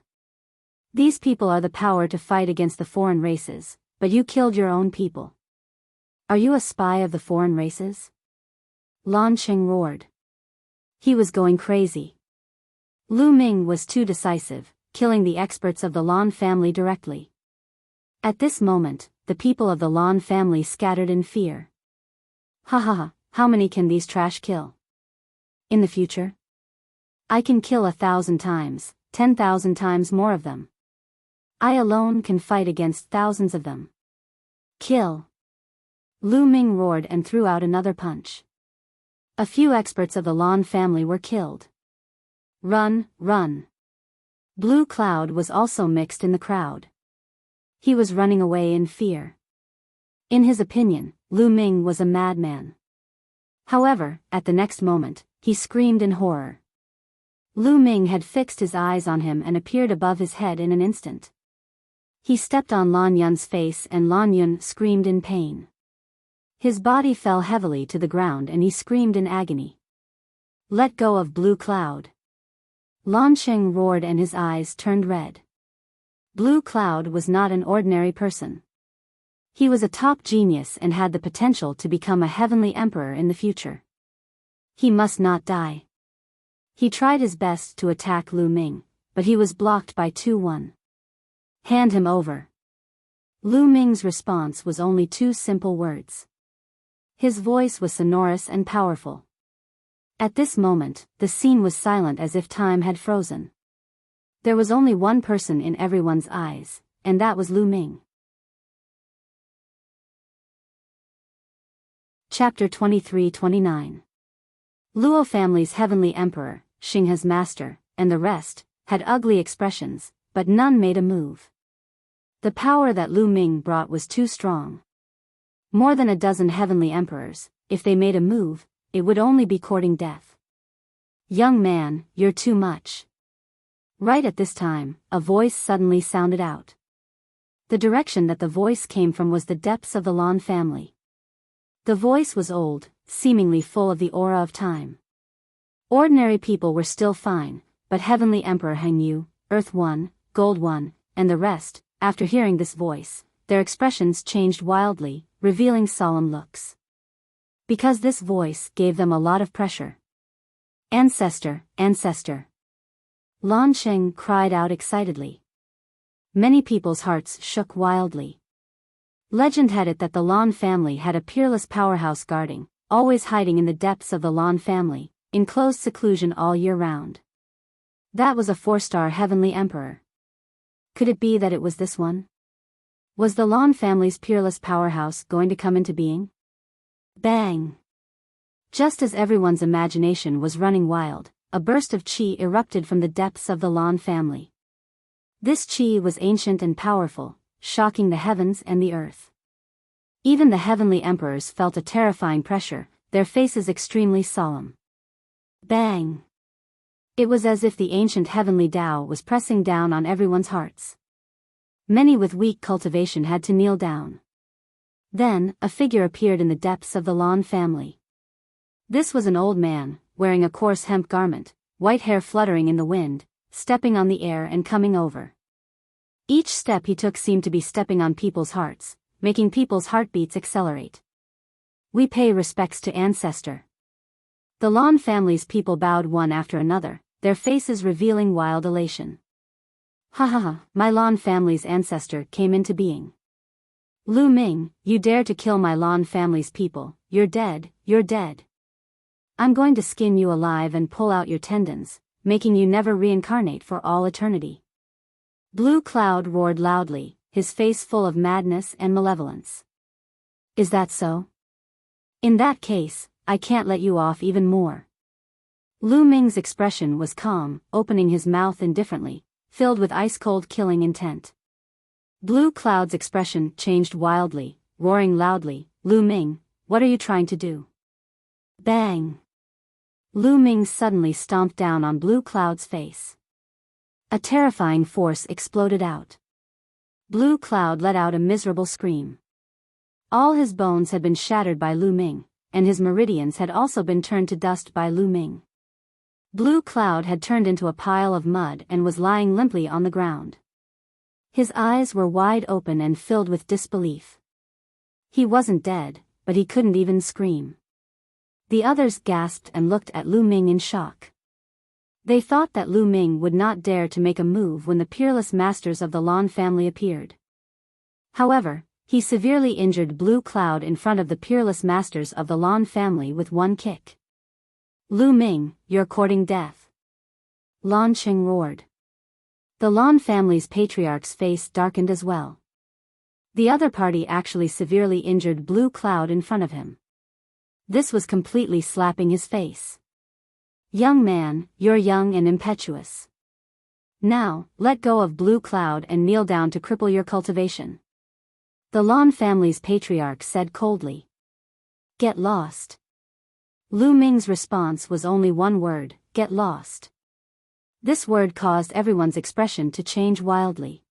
These people are the power to fight against the foreign races, but you killed your own people. Are you a spy of the foreign races? Lan Sheng roared. He was going crazy. Lu Ming was too decisive, killing the experts of the Lan family directly. At this moment, the people of the Lan family scattered in fear. Ha ha ha, how many can these trash kill? In the future? I can kill 1,000 times, 10,000 times more of them. I alone can fight against thousands of them. Kill! Lu Ming roared and threw out another punch. A few experts of the Lan family were killed. Run, run! Blue Cloud was also mixed in the crowd. He was running away in fear. In his opinion, Lu Ming was a madman. However, at the next moment, he screamed in horror. Lu Ming had fixed his eyes on him and appeared above his head in an instant. He stepped on Lan Yun's face and Lan Yun screamed in pain. His body fell heavily to the ground and he screamed in agony. Let go of Blue Cloud. Lan Sheng roared and his eyes turned red. Blue Cloud was not an ordinary person. He was a top genius and had the potential to become a heavenly emperor in the future. He must not die. He tried his best to attack Lu Ming, but he was blocked by 2-1. Hand him over. Lu Ming's response was only 2 simple words. His voice was sonorous and powerful. At this moment, the scene was silent as if time had frozen. There was only one person in everyone's eyes, and that was Lu Ming. Chapter 23-29. Luo family's heavenly emperor, Xinghe's master, and the rest, had ugly expressions, but none made a move. The power that Lu Ming brought was too strong. More than a dozen heavenly emperors, if they made a move, it would only be courting death. Young man, you're too much. Right at this time, a voice suddenly sounded out. The direction that the voice came from was the depths of the Lan family. The voice was old, seemingly full of the aura of time. Ordinary people were still fine, but Heavenly Emperor Heng Yu, Earth One, Gold One, and the rest, after hearing this voice, their expressions changed wildly, revealing solemn looks. Because this voice gave them a lot of pressure. Ancestor, ancestor. Lan Sheng cried out excitedly. Many people's hearts shook wildly. Legend had it that the Lan family had a peerless powerhouse guarding, always hiding in the depths of the Lan family, in closed seclusion all year round. That was a 4-star heavenly emperor. Could it be that it was this one? Was the Lan family's peerless powerhouse going to come into being? Bang! Just as everyone's imagination was running wild, a burst of qi erupted from the depths of the Lan family. This qi was ancient and powerful, shocking the heavens and the earth. Even the heavenly emperors felt a terrifying pressure, their faces extremely solemn. Bang! It was as if the ancient heavenly Tao was pressing down on everyone's hearts. Many with weak cultivation had to kneel down. Then, a figure appeared in the depths of the Lan family. This was an old man, wearing a coarse hemp garment, white hair fluttering in the wind, stepping on the air and coming over. Each step he took seemed to be stepping on people's hearts, making people's heartbeats accelerate. We pay respects to ancestor. The Lan family's people bowed one after another, their faces revealing wild elation. Ha ha ha, my Lan family's ancestor came into being. Lu Ming, you dare to kill my Lan family's people, you're dead, you're dead. I'm going to skin you alive and pull out your tendons, making you never reincarnate for all eternity. Blue Cloud roared loudly, his face full of madness and malevolence. Is that so? In that case, I can't let you off even more. Lu Ming's expression was calm, opening his mouth indifferently, filled with ice-cold killing intent. Blue Cloud's expression changed wildly, roaring loudly, Lu Ming, what are you trying to do? Bang! Lu Ming suddenly stomped down on Blue Cloud's face. A terrifying force exploded out. Blue Cloud let out a miserable scream. All his bones had been shattered by Lu Ming, and his meridians had also been turned to dust by Lu Ming. Blue Cloud had turned into a pile of mud and was lying limply on the ground. His eyes were wide open and filled with disbelief. He wasn't dead, but he couldn't even scream. The others gasped and looked at Lu Ming in shock. They thought that Lu Ming would not dare to make a move when the peerless masters of the Lan family appeared. However, he severely injured Blue Cloud in front of the peerless masters of the Lan family with one kick. Lu Ming, you're courting death. Lan Qing roared. The Lan family's patriarch's face darkened as well. The other party actually severely injured Blue Cloud in front of him. This was completely slapping his face. Young man, you're young and impetuous. Now, let go of Blue Cloud and kneel down to cripple your cultivation. The Lan family's patriarch said coldly. Get lost. Lu Ming's response was only one word, get lost. This word caused everyone's expression to change wildly.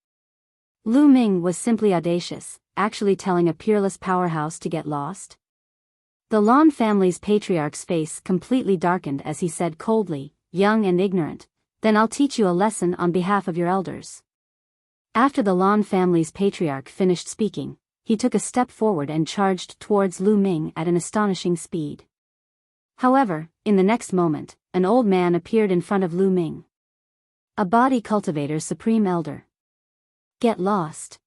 Lu Ming was simply audacious, actually telling a peerless powerhouse to get lost. The Lan family's patriarch's face completely darkened as he said coldly, "Young and ignorant, then I'll teach you a lesson on behalf of your elders." After the Lan family's patriarch finished speaking, he took a step forward and charged towards Lu Ming at an astonishing speed. However, in the next moment, an old man appeared in front of Lu Ming. A body cultivator's supreme elder. "Get lost."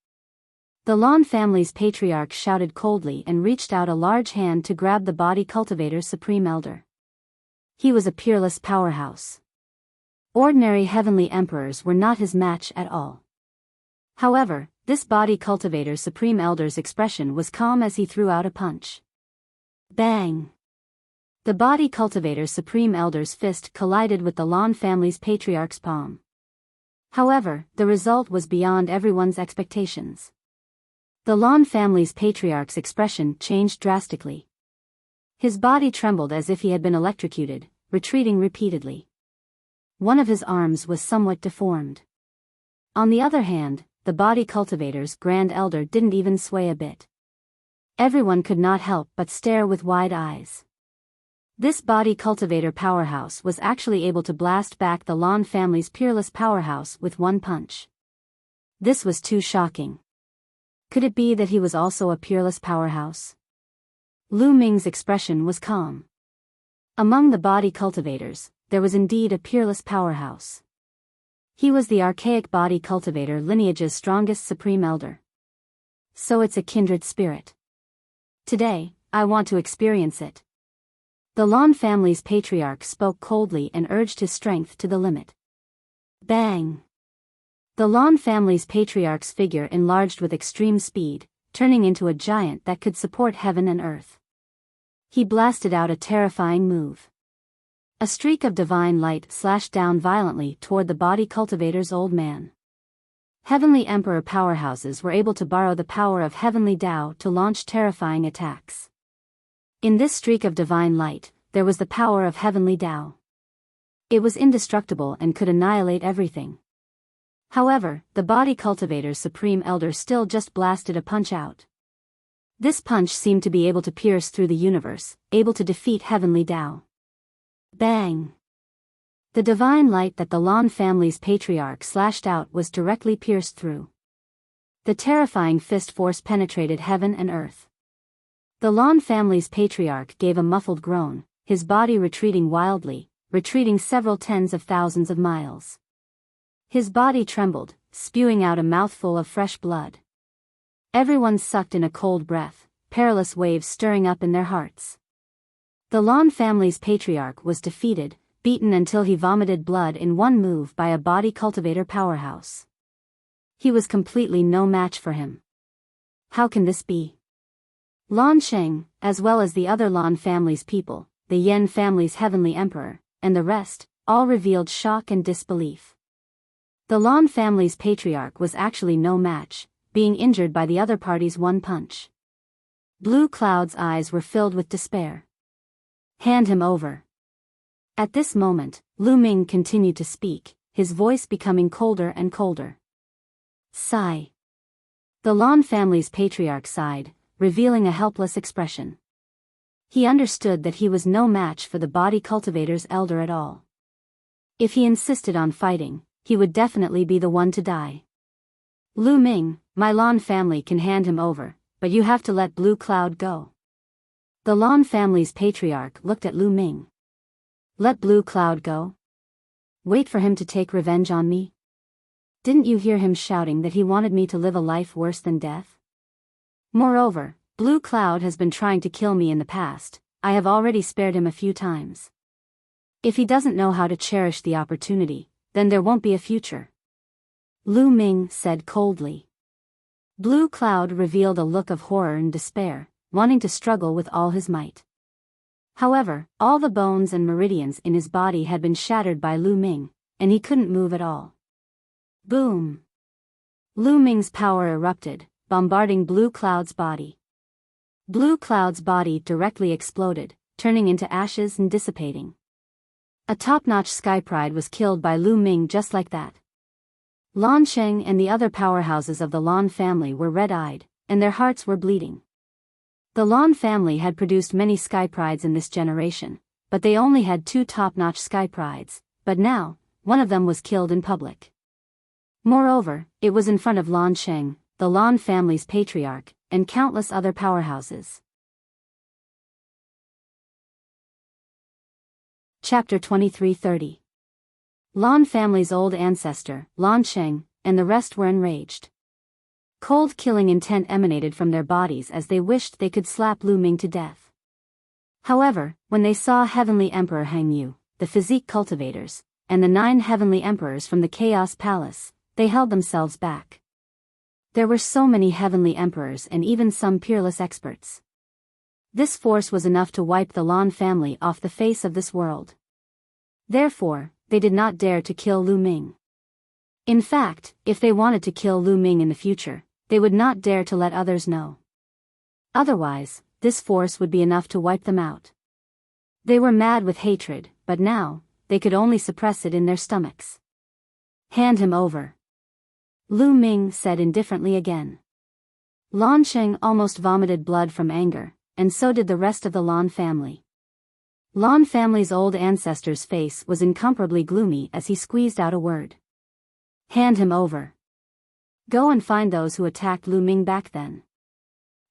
The Lan family's patriarch shouted coldly and reached out a large hand to grab the body cultivator's supreme elder. He was a peerless powerhouse. Ordinary heavenly emperors were not his match at all. However, this body cultivator's supreme elder's expression was calm as he threw out a punch. Bang! The body cultivator's supreme elder's fist collided with the Lan family's patriarch's palm. However, the result was beyond everyone's expectations. The Lan family's patriarch's expression changed drastically. His body trembled as if he had been electrocuted, retreating repeatedly. One of his arms was somewhat deformed. On the other hand, the body cultivator's grand elder didn't even sway a bit. Everyone could not help but stare with wide eyes. This body cultivator powerhouse was actually able to blast back the Lan family's peerless powerhouse with one punch. This was too shocking. Could it be that he was also a peerless powerhouse? Lu Ming's expression was calm. Among the body cultivators, there was indeed a peerless powerhouse. He was the archaic body cultivator lineage's strongest supreme elder. So it's a kindred spirit. Today, I want to experience it. The Lan family's patriarch spoke coldly and urged his strength to the limit. Bang! The Lan family's patriarch's figure enlarged with extreme speed, turning into a giant that could support heaven and earth. He blasted out a terrifying move. A streak of divine light slashed down violently toward the body cultivator's old man. Heavenly Emperor powerhouses were able to borrow the power of Heavenly Tao to launch terrifying attacks. In this streak of divine light, there was the power of Heavenly Tao. It was indestructible and could annihilate everything. However, the body cultivator's supreme elder still just blasted a punch out. This punch seemed to be able to pierce through the universe, able to defeat Heavenly Tao. Bang! The divine light that the Lan family's patriarch slashed out was directly pierced through. The terrifying fist force penetrated heaven and earth. The Lan family's patriarch gave a muffled groan, his body retreating wildly, retreating several tens of thousands of miles. His body trembled, spewing out a mouthful of fresh blood. Everyone sucked in a cold breath, perilous waves stirring up in their hearts. The Lan family's patriarch was defeated, beaten until he vomited blood in one move by a body cultivator powerhouse. He was completely no match for him. How can this be? Lan Sheng, as well as the other Lan family's people, the Yen family's heavenly emperor, and the rest, all revealed shock and disbelief. The Lan family's patriarch was actually no match, being injured by the other party's one punch. Blue Cloud's eyes were filled with despair. Hand him over. At this moment, Lu Ming continued to speak, his voice becoming colder and colder. Sigh. The Lan family's patriarch sighed, revealing a helpless expression. He understood that he was no match for the body cultivator's elder at all. If he insisted on fighting, he would definitely be the one to die. Lu Ming, my Lan family can hand him over, but you have to let Blue Cloud go. The Lan family's patriarch looked at Lu Ming. Let Blue Cloud go? Wait for him to take revenge on me? Didn't you hear him shouting that he wanted me to live a life worse than death? Moreover, Blue Cloud has been trying to kill me in the past. I have already spared him a few times. If he doesn't know how to cherish the opportunity, then there won't be a future. Lu Ming said coldly. Blue Cloud revealed a look of horror and despair, wanting to struggle with all his might. However, all the bones and meridians in his body had been shattered by Lu Ming, and he couldn't move at all. Boom! Lu Ming's power erupted, bombarding Blue Cloud's body. Blue Cloud's body directly exploded, turning into ashes and dissipating. A top-notch Sky Pride was killed by Lu Ming just like that. Lan Sheng and the other powerhouses of the Lan family were red-eyed, and their hearts were bleeding. The Lan family had produced many sky prides in this generation, but they only had 2 top-notch sky prides, but now, one of them was killed in public. Moreover, it was in front of Lan Sheng, the Lan family's patriarch, and countless other powerhouses. Chapter 23:30. Lan family's old ancestor, Lan Sheng, and the rest were enraged. Cold killing intent emanated from their bodies as they wished they could slap Lu Ming to death. However, when they saw Heavenly Emperor Hang Yu, the physique cultivators, and the 9 heavenly emperors from the Chaos Palace, they held themselves back. There were so many heavenly emperors and even some peerless experts. This force was enough to wipe the Lan family off the face of this world. Therefore, they did not dare to kill Lu Ming. In fact, if they wanted to kill Lu Ming in the future, they would not dare to let others know. Otherwise, this force would be enough to wipe them out. They were mad with hatred, but now, they could only suppress it in their stomachs. Hand him over. Lu Ming said indifferently again. Lan Sheng almost vomited blood from anger, and so did the rest of the Lan family. Lan family's old ancestor's face was incomparably gloomy as he squeezed out a word. Hand him over. Go and find those who attacked Lu Ming back then.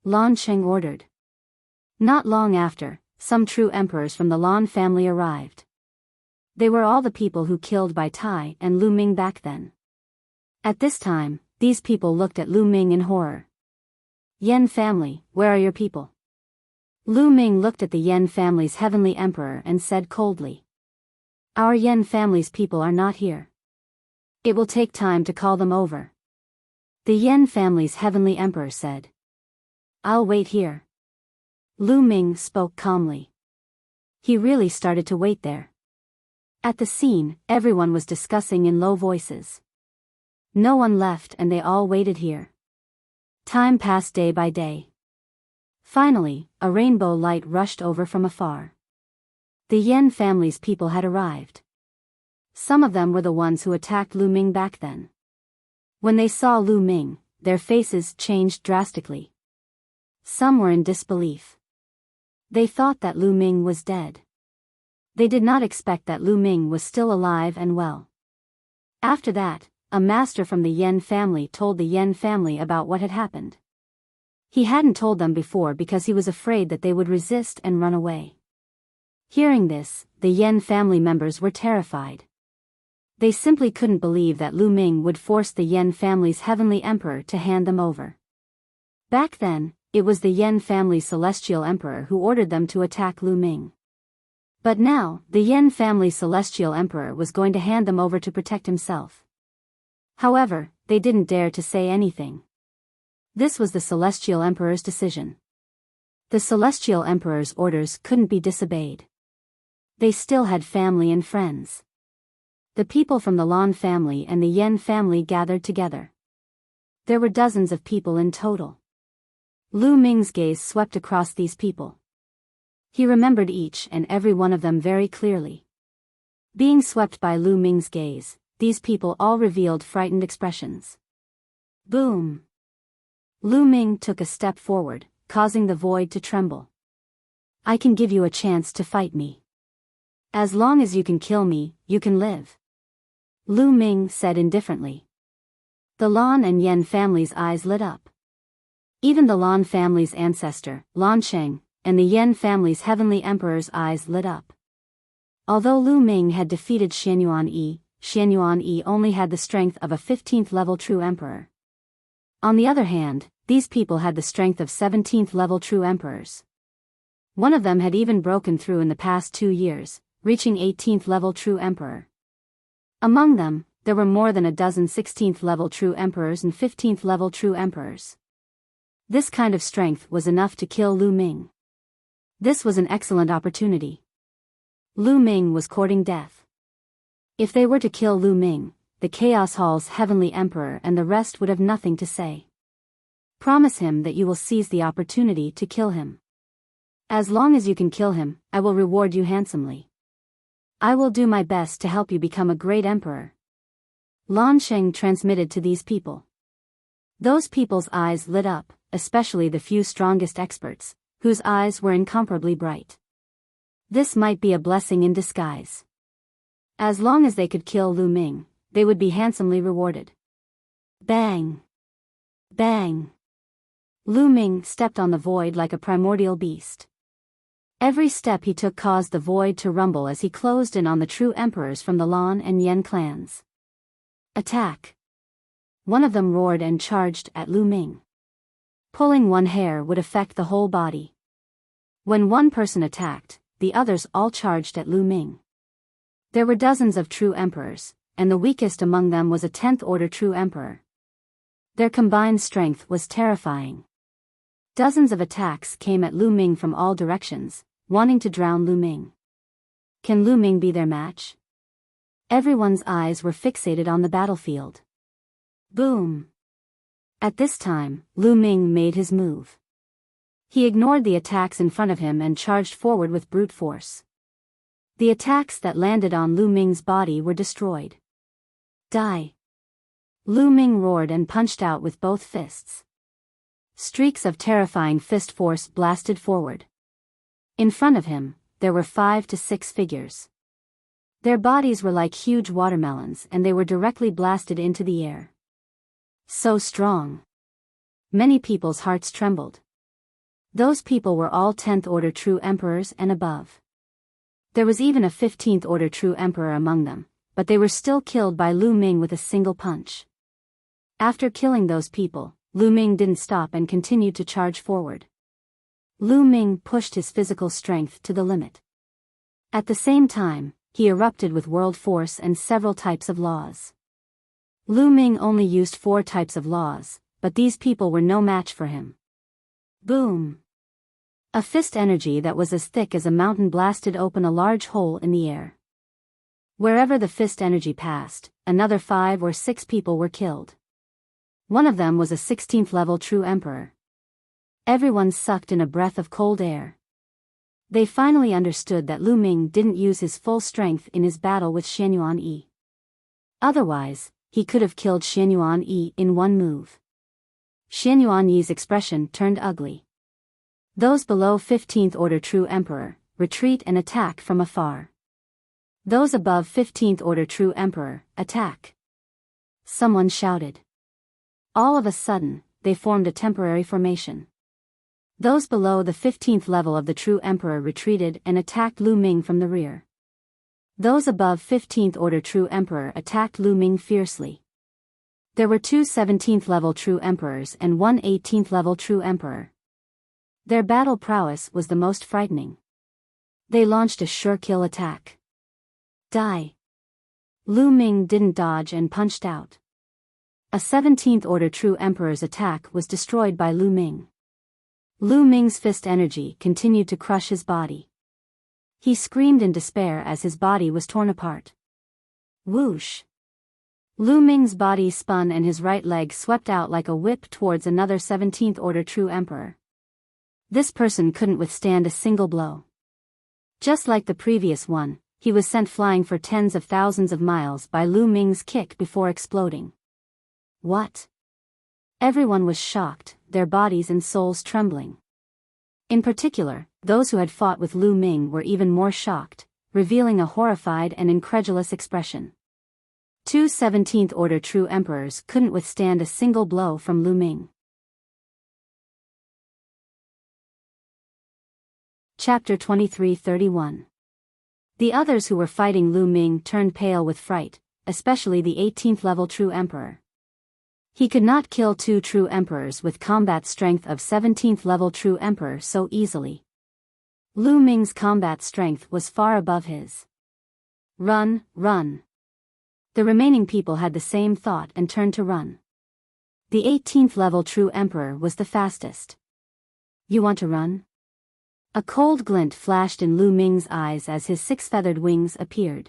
Lan Sheng ordered. Not long after, some true emperors from the Lan family arrived. They were all the people who killed Bai Tai and Lu Ming back then. At this time, these people looked at Lu Ming in horror. Yan family, where are your people? Lu Ming looked at the Yan family's heavenly emperor and said coldly. Our Yan family's people are not here. It will take time to call them over. The Yan family's heavenly emperor said. I'll wait here. Lu Ming spoke calmly. He really started to wait there. At the scene, everyone was discussing in low voices. No one left and they all waited here. Time passed day by day. Finally, a rainbow light rushed over from afar. The Yan family's people had arrived. Some of them were the ones who attacked Lu Ming back then. When they saw Lu Ming, their faces changed drastically. Some were in disbelief. They thought that Lu Ming was dead. They did not expect that Lu Ming was still alive and well. After that, a master from the Yan family told the Yan family about what had happened. He hadn't told them before because he was afraid that they would resist and run away. Hearing this, the Yan family members were terrified. They simply couldn't believe that Lu Ming would force the Yan family's heavenly emperor to hand them over. Back then, it was the Yan family's celestial emperor who ordered them to attack Lu Ming. But now, the Yan family's celestial emperor was going to hand them over to protect himself. However, they didn't dare to say anything. This was the celestial emperor's decision. The celestial emperor's orders couldn't be disobeyed. They still had family and friends. The people from the Lan family and the Yan family gathered together. There were dozens of people in total. Lu Ming's gaze swept across these people. He remembered each and every one of them very clearly. Being swept by Lu Ming's gaze, these people all revealed frightened expressions. Boom! Lu Ming took a step forward, causing the void to tremble. I can give you a chance to fight me. As long as you can kill me, you can live. Lu Ming said indifferently. The Lan and Yan families' eyes lit up. Even the Lan family's ancestor, Lan Sheng, and the Yan family's heavenly emperor's eyes lit up. Although Lu Ming had defeated Xianyuan Yi only had the strength of a 15th level true emperor. On the other hand, these people had the strength of 17th level true emperors. One of them had even broken through in the past 2 years, reaching 18th level true emperor. Among them, there were more than a dozen 16th level true emperors and 15th level true emperors. This kind of strength was enough to kill Lu Ming. This was an excellent opportunity. Lu Ming was courting death. If they were to kill Lu Ming, the Chaos Hall's heavenly emperor and the rest would have nothing to say. Promise him that you will seize the opportunity to kill him. As long as you can kill him, I will reward you handsomely. I will do my best to help you become a great emperor. Lan Sheng transmitted to these people. Those people's eyes lit up, especially the few strongest experts, whose eyes were incomparably bright. This might be a blessing in disguise. As long as they could kill Lu Ming, they would be handsomely rewarded. Bang! Bang! Lu Ming stepped on the void like a primordial beast. Every step he took caused the void to rumble as he closed in on the true emperors from the Lan and Yen clans. Attack! One of them roared and charged at Lu Ming. Pulling one hair would affect the whole body. When one person attacked, the others all charged at Lu Ming. There were dozens of true emperors, and the weakest among them was a 10th order true emperor. Their combined strength was terrifying. Dozens of attacks came at Lu Ming from all directions, wanting to drown Lu Ming. Can Lu Ming be their match? Everyone's eyes were fixated on the battlefield. Boom! At this time, Lu Ming made his move. He ignored the attacks in front of him and charged forward with brute force. The attacks that landed on Lu Ming's body were destroyed. Die! Lu Ming roared and punched out with both fists. Streaks of terrifying fist force blasted forward. In front of him, there were 5 to 6 figures. Their bodies were like huge watermelons and they were directly blasted into the air. So strong. Many people's hearts trembled. Those people were all 10th order true emperors and above. There was even a 15th order true emperor among them, but they were still killed by Lu Ming with a single punch. After killing those people, Lu Ming didn't stop and continued to charge forward. Lu Ming pushed his physical strength to the limit. At the same time, he erupted with world force and several types of laws. Lu Ming only used 4 types of laws, but these people were no match for him. Boom! A fist energy that was as thick as a mountain blasted open a large hole in the air. Wherever the fist energy passed, another 5 or 6 people were killed. One of them was a 16th level true emperor. Everyone sucked in a breath of cold air. They finally understood that Lu Ming didn't use his full strength in his battle with Xianyuan Yi. Otherwise, he could have killed Xianyuan Yi in one move. Xianyuan Yi's expression turned ugly. Those below 15th order true emperor, retreat and attack from afar. Those above 15th order true emperor, attack. Someone shouted. All of a sudden, they formed a temporary formation. Those below the 15th level of the true emperor retreated and attacked Lu Ming from the rear. Those above 15th order true emperor attacked Lu Ming fiercely. There were 2 17th level true emperors and 1 18th level true emperor. Their battle prowess was the most frightening. They launched a sure kill attack. Die! Lu Ming didn't dodge and punched out. A 17th order true emperor's attack was destroyed by Lu Ming. Lu Ming's fist energy continued to crush his body. He screamed in despair as his body was torn apart. Whoosh! Lu Ming's body spun and his right leg swept out like a whip towards another 17th order true emperor. This person couldn't withstand a single blow. Just like the previous one, he was sent flying for tens of thousands of miles by Lu Ming's kick before exploding. What? Everyone was shocked, their bodies and souls trembling. In particular, those who had fought with Lu Ming were even more shocked, revealing a horrified and incredulous expression. 2 17th order true emperors couldn't withstand a single blow from Lu Ming. Chapter 23:31. The others who were fighting Lu Ming turned pale with fright, especially the 18th level true emperor. He could not kill 2 true emperors with combat strength of 17th level true emperor so easily. Lu Ming's combat strength was far above his. Run, run. The remaining people had the same thought and turned to run. The 18th level true emperor was the fastest. You want to run? A cold glint flashed in Lu Ming's eyes as his 6-feathered wings appeared.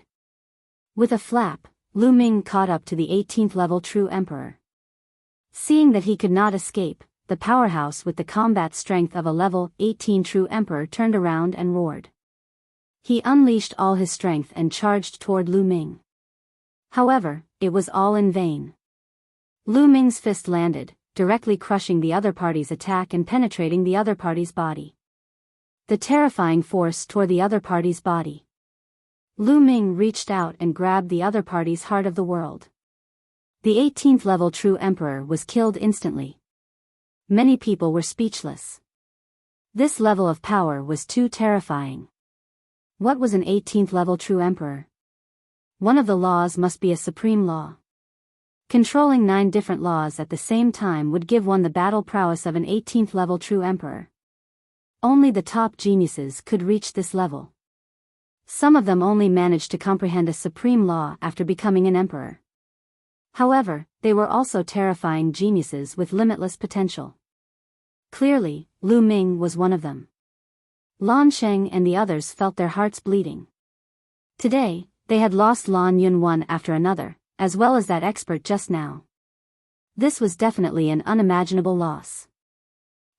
With a flap, Lu Ming caught up to the 18th level true emperor. Seeing that he could not escape, the powerhouse with the combat strength of a level 18 true emperor turned around and roared. He unleashed all his strength and charged toward Lu Ming. However, it was all in vain. Lu Ming's fist landed, directly crushing the other party's attack and penetrating the other party's body. The terrifying force tore the other party's body. Lu Ming reached out and grabbed the other party's heart of the world. The 18th level true emperor was killed instantly. Many people were speechless. This level of power was too terrifying. What was an 18th level true emperor? One of the laws must be a supreme law. Controlling 9 different laws at the same time would give one the battle prowess of an 18th level true emperor. Only the top geniuses could reach this level. Some of them only managed to comprehend a supreme law after becoming an emperor. However, they were also terrifying geniuses with limitless potential. Clearly, Lu Ming was one of them. Lan Sheng and the others felt their hearts bleeding. Today, they had lost Lan Yun one after another, as well as that expert just now. This was definitely an unimaginable loss.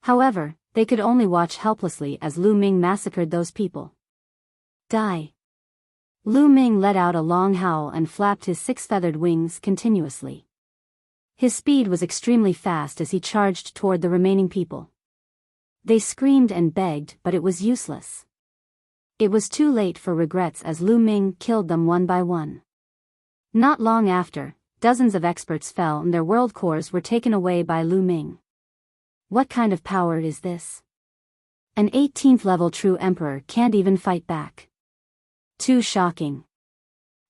However, they could only watch helplessly as Lu Ming massacred those people. Die. Lu Ming let out a long howl and flapped his 6-feathered wings continuously. His speed was extremely fast as he charged toward the remaining people. They screamed and begged, but it was useless. It was too late for regrets as Lu Ming killed them one by one. Not long after, dozens of experts fell and their world cores were taken away by Lu Ming. What kind of power is this? An 18th level true emperor can't even fight back. Too shocking.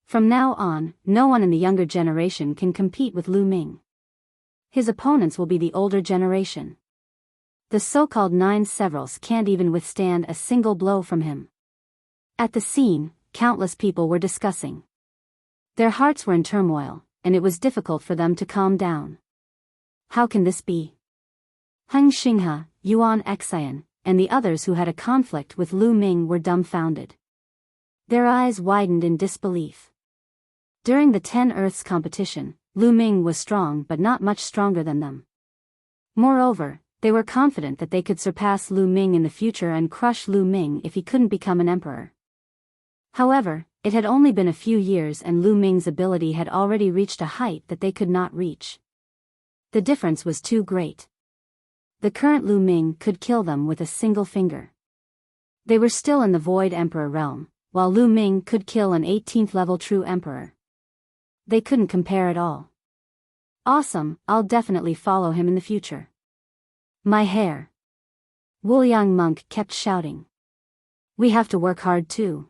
From now on, no one in the younger generation can compete with Lu Ming. His opponents will be the older generation. The so-called 9 severals can't even withstand a single blow from him. At the scene, countless people were discussing. Their hearts were in turmoil, and it was difficult for them to calm down. How can this be? Heng Xinghe, Yuan Xian, and the others who had a conflict with Lu Ming were dumbfounded. Their eyes widened in disbelief. During the 10 Earths competition, Lu Ming was strong but not much stronger than them. Moreover, they were confident that they could surpass Lu Ming in the future and crush Lu Ming if he couldn't become an emperor. However, it had only been a few years and Lu Ming's ability had already reached a height that they could not reach. The difference was too great. The current Lu Ming could kill them with a single finger. They were still in the Void Emperor realm, while Lu Ming could kill an 18th level true emperor. They couldn't compare at all. Awesome, I'll definitely follow him in the future. My hair. Wuliang monk kept shouting. We have to work hard too.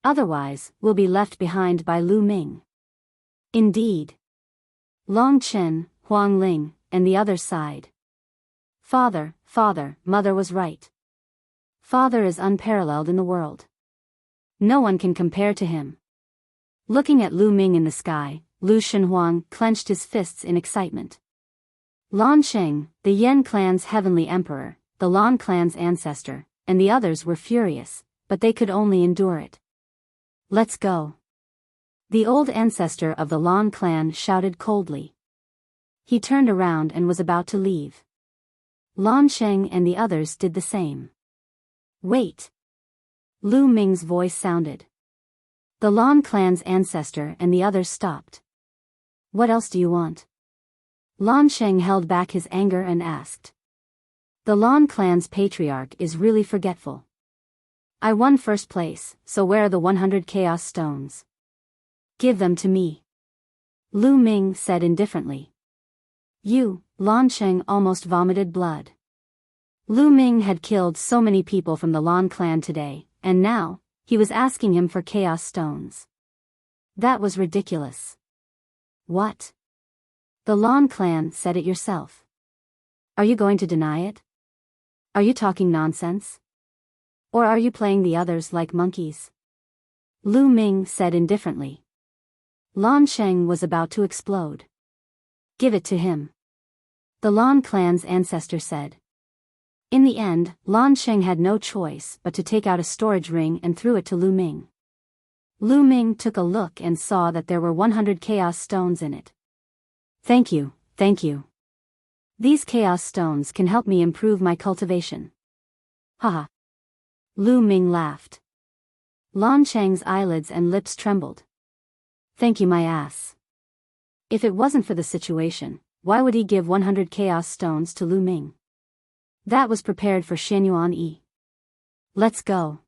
Otherwise, we'll be left behind by Lu Ming. Indeed. Long Chen, Huang Ling, and the others sighed. Father, mother was right. Father is unparalleled in the world. No one can compare to him. Looking at Lu Ming in the sky, Lu Shenhuang clenched his fists in excitement. Lan Sheng, the Yan clan's heavenly emperor, the Lan clan's ancestor, and the others were furious, but they could only endure it. Let's go. The old ancestor of the Lan clan shouted coldly. He turned around and was about to leave. Lan Sheng and the others did the same. Wait. Lu Ming's voice sounded. The Lan clan's ancestor and the others stopped. What else do you want? Lan Sheng held back his anger and asked. The Lan clan's patriarch is really forgetful. I won first place, so where are the 100 chaos stones? Give them to me. Lu Ming said indifferently. You, Lan Sheng almost vomited blood. Lu Ming had killed so many people from the Lan clan today, and now, he was asking him for chaos stones. That was ridiculous. What? The Lan clan said it yourself. Are you going to deny it? Are you talking nonsense? Or are you playing the others like monkeys? Lu Ming said indifferently. Lan Sheng was about to explode. Give it to him. The Lan clan's ancestor said. In the end, Lan Sheng had no choice but to take out a storage ring and threw it to Lu Ming. Lu Ming took a look and saw that there were 100 chaos stones in it. Thank you. These chaos stones can help me improve my cultivation. Haha. Lu Ming laughed. Lan Sheng's eyelids and lips trembled. Thank you my ass. If it wasn't for the situation, why would he give 100 chaos stones to Lu Ming? That was prepared for Xianyuan Yi. Let's go.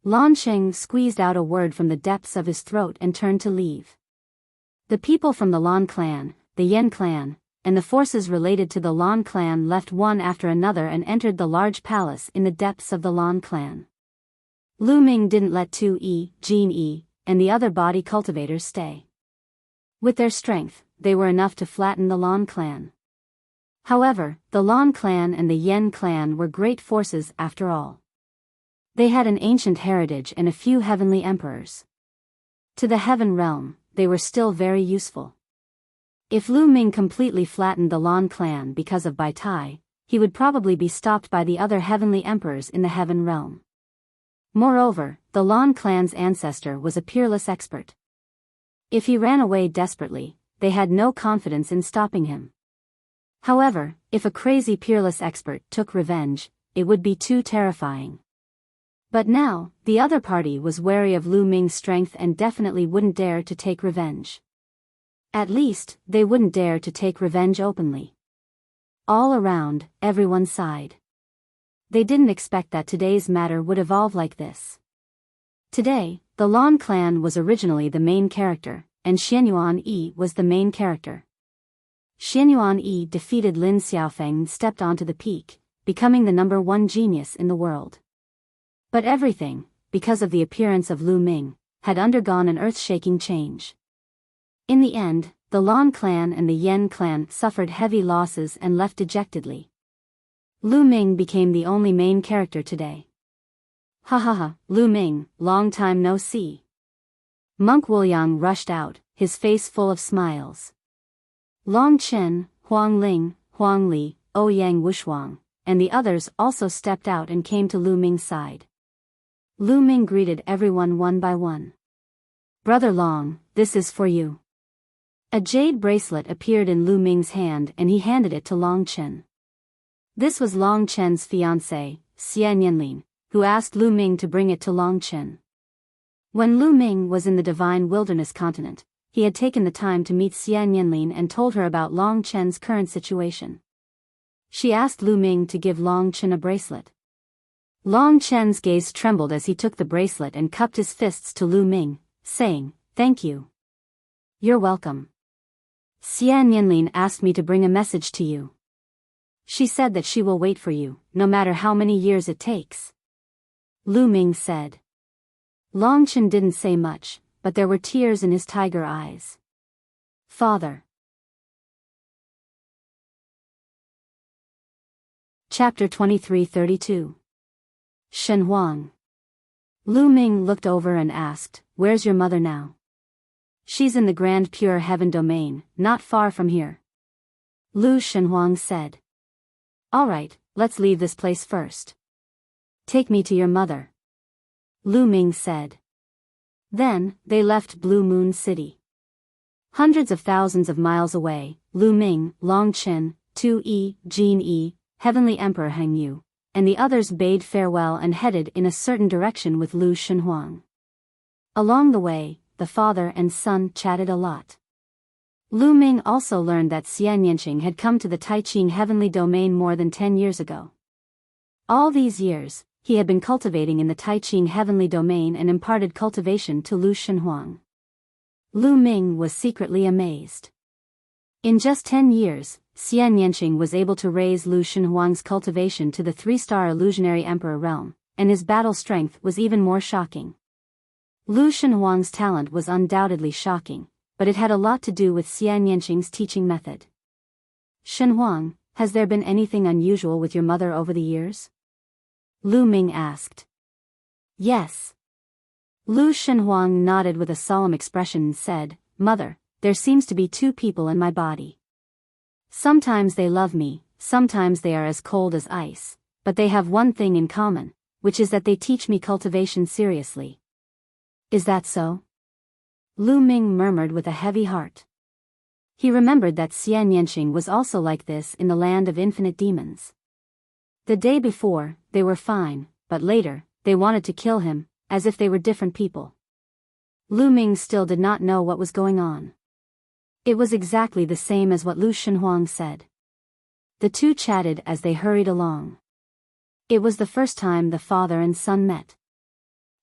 Lan Sheng squeezed out a word from the depths of his throat and turned to leave. The people from the Lan clan, the Yen clan, and the forces related to the Lan clan left one after another and entered the large palace in the depths of the Lan clan. Lu Ming didn't let Tu Yi, Jin Yi, and the other body cultivators stay. With their strength, they were enough to flatten the Lan clan. However, the Lan clan and the Yen clan were great forces after all. They had an ancient heritage and a few heavenly emperors. To the heaven realm, they were still very useful. If Lu Ming completely flattened the Lan clan because of Bai Tai, he would probably be stopped by the other heavenly emperors in the heaven realm. Moreover, the Lan clan's ancestor was a peerless expert. If he ran away desperately, they had no confidence in stopping him. However, if a crazy peerless expert took revenge, it would be too terrifying. But now, the other party was wary of Lu Ming's strength and definitely wouldn't dare to take revenge. At least, they wouldn't dare to take revenge openly. All around, everyone sighed. They didn't expect that today's matter would evolve like this. Today, the Lan clan was originally the main character, and Xianyuan Yi was the main character. Xianyuan Yi defeated Lin Xiaofeng and stepped onto the peak, becoming the #1 genius in the world. But everything, because of the appearance of Lu Ming, had undergone an earth-shaking change. In the end, the Lan clan and the Yen clan suffered heavy losses and left dejectedly. Lu Ming became the only main character today. Ha ha ha, Lu Ming, long time no see. Monk Wuliang rushed out, his face full of smiles. Long Chen, Huang Ling, Huang Li, Ouyang Wushuang, and the others also stepped out and came to Lu Ming's side. Lu Ming greeted everyone one by one. Brother Long, this is for you. A jade bracelet appeared in Lu Ming's hand and he handed it to Long Chen. This was Long Chen's fiancée, Xian Yanlin, who asked Lu Ming to bring it to Long Chen. When Lu Ming was in the Divine Wilderness continent, he had taken the time to meet Xian Yanlin and told her about Long Chen's current situation. She asked Lu Ming to give Long Chen a bracelet. Long Chen's gaze trembled as he took the bracelet and cupped his fists to Lu Ming, saying, "Thank you. You're welcome. Xian Yanlin asked me to bring a message to you. She said that she will wait for you, no matter how many years it takes." Lu Ming said. Long Chen didn't say much, but there were tears in his tiger eyes. Father. Chapter 23-32. Shen Huang. Lu Ming looked over and asked, "Where's your mother now?" "She's in the Grand Pure Heaven domain, not far from here." Lu Shenhuang said. "All right, let's leave this place first." "Take me to your mother," Lu Ming said. Then, they left Blue Moon City. Hundreds of thousands of miles away, Lu Ming, Long Chen, Tu Yi, Jin Yi, Heavenly Emperor Heng Yu, and the others bade farewell and headed in a certain direction with Lu Shenhuang. Along the way, the father and son chatted a lot. Lu Ming also learned that Xian Yanqing had come to the Taiqing heavenly domain more than 10 years ago. All these years, he had been cultivating in the Taiqing heavenly domain and imparted cultivation to Lu Shenhuang. Lu Ming was secretly amazed. In just 10 years, Xian Yanqing was able to raise Lu Shenhuang's cultivation to the 3-star illusionary emperor realm, and his battle strength was even more shocking. Lu Shenhuang's talent was undoubtedly shocking, but it had a lot to do with Xian Yanqing's teaching method. "Shenhuang, has there been anything unusual with your mother over the years?" Lu Ming asked. "Yes." Lu Shenhuang nodded with a solemn expression and said, "Mother, there seems to be 2 people in my body. Sometimes they love me, sometimes they are as cold as ice, but they have one thing in common, which is that they teach me cultivation seriously." "Is that so?" Lu Ming murmured with a heavy heart. He remembered that Xian Yanqing was also like this in the land of infinite demons. The day before, they were fine, but later, they wanted to kill him, as if they were different people. Lu Ming still did not know what was going on. It was exactly the same as what Lu Shenhuang said. The two chatted as they hurried along. It was the first time the father and son met.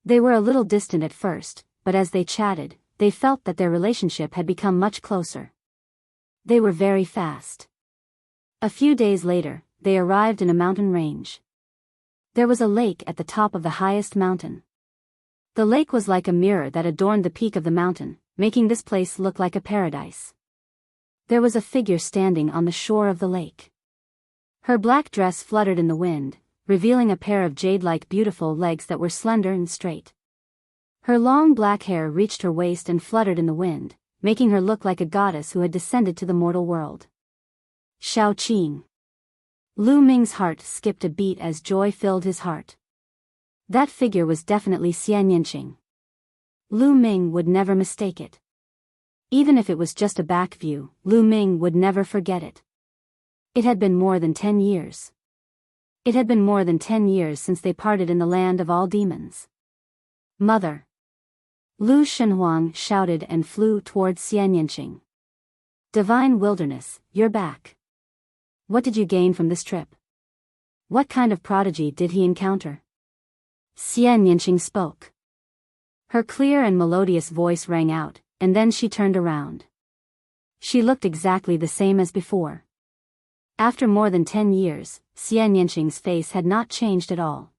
They were a little distant at first, but as they chatted, they felt that their relationship had become much closer. They were very fast. A few days later, they arrived in a mountain range. There was a lake at the top of the highest mountain. The lake was like a mirror that adorned the peak of the mountain, making this place look like a paradise. There was a figure standing on the shore of the lake. Her black dress fluttered in the wind, revealing a pair of jade-like beautiful legs that were slender and straight. Her long black hair reached her waist and fluttered in the wind, making her look like a goddess who had descended to the mortal world. Xiao Qing. Lu Ming's heart skipped a beat as joy filled his heart. That figure was definitely Xian Yanqing. Lu Ming would never mistake it. Even if it was just a back view, Lu Ming would never forget it. It had been more than 10 years. It had been more than 10 years since they parted in the land of all demons. Mother! Lu Shenhuang shouted and flew towards Xian Yanqing. Divine Wilderness, you're back. What did you gain from this trip? What kind of prodigy did he encounter? Xian Yanqing spoke. Her clear and melodious voice rang out, and then she turned around. She looked exactly the same as before. After more than 10 years, Xian Yanqing's face had not changed at all.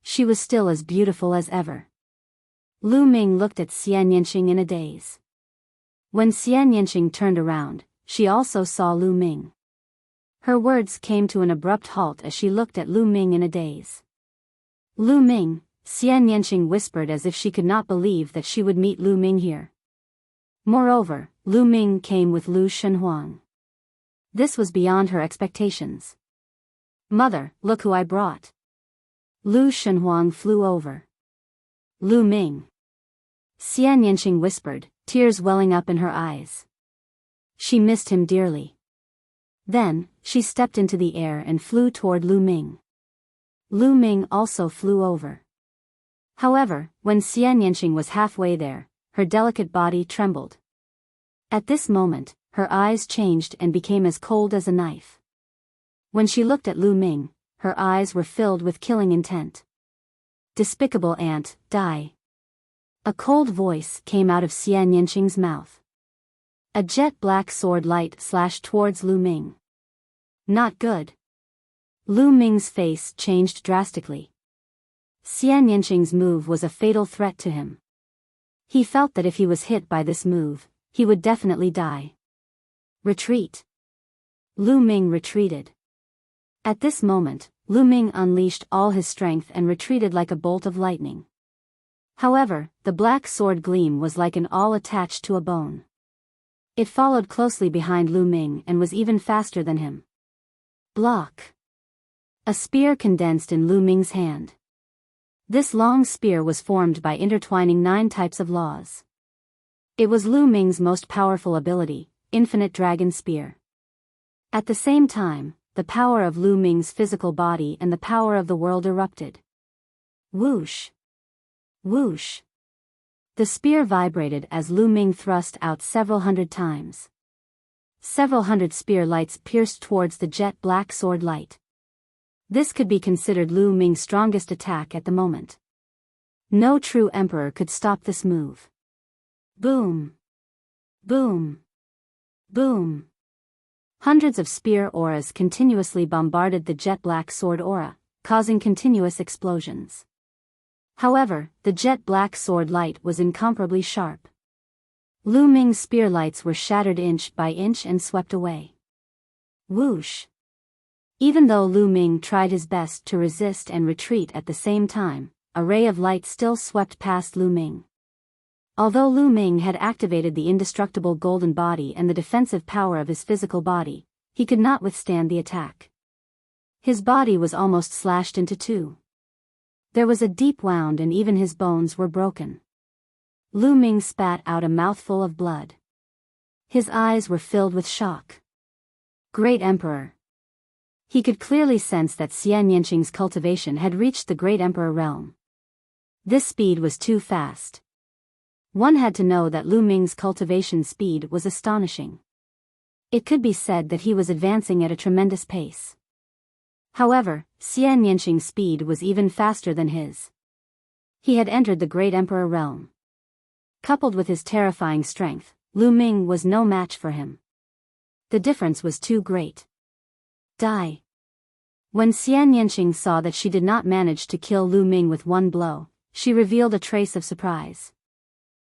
She was still as beautiful as ever. Lu Ming looked at Xian Yanqing in a daze. When Xian Yanqing turned around, she also saw Lu Ming. Her words came to an abrupt halt as she looked at Lu Ming in a daze. Lu Ming, Xian Yanqing whispered as if she could not believe that she would meet Lu Ming here. Moreover, Lu Ming came with Lu Shenhuang. This was beyond her expectations. Mother, look who I brought. Lu Shenhuang flew over. Lu Ming. Xian Yanqing whispered, tears welling up in her eyes. She missed him dearly. Then, she stepped into the air and flew toward Lu Ming. Lu Ming also flew over. However, when Xian Yanqing was halfway there, her delicate body trembled. At this moment, her eyes changed and became as cold as a knife. When she looked at Lu Ming, her eyes were filled with killing intent. Despicable ant, die. A cold voice came out of Xian Yanqing's mouth. A jet-black sword light slashed towards Lu Ming. Not good. Lu Ming's face changed drastically. Xian Yanqing's move was a fatal threat to him. He felt that if he was hit by this move, he would definitely die. Retreat. Lu Ming retreated. At this moment, Lu Ming unleashed all his strength and retreated like a bolt of lightning. However, the black sword gleam was like an awl attached to a bone. It followed closely behind Lu Ming and was even faster than him. Block. A spear condensed in Lu Ming's hand. This long spear was formed by intertwining 9 types of laws. It was Lu Ming's most powerful ability, Infinite Dragon Spear. At the same time, the power of Lu Ming's physical body and the power of the world erupted. Whoosh! Whoosh! The spear vibrated as Lu Ming thrust out several hundred times. Several hundred spear lights pierced towards the jet-black sword light. This could be considered Lu Ming's strongest attack at the moment. No true emperor could stop this move. Boom! Boom! Boom! Hundreds of spear auras continuously bombarded the jet-black sword aura, causing continuous explosions. However, the jet-black sword light was incomparably sharp. Lu Ming's spear lights were shattered inch by inch and swept away. Whoosh! Even though Lu Ming tried his best to resist and retreat at the same time, a ray of light still swept past Lu Ming. Although Lu Ming had activated the indestructible golden body and the defensive power of his physical body, he could not withstand the attack. His body was almost slashed into 2. There was a deep wound and even his bones were broken. Lu Ming spat out a mouthful of blood. His eyes were filled with shock. Great Emperor. He could clearly sense that Xian Yanqing's cultivation had reached the Great Emperor realm. This speed was too fast. One had to know that Lu Ming's cultivation speed was astonishing. It could be said that he was advancing at a tremendous pace. However, Xian Yanqing's speed was even faster than his. He had entered the Great Emperor realm. Coupled with his terrifying strength, Lu Ming was no match for him. The difference was too great. Die. When Xian Yanqing saw that she did not manage to kill Lu Ming with one blow, she revealed a trace of surprise.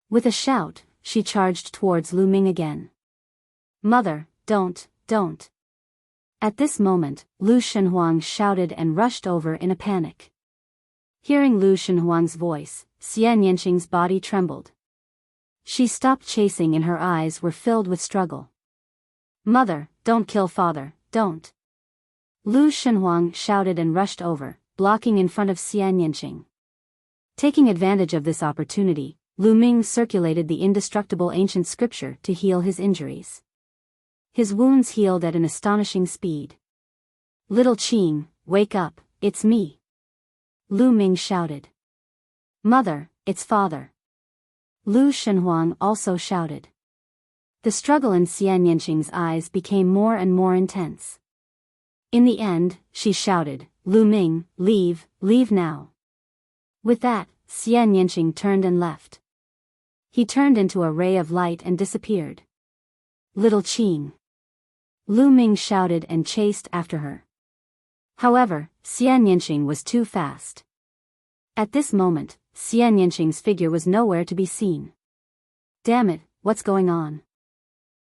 With a shout, she charged towards Lu Ming again. Mother, don't. At this moment, Lu Shenhuang shouted and rushed over in a panic. Hearing Lu Shenhuang's voice, Xian Yanqing's body trembled. She stopped chasing and her eyes were filled with struggle. Mother, don't kill father, don't. Lu Shenhuang shouted and rushed over, blocking in front of Xian Yanqing. Taking advantage of this opportunity, Lu Ming circulated the indestructible ancient scripture to heal his injuries. His wounds healed at an astonishing speed. Little Qing, wake up, it's me. Lu Ming shouted. Mother, it's father. Lu Shenhuang also shouted. The struggle in Xian Yanqing's eyes became more and more intense. In the end, she shouted, Lu Ming, leave now. With that, Xian Yanqing turned and left. He turned into a ray of light and disappeared. Little Qing. Lu Ming shouted and chased after her. However, Xian Yanqing was too fast. At this moment, Xian Yanqing's figure was nowhere to be seen. Damn it, what's going on?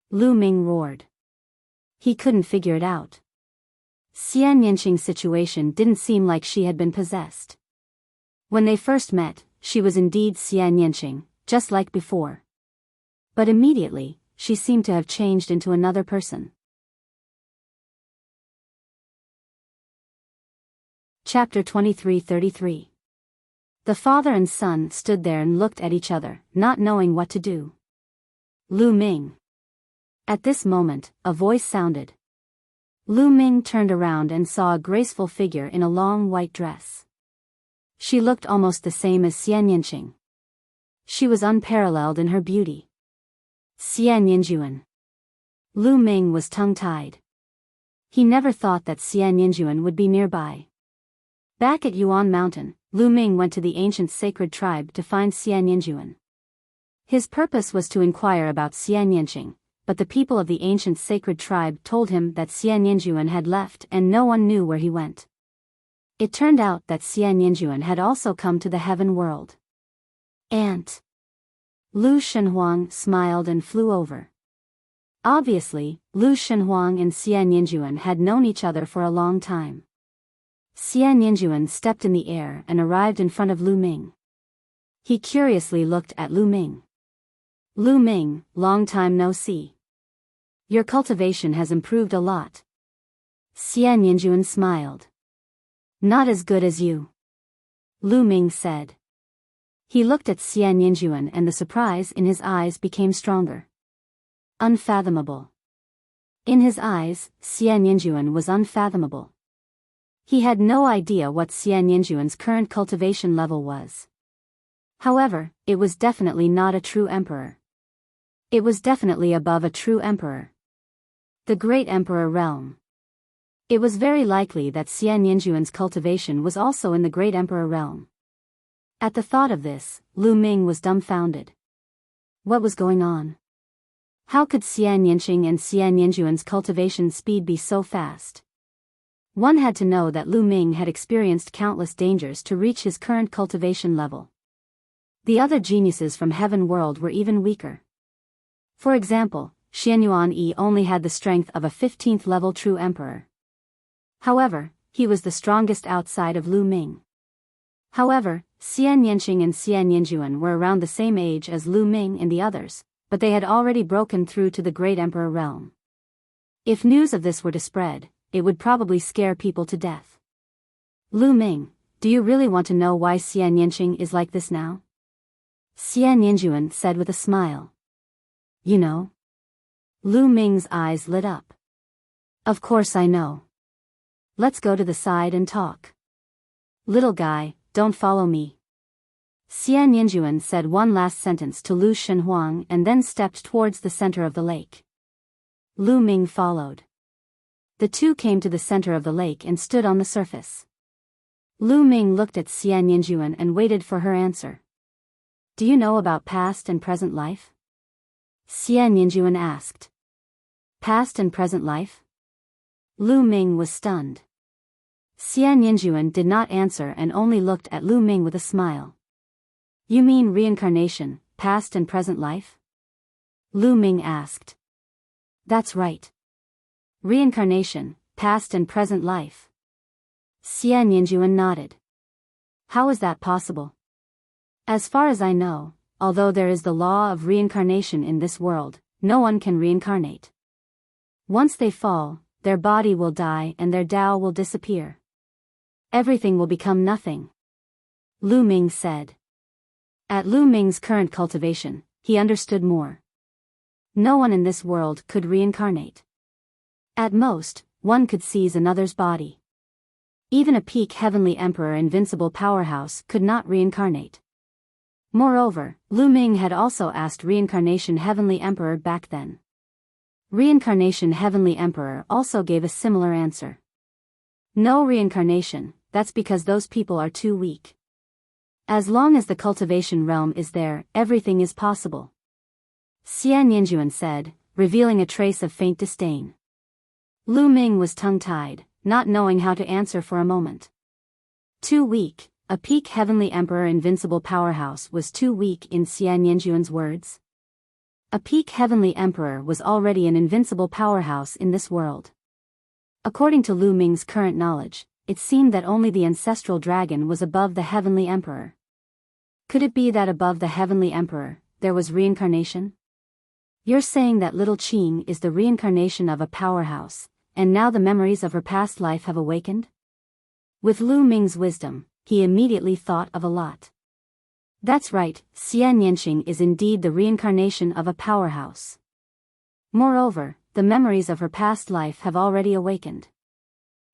Lu Ming roared. He couldn't figure it out. Xian Yanqing's situation didn't seem like she had been possessed. When they first met, she was indeed Xian Yanqing, just like before. But immediately, she seemed to have changed into another person. Chapter 23-33. The father and son stood there and looked at each other, not knowing what to do. Lu Ming. At this moment, a voice sounded. Lu Ming turned around and saw a graceful figure in a long white dress. She looked almost the same as Xian Yanqing. She was unparalleled in her beauty. Xian Yanjuan. Lu Ming was tongue-tied. He never thought that Xian Yanjuan would be nearby. Back at Yuan Mountain, Lu Ming went to the ancient sacred tribe to find Xian Yanjuan. His purpose was to inquire about Xian Yanqing, but the people of the ancient sacred tribe told him that Xian Yanjuan had left and no one knew where he went. It turned out that Xian Yanjuan had also come to the heaven world. Aunt. Lu Shenhuang smiled and flew over. Obviously, Lu Shenhuang and Xian Yanjuan had known each other for a long time. Xian Yanjuan stepped in the air and arrived in front of Lu Ming. He curiously looked at Lu Ming. Lu Ming, long time no see. Your cultivation has improved a lot. Xian Yanjuan smiled. Not as good as you. Lu Ming said. He looked at Xian Yanjuan and the surprise in his eyes became stronger. Unfathomable. In his eyes, Xian Yanjuan was unfathomable. He had no idea what Xian Yanjuan's current cultivation level was. However, it was definitely not a true emperor. It was definitely above a true emperor. The Great Emperor realm. It was very likely that Xian Yanjuan's cultivation was also in the Great Emperor realm. At the thought of this, Lu Ming was dumbfounded. What was going on? How could Xian Yanqing and Xian Yanjuan's cultivation speed be so fast? One had to know that Lu Ming had experienced countless dangers to reach his current cultivation level. The other geniuses from Heaven World were even weaker. For example, Xianyuan Yi only had the strength of a 15th level true emperor. However, he was the strongest outside of Lu Ming. However, Xian Yanqing and Xian Yanjuan were around the same age as Lu Ming and the others, but they had already broken through to the Great Emperor realm. If news of this were to spread, it would probably scare people to death. Lu Ming, do you really want to know why Xian Yanqing is like this now? Xian Yanjuan said with a smile. You know? Lu Ming's eyes lit up. Of course I know. Let's go to the side and talk. Little guy, don't follow me. Xian Yinjuan said one last sentence to Lu Shenhuang and then stepped towards the center of the lake. Lu Ming followed. The two came to the center of the lake and stood on the surface. Lu Ming looked at Xian Yinjuan and waited for her answer. Do you know about past and present life? Xian Yinjuan asked. Past and present life? Lu Ming was stunned. Xian Yinjuan did not answer and only looked at Lu Ming with a smile. You mean reincarnation, past and present life? Lu Ming asked. That's right. Reincarnation, past and present life. Xian Yinjuan nodded. How is that possible? As far as I know, although there is the law of reincarnation in this world, no one can reincarnate. Once they fall, their body will die and their Tao will disappear. Everything will become nothing. Lu Ming said. At Lu Ming's current cultivation, he understood more. No one in this world could reincarnate. At most, one could seize another's body. Even a peak heavenly emperor invincible powerhouse could not reincarnate. Moreover, Lu Ming had also asked reincarnation heavenly emperor back then. Reincarnation heavenly emperor also gave a similar answer. No reincarnation, that's because those people are too weak. As long as the cultivation realm is there, everything is possible. Xian Yinjuan said, revealing a trace of faint disdain. Lu Ming was tongue-tied, not knowing how to answer for a moment. Too weak, a peak heavenly emperor invincible powerhouse was too weak in Xian Yinjuan's words. A peak heavenly emperor was already an invincible powerhouse in this world. According to Lu Ming's current knowledge, it seemed that only the ancestral dragon was above the heavenly emperor. Could it be that above the heavenly emperor, there was reincarnation? You're saying that little Qing is the reincarnation of a powerhouse, and now the memories of her past life have awakened? With Lu Ming's wisdom, he immediately thought of a lot. That's right, Xian Yinqing is indeed the reincarnation of a powerhouse. Moreover, the memories of her past life have already awakened.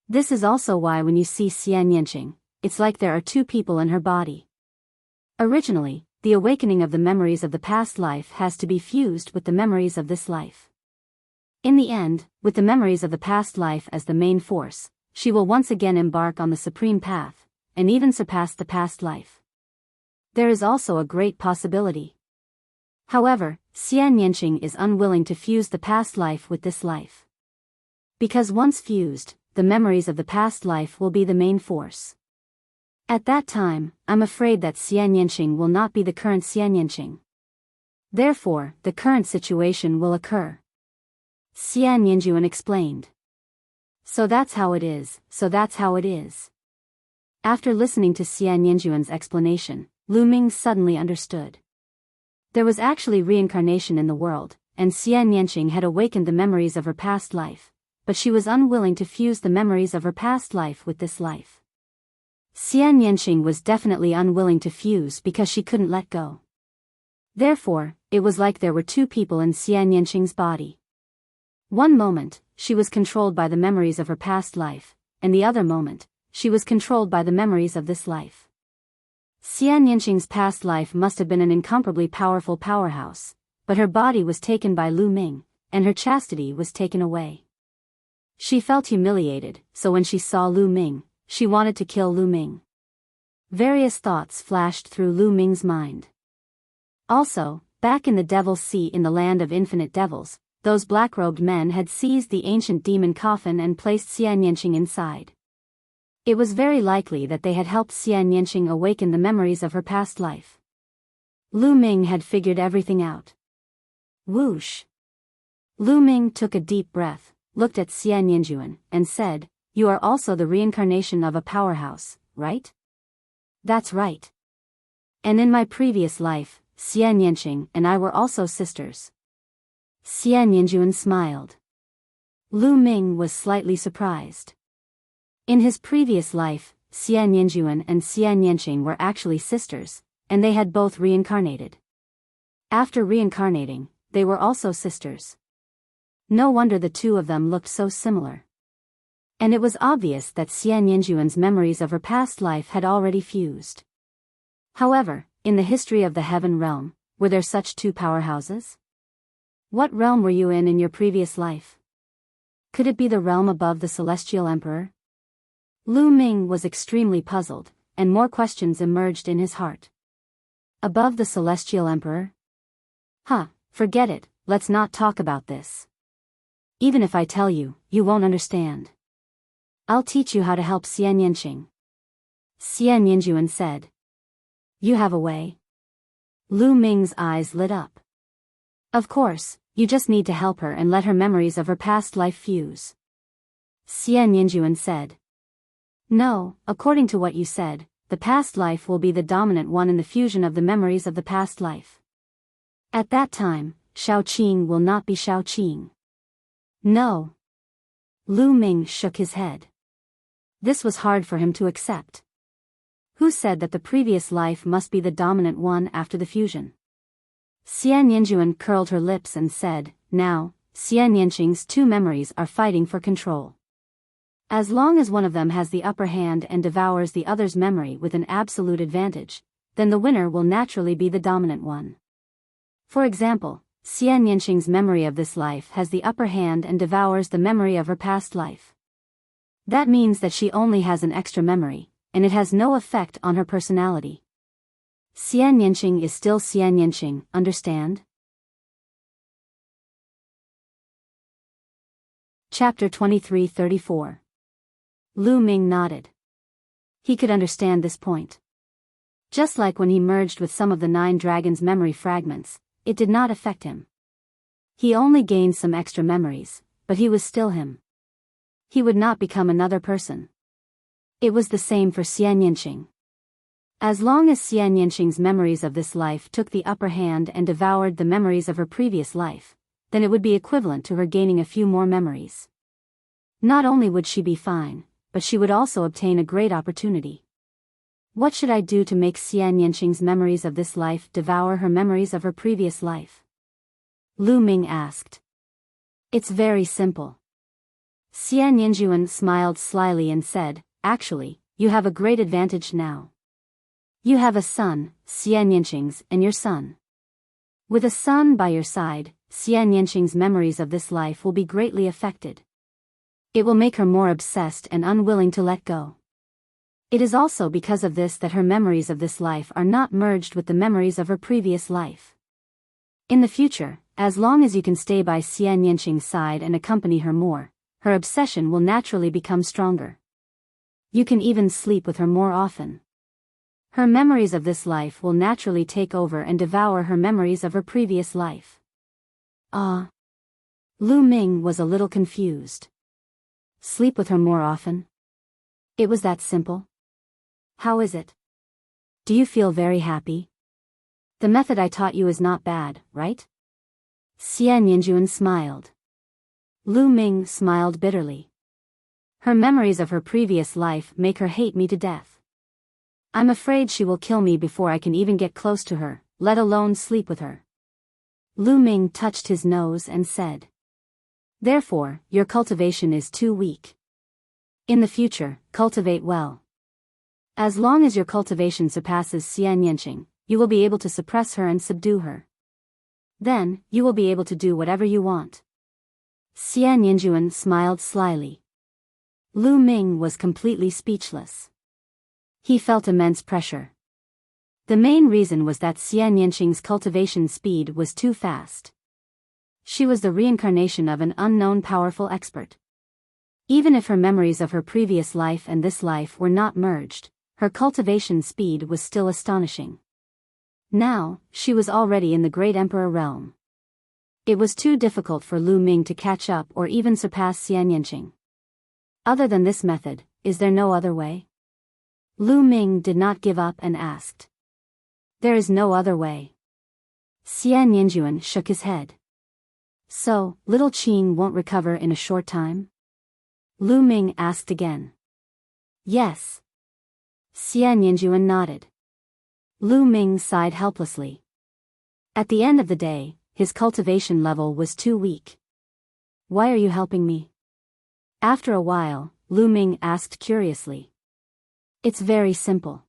This is also why when you see Xian Yinqing, it's like there are two people in her body. Originally, the awakening of the memories of the past life has to be fused with the memories of this life. In the end, with the memories of the past life as the main force, she will once again embark on the supreme path, and even surpass the past life. There is also a great possibility. However, Xian Yinqing is unwilling to fuse the past life with this life. Because once fused, the memories of the past life will be the main force. At that time, I'm afraid that Xian Yinqing will not be the current Xian Yinqing. Therefore, the current situation will occur. Xian Yinjuan explained. So that's how it is, so that's how it is. After listening to Xian Yinjuan's explanation, Lu Ming suddenly understood. There was actually reincarnation in the world, and Xian Yinqing had awakened the memories of her past life, but she was unwilling to fuse the memories of her past life with this life. Xian Yinqing was definitely unwilling to fuse because she couldn't let go. Therefore, it was like there were two people in Xian Yinqing's body. One moment, she was controlled by the memories of her past life, and the other moment, she was controlled by the memories of this life. Xian Yinqing's past life must have been an incomparably powerful powerhouse, but her body was taken by Lu Ming, and her chastity was taken away. She felt humiliated, so when she saw Lu Ming, she wanted to kill Lu Ming. Various thoughts flashed through Lu Ming's mind. Also, back in the Devil's Sea in the land of infinite devils, those black-robed men had seized the ancient demon coffin and placed Xian Yinqing inside. It was very likely that they had helped Xian Yinqing awaken the memories of her past life. Lu Ming had figured everything out. Whoosh! Lu Ming took a deep breath, looked at Xian Yinjuan, and said, "You are also the reincarnation of a powerhouse, right?" "That's right. And in my previous life, Xian Yinqing and I were also sisters." Xian Yinjuan smiled. Lu Ming was slightly surprised. In his previous life, Xian Yinjuan and Xian Yinqing were actually sisters, and they had both reincarnated. After reincarnating, they were also sisters. No wonder the two of them looked so similar. And it was obvious that Xian Yinjuan's memories of her past life had already fused. However, in the history of the heaven realm, were there such two powerhouses? What realm were you in your previous life? Could it be the realm above the celestial emperor? Lu Ming was extremely puzzled, and more questions emerged in his heart. Above the celestial emperor? Forget it, let's not talk about this. Even if I tell you, you won't understand. I'll teach you how to help Xian Yanqing. Xian Yinjuan said. You have a way? Lu Ming's eyes lit up. Of course, you just need to help her and let her memories of her past life fuse. Xian Yinjuan said. No, according to what you said, the past life will be the dominant one in the fusion of the memories of the past life. At that time, Shaoqing will not be Shaoqing. No. Lu Ming shook his head. This was hard for him to accept. Who said that the previous life must be the dominant one after the fusion? Xian Yinjuan curled her lips and said, now, Xian Yanqing's two memories are fighting for control. As long as one of them has the upper hand and devours the other's memory with an absolute advantage, then the winner will naturally be the dominant one. For example, Xian Yanqing's memory of this life has the upper hand and devours the memory of her past life. That means that she only has an extra memory, and it has no effect on her personality. Xian Yanqing is still Xian Yanqing, understand? Chapter 23-34. Lu Ming nodded. He could understand this point. Just like when he merged with some of the 9 dragons' memory fragments, it did not affect him. He only gained some extra memories, but he was still him. He would not become another person. It was the same for Xian Yanqing. As long as Xian Yanqing's memories of this life took the upper hand and devoured the memories of her previous life, then it would be equivalent to her gaining a few more memories. Not only would she be fine, but she would also obtain a great opportunity. What should I do to make Xian Yanqing's memories of this life devour her memories of her previous life? Lu Ming asked. It's very simple. Xian Yinjuan smiled slyly and said, actually, you have a great advantage now. You have a son, Xian Yanqing's, and your son. With a son by your side, Xian Yanqing's memories of this life will be greatly affected. It will make her more obsessed and unwilling to let go. It is also because of this that her memories of this life are not merged with the memories of her previous life. In the future, as long as you can stay by Xian Yanqing's side and accompany her more, her obsession will naturally become stronger. You can even sleep with her more often. Her memories of this life will naturally take over and devour her memories of her previous life. Lu Ming was a little confused. Sleep with her more often? It was that simple? How is it? Do you feel very happy? The method I taught you is not bad, right? Xian Yinjuan smiled. Lu Ming smiled bitterly. Her memories of her previous life make her hate me to death. I'm afraid she will kill me before I can even get close to her, let alone sleep with her. Lu Ming touched his nose and said. Therefore, your cultivation is too weak. In the future, cultivate well. As long as your cultivation surpasses Xian Yanqing, you will be able to suppress her and subdue her. Then, you will be able to do whatever you want. Xian Yinjuan smiled slyly. Lu Ming was completely speechless. He felt immense pressure. The main reason was that Xian Yanqing's cultivation speed was too fast. She was the reincarnation of an unknown powerful expert. Even if her memories of her previous life and this life were not merged, her cultivation speed was still astonishing. Now, she was already in the Great Emperor realm. It was too difficult for Lu Ming to catch up or even surpass Xian Yanqing. Other than this method, is there no other way? Lu Ming did not give up and asked. There is no other way. Xian Yinjuan shook his head. So, little Qing won't recover in a short time? Lu Ming asked again. Yes. Xian Yinjuan nodded. Lu Ming sighed helplessly. At the end of the day, his cultivation level was too weak. Why are you helping me? After a while, Lu Ming asked curiously. It's very simple.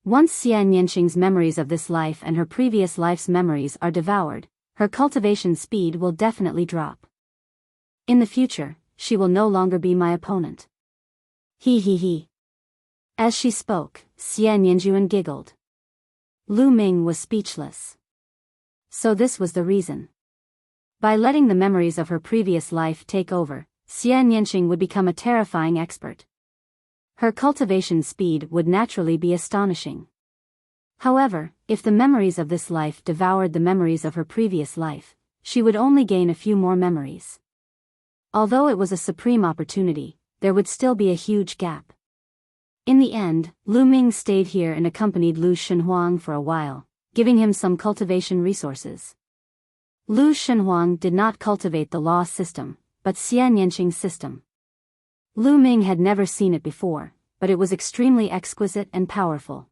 Once Xian Yanqing's memories of this life and her previous life's memories are devoured, her cultivation speed will definitely drop. In the future, she will no longer be my opponent. He. As she spoke, Xian Yanjuan giggled. Lu Ming was speechless. So this was the reason. By letting the memories of her previous life take over, Xian Yanqing would become a terrifying expert. Her cultivation speed would naturally be astonishing. However, if the memories of this life devoured the memories of her previous life, she would only gain a few more memories. Although it was a supreme opportunity, there would still be a huge gap. In the end, Lu Ming stayed here and accompanied Lu Shenhuang for a while, giving him some cultivation resources. Lu Shenhuang did not cultivate the law system, but Xian Yanqing's system. Lu Ming had never seen it before, but it was extremely exquisite and powerful.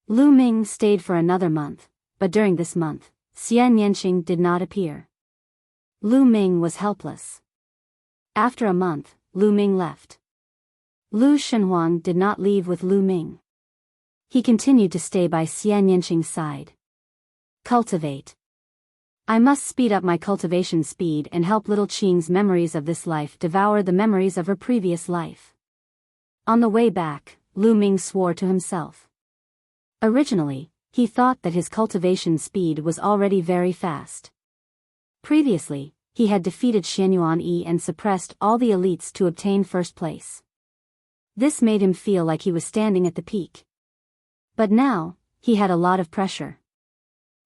Lu Ming stayed for another month, but during this month, Xian Yanqing did not appear. Lu Ming was helpless. After a month, Lu Ming left. Lu Shenhuang did not leave with Lu Ming. He continued to stay by Xian Yanqing's side. Cultivate. I must speed up my cultivation speed and help little Qing's memories of this life devour the memories of her previous life. On the way back, Lu Ming swore to himself. Originally, he thought that his cultivation speed was already very fast. Previously, he had defeated Xianyuan Yi and suppressed all the elites to obtain first place. This made him feel like he was standing at the peak. But now, he had a lot of pressure.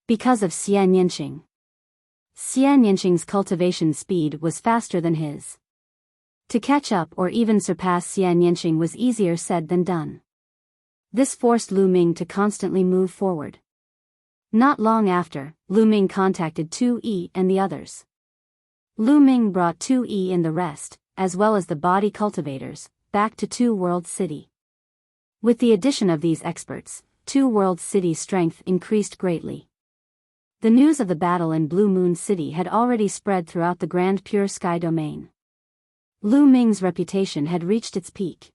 Because of Xian Yanqing. Xian Yanqing's cultivation speed was faster than his. To catch up or even surpass Xian Yanqing was easier said than done. This forced Lu Ming to constantly move forward. Not long after, Lu Ming contacted Tu Yi and the others. Lu Ming brought Tu Yi and the rest, as well as the body cultivators, back to Two World City. With the addition of these experts, Two World City's strength increased greatly. The news of the battle in Blue Moon City had already spread throughout the Grand Pure Sky domain. Lu Ming's reputation had reached its peak.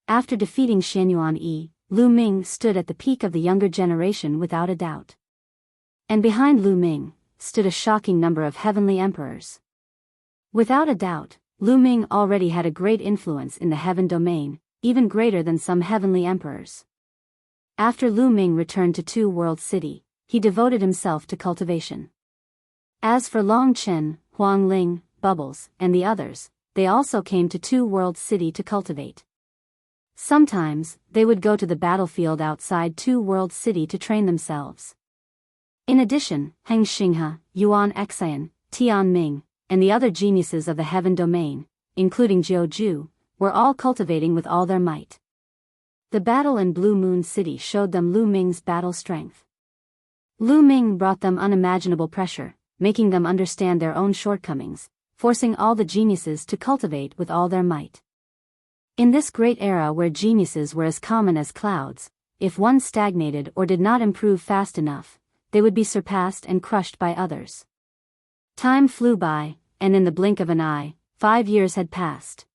After defeating Xianyuan Yi, Lu Ming stood at the peak of the younger generation without a doubt. And behind Lu Ming, stood a shocking number of heavenly emperors. Without a doubt, Lu Ming already had a great influence in the heaven domain, even greater than some heavenly emperors. After Lu Ming returned to Two World City, he devoted himself to cultivation. As for Long Chen, Huang Ling, Bubbles, and the others, they also came to Two World City to cultivate. Sometimes, they would go to the battlefield outside Two World City to train themselves. In addition, Heng Xinghe, Yuan Xian, Tian Ming, and the other geniuses of the heaven domain, including Jiu Ju, were all cultivating with all their might. The battle in Blue Moon City showed them Lu Ming's battle strength. Lu Ming brought them unimaginable pressure, making them understand their own shortcomings, forcing all the geniuses to cultivate with all their might. In this great era where geniuses were as common as clouds, if one stagnated or did not improve fast enough, they would be surpassed and crushed by others. Time flew by, and in the blink of an eye, 5 years had passed.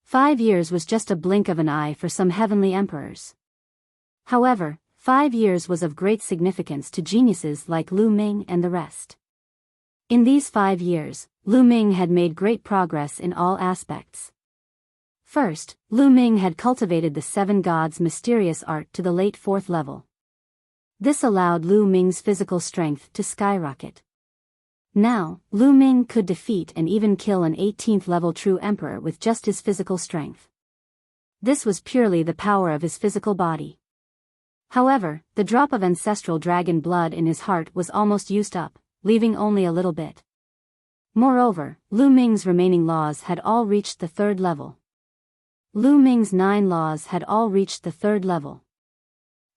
5 years was just a blink of an eye for some heavenly emperors. However, 5 years was of great significance to geniuses like Lu Ming and the rest. In these 5 years, Lu Ming had made great progress in all aspects. First, Lu Ming had cultivated the 7 gods' mysterious art to the late 4th level. This allowed Lu Ming's physical strength to skyrocket. Now, Lu Ming could defeat and even kill an 18th level true emperor with just his physical strength. This was purely the power of his physical body. However, the drop of ancestral dragon blood in his heart was almost used up, leaving only a little bit. Moreover, Lu Ming's remaining laws had all reached the 3rd level. Lu Ming's 9 laws had all reached the 3rd level.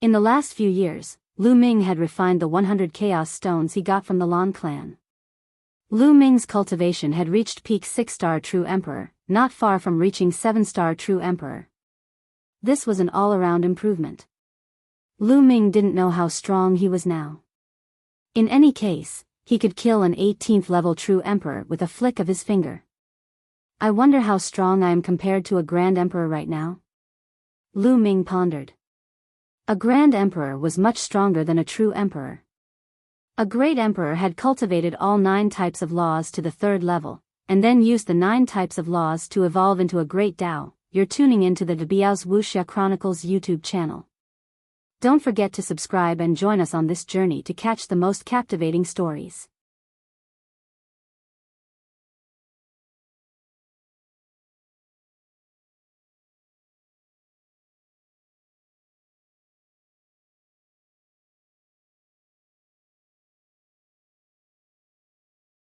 In the last few years, Lu Ming had refined the 100 chaos stones he got from the Lan clan. Lu Ming's cultivation had reached peak 6-star true emperor, not far from reaching 7-star true emperor. This was an all-around improvement. Lu Ming didn't know how strong he was now. In any case, he could kill an 18th level true emperor with a flick of his finger. I wonder how strong I am compared to a grand emperor right now? Lu Ming pondered. A grand emperor was much stronger than a true emperor. A great emperor had cultivated all 9 types of laws to the 3rd level, and then used the 9 types of laws to evolve into a great Tao. You're tuning into the Biyao's Wuxia Chronicles YouTube channel. Don't forget to subscribe and join us on this journey to catch the most captivating stories.